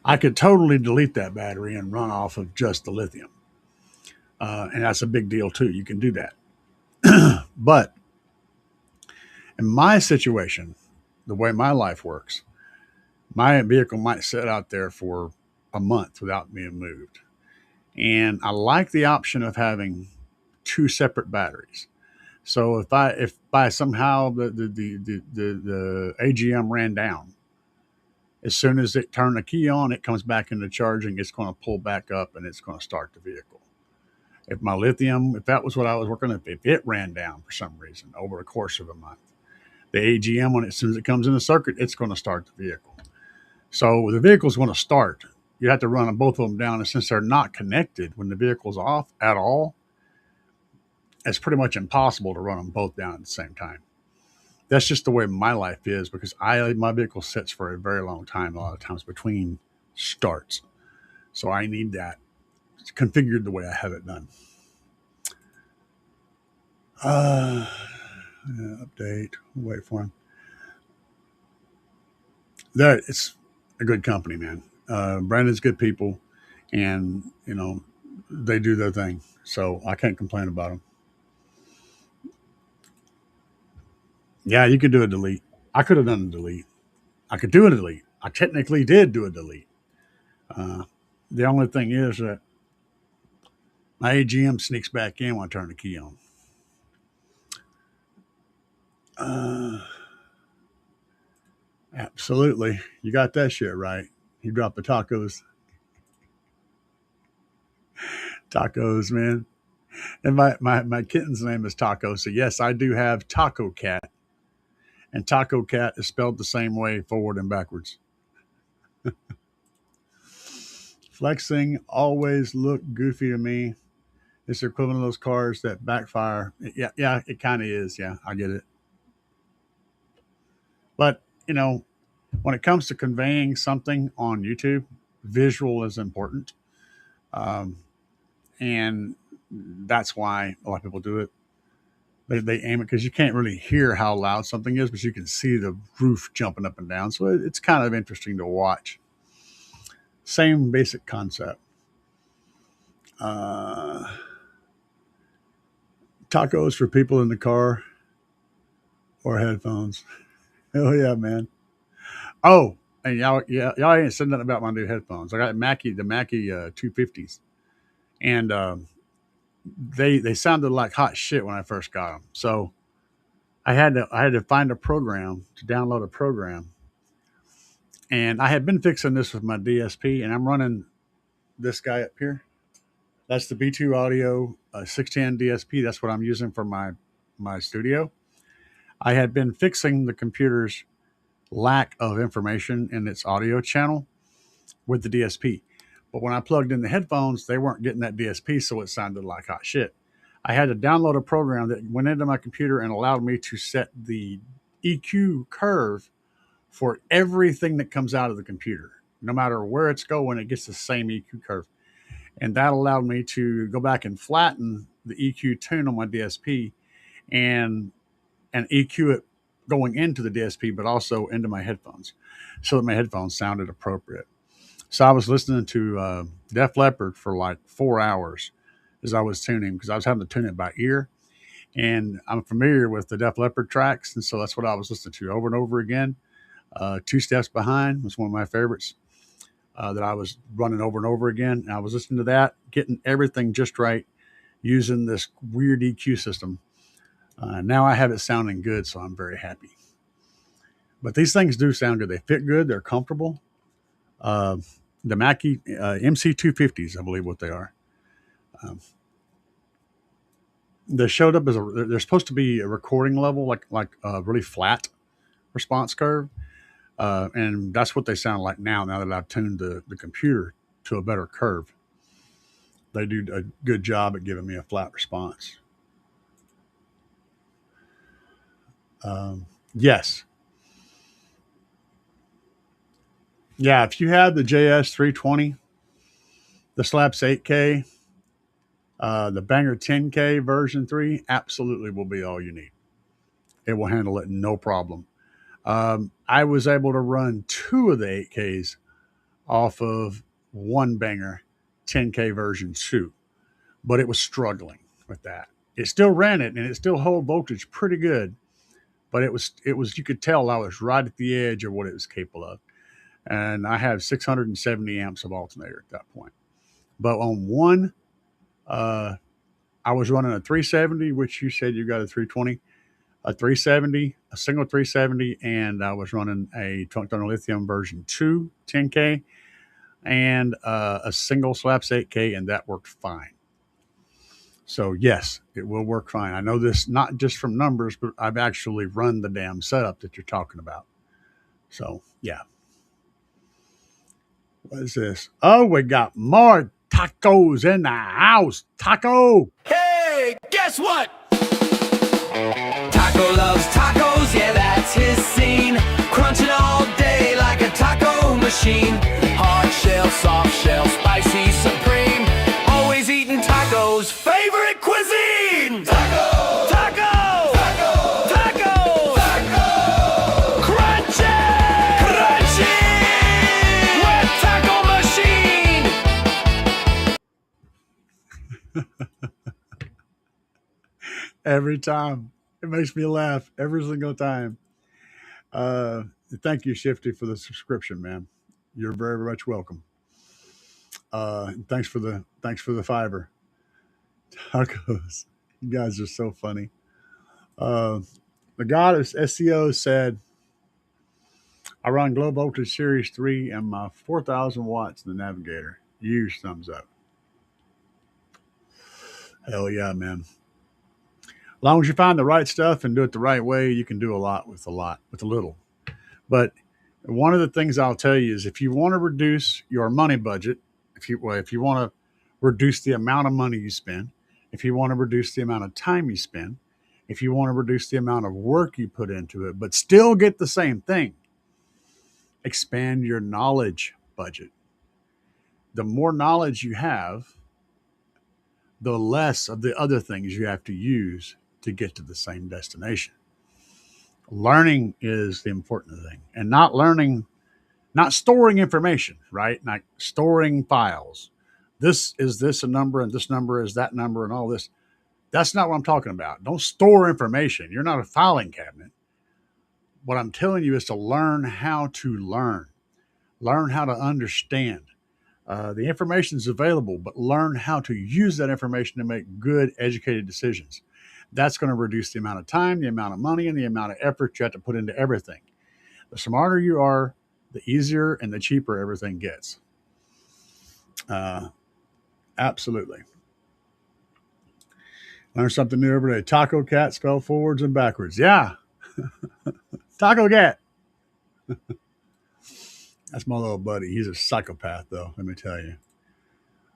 I could totally delete that battery and run off of just the lithium, and that's a big deal too. You can do that, but in my situation, the way my life works, my vehicle might sit out there for a month without being moved, and I like the option of having two separate batteries. So if by somehow the AGM ran down, as soon as it turned the key on, it comes back into charging. It's going to pull back up and it's going to start the vehicle. If my lithium, if that was what I was working with, if it ran down for some reason over the course of a month, the AGM, when as soon as it comes in the circuit, it's going to start the vehicle. So the vehicle's going to start. You have to run both of them down, and since they're not connected when the vehicle's off at all, it's pretty much impossible to run them both down at the same time. That's just the way my life is because I my vehicle sits for a very long time, a lot of times between starts. So I need that configured the way I have it done. Uh, Update. Wait for him. That it's a good company, man. Brandon's good people, and they do their thing. So I can't complain about them. Yeah, you could do a delete. I could have done a delete. I could do a delete. I technically did do a delete. Uh, the only thing is that my AGM sneaks back in when I turn the key on. Uh, Absolutely. You got that shit right. You dropped the tacos. Tacos, man. And my kitten's name is Taco. So, yes, I do have Taco Cat. And Taco Cat is spelled the same way, forward and backwards. Flexing always looked goofy to me. It's the equivalent of those cars that backfire. Yeah, yeah, it kind of is. Yeah, I get it. But, when it comes to conveying something on YouTube, visual is important. Um, and that's why a lot of people do it. They aim it because you can't really hear how loud something is, but you can see the roof jumping up and down. So it's kind of interesting to watch. Same basic concept. Uh, Tacos for people in the car or headphones. Oh yeah, man. Oh, and y'all ain't said nothing about my new headphones. I got the Mackie 250s, and they sounded like hot shit when I first got them. So I had to find a program to download a program, and I had been fixing this with my DSP, and I'm running this guy up here. That's the B2 Audio 610 DSP. That's what I'm using for my studio. I had been fixing the computer's lack of information in its audio channel with the DSP. But when I plugged in the headphones, they weren't getting that DSP, so it sounded like hot shit. I had to download a program that went into my computer and allowed me to set the EQ curve for everything that comes out of the computer. No matter where it's going, it gets the same EQ curve. And that allowed me to go back and flatten the EQ tune on my DSP and EQ it going into the DSP, but also into my headphones, so that my headphones sounded appropriate. So I was listening to Def Leppard for like 4 hours as I was tuning because I was having to tune it by ear, and I'm familiar with the Def Leppard tracks, and so that's what I was listening to over and over again. Two Steps Behind was one of my favorites that I was running over and over again, and I was listening to that, getting everything just right using this weird EQ system. Now I have it sounding good, so I'm very happy. But these things do sound good. They fit good. They're comfortable. Uh, the Mackie MC250s, I believe what they are. Um, they showed up as they're supposed to be a recording level, like a really flat response curve, and that's what they sound like now. Now that I've tuned the computer to a better curve, they do a good job at giving me a flat response. Yes, yeah. If you have the JS320, the Slaps 8K, the Banger 10K version 3 absolutely will be all you need. It will handle it no problem. I was able to run two of the 8Ks off of one Banger 10K version 2, but it was struggling with that. It still ran it and it still held voltage pretty good, but it was you could tell I was right at the edge of what it was capable of. And I have 670 amps of alternator at that point. But on one, uh, I was running a 370, which you said you got a 320, a 370, a single 370, and I was running a Trunk Thunder Lithium version 2 10K and a single Slaps 8K, and that worked fine. So, yes, it will work fine. I know this not just from numbers, but I've actually run the damn setup that you're talking about. So, yeah. What is this? Oh, we got more tacos in the house. Taco. Hey, guess what? Taco loves tacos, yeah, that's his scene. Crunching all day like a taco machine. Hard shell, soft shell, spicy, supreme. Always eating tacos, favorite cuisine. Taco! Taco! Taco! Taco! Taco! Crunchy! Crunchy! With Taco Machine! Every time. It makes me laugh every single time. Uh, Thank you, Shifty, for the subscription, man. You're very much welcome. Thanks for the fiber. Tacos. You guys are so funny. Uh, the god of SEO said, I run Glow Voltage Series 3 and my 4,000 watts in the Navigator. Huge thumbs up. Hell yeah, man. As long as you find the right stuff and do it the right way, you can do a lot, with a little. But one of the things I'll tell you is if you want to reduce your money budget, if you want to reduce the amount of money you spend, if you want to reduce the amount of time you spend, if you want to reduce the amount of work you put into it, but still get the same thing, expand your knowledge budget. The more knowledge you have, the less of the other things you have to use to get to the same destination. Learning is the important thing, and not storing information, right? Like storing files. This is this a number, and this number is that number, and all this. That's not what I'm talking about. Don't store information. You're not a filing cabinet. What I'm telling you is to learn how to learn how to understand. The information is available, but learn how to use that information to make good, educated decisions. That's going to reduce the amount of time, the amount of money, and the amount of effort you have to put into everything. The smarter you are, the easier and the cheaper everything gets. Uh, Absolutely. Learn something new every day. Taco cat spelled forwards and backwards. Yeah. Taco cat. That's my little buddy. He's a psychopath, though, let me tell you.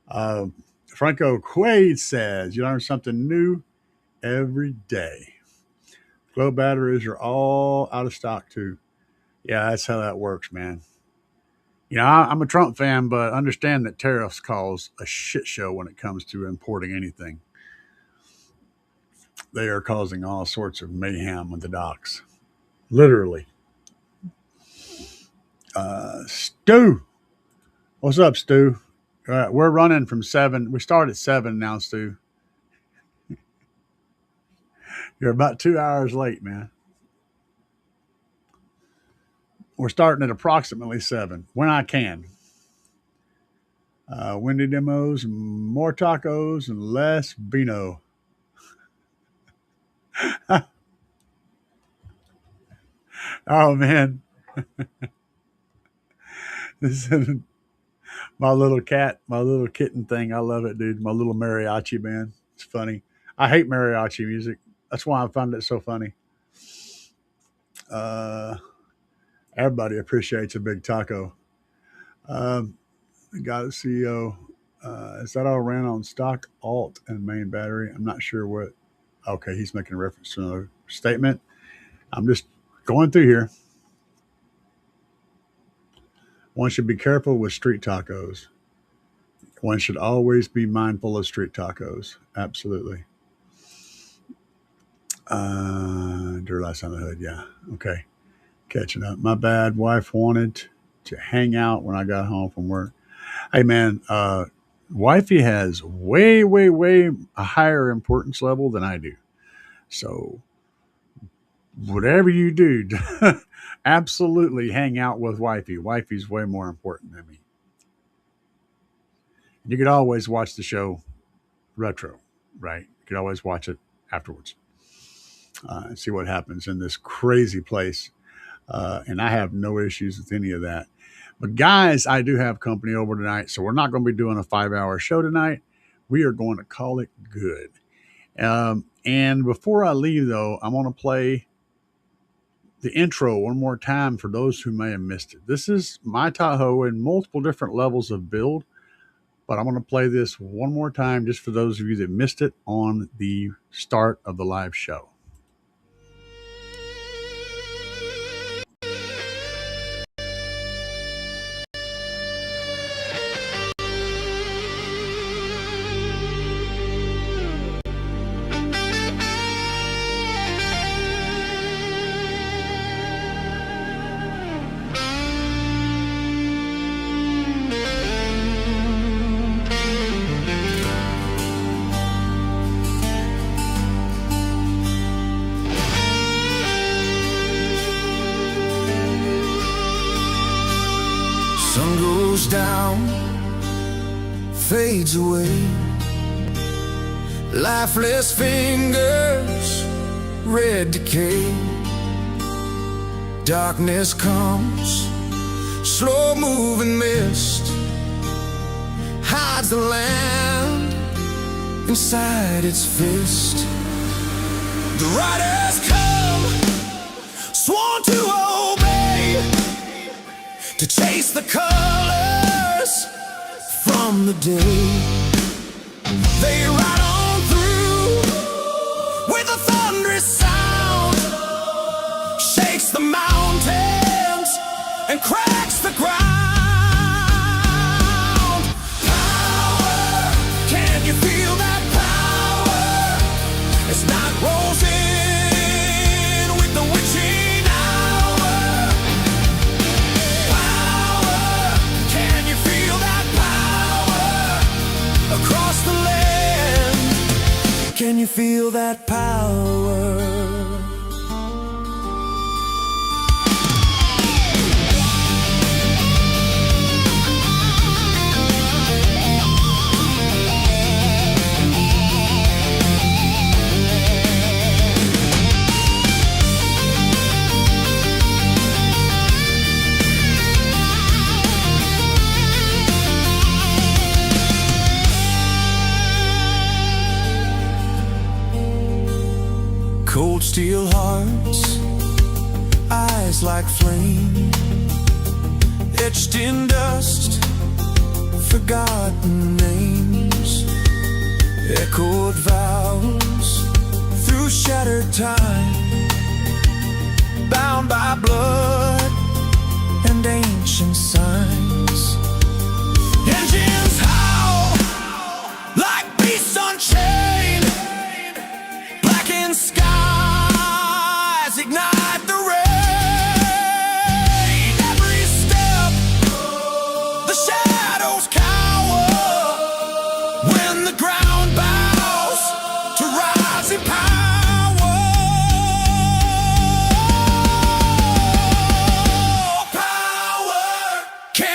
Uh, Franco Quaid says, you learn something new every day. Glow batteries are all out of stock, too. Yeah, that's how that works, man. You know, I'm a Trump fan, but understand that tariffs cause a shit show when it comes to importing anything. They are causing all sorts of mayhem with the docks. Literally. Stu. What's up, Stu? We're running from 7. We start at 7 now, Stu. You're about 2 hours late, man. We're starting at approximately 7 when I can. Windy demos, more tacos, and less vino. Oh, man. This is My little cat, my little kitten thing. I love it, dude. My little mariachi band. It's funny. I hate mariachi music. That's why I find it so funny. Uh, Everybody appreciates a big taco. Um, Got a CEO. Is that all ran on stock alt and main battery? I'm not sure what. Okay, he's making a reference to another statement. I'm just going through here. One should be careful with street tacos. One should always be mindful of street tacos. Absolutely. Dear last on the hood. Yeah. Okay. Catching up. My bad. Wife wanted to hang out when I got home from work. Hey, man. Wifey has way, way, way a higher importance level than I do. So whatever you do, absolutely hang out with wifey. Wifey's way more important than me. You could always watch the show retro, right? You could always watch it afterwards and see what happens in this crazy place. And I have no issues with any of that. But guys, I do have company over tonight, so we're not going to be doing a 5-hour show tonight. We are going to call it good. And before I leave, though, I'm going to play the intro one more time for those who may have missed it. This is my Tahoe in multiple different levels of build, but I'm going to play this one more time just for those of you that missed it on the start of the live show. Sun goes down, fades away. Lifeless fingers, red decay. Darkness comes, slow moving mist hides the land inside its fist. The riders come, sworn to obey, to chase the colors from the day. They ride on through with a thunderous sound, shakes the mountains and cracks the ground. Power, can you feel that power? It's not rolls in with the witching hour. Power, can you feel that power across the land? Can you feel that power? Cold steel hearts, eyes like flame, etched in dust, forgotten names, echoed vows through shattered time, bound by blood and ancient signs. Engines howl like beasts unchained, blackened skies ignite the rain. Every step, the shadows cower when the ground bows to rise in power. Power, can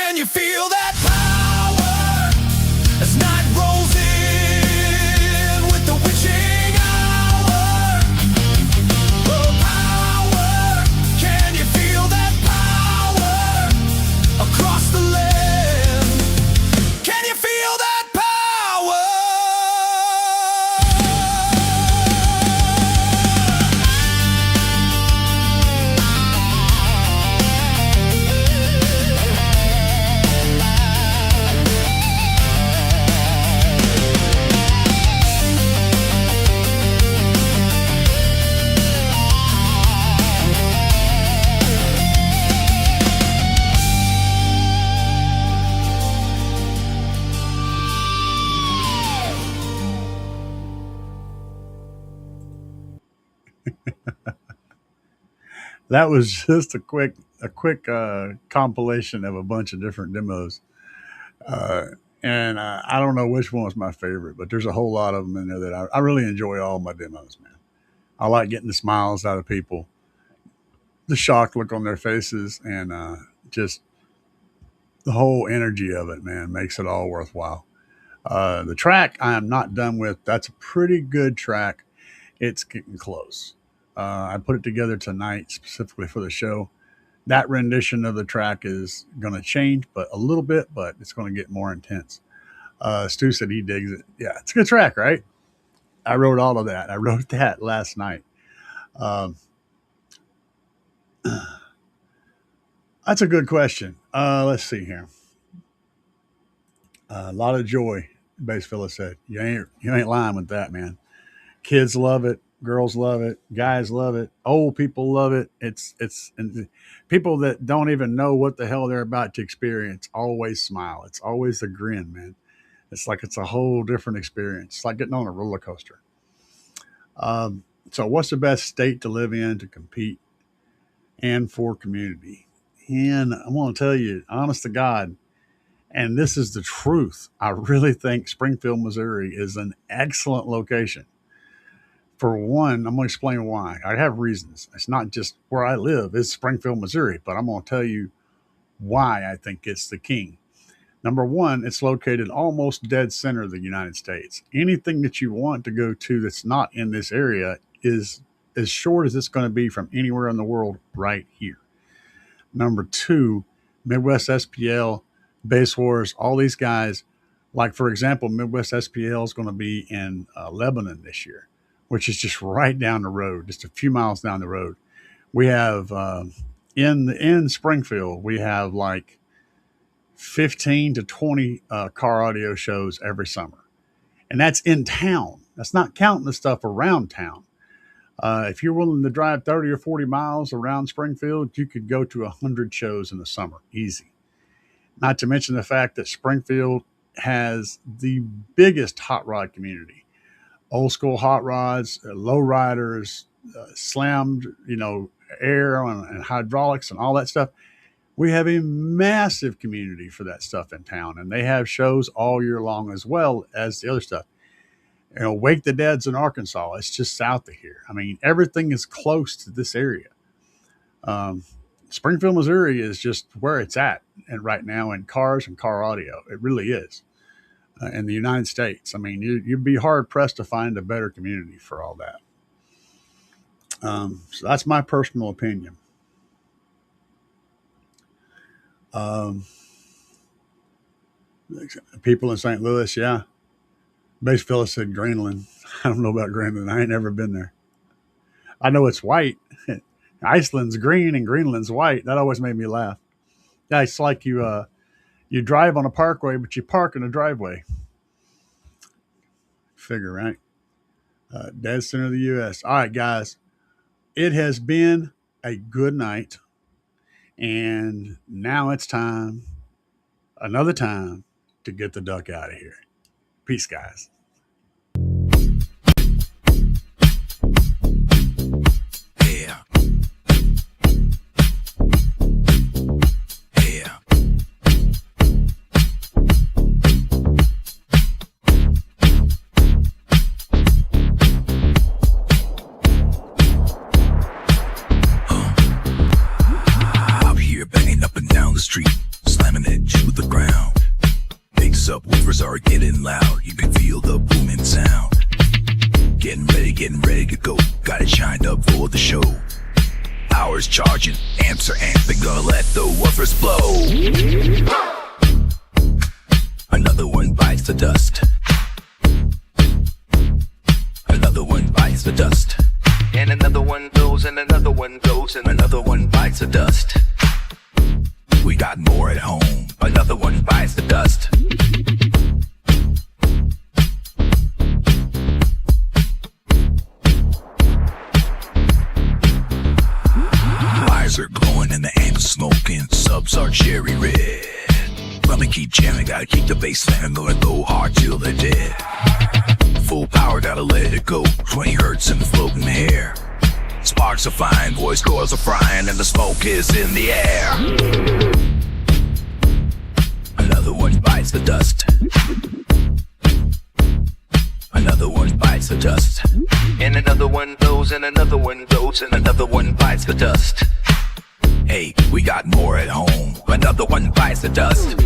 That was just a quick compilation of a bunch of different demos. Uh, and I don't know which one was my favorite, but there's a whole lot of them in there that I really enjoy all my demos, man. I like getting the smiles out of people, the shocked look on their faces, and just the whole energy of it, man, makes it all worthwhile. The track I am not done with. That's a pretty good track. It's getting close. I put it together tonight specifically for the show. That rendition of the track is going to change, but a little bit, but it's going to get more intense. Stu said he digs it. Yeah, it's a good track, right? I wrote all of that. I wrote that last night. Um, that's a good question. Let's see here. A lot of joy, Bass Phyllis said. You ain't lying with that, man. Kids love it, girls love it, guys love it, old people love it. It's and people that don't even know what the hell they're about to experience always smile. It's always a grin, man. It's like it's a whole different experience. It's like getting on a roller coaster. So, what's the best state to live in to compete and for community? And I'm going to tell you, honest to God, and this is the truth. I really think Springfield, Missouri is an excellent location. For one, I'm going to explain why. I have reasons. It's not just where I live, it's Springfield, Missouri, but I'm going to tell you why I think it's the king. Number one, it's located almost dead center of the United States. Anything that you want to go to that's not in this area is as short as it's going to be from anywhere in the world right here. Number two, Midwest SPL, Base Wars, all these guys, like for example, Midwest SPL is going to be in Lebanon this year, which is just right down the road, just a few miles down the road. We have in Springfield, we have like 15 to 20 car audio shows every summer. And that's in town. That's not counting the stuff around town. If you're willing to drive 30 or 40 miles around Springfield, you could go to 100 shows in the summer. Easy. Not to mention the fact that Springfield has the biggest hot rod community. Old school hot rods, low riders, slammed, air and hydraulics and all that stuff. We have a massive community for that stuff in town, and they have shows all year long as well as the other stuff. Wake the Dead's in Arkansas. It's just south of here. I mean, everything is close to this area. Springfield, Missouri is just where it's at and right now in cars and car audio. It really is. In the United States. I mean, you'd be hard pressed to find a better community for all that. So that's my personal opinion. People in St. Louis, yeah. Base Phyllis said Greenland. I don't know about Greenland. I ain't never been there. I know it's white. Iceland's green and Greenland's white. That always made me laugh. Yeah, it's like you drive on a parkway, but you park in a driveway. Figure, right? Dead center of the U.S. All right, guys. It has been a good night. And now it's another time, to get the duck out of here. Peace, guys. Yeah. Yeah. Out here banging up and down the street, slamming it to the ground. Big subwoofers are getting loud. You can feel the booming sound. Getting ready to go. Got it shined up for the show. Power's charging, amps are amping, gonna let the woofers blow. Another one bites the dust. Another one bites the dust. And another one goes, and another one goes, and another one bites the dust. We got more at home. Another one bites the dust. Fires are glowing and the amps smoking. Subs are cherry red. Let me keep jamming, gotta keep the bass slamming, gonna go hard till they're dead. Full power, gotta let it go. 20 hertz in the floating air. Sparks are flying, boys, scores are frying, and the smoke is in the air. Another one bites the dust. Another one bites the dust. And another one goes, and another one goes, and another one bites the dust. Hey, we got more at home. Another one bites the dust.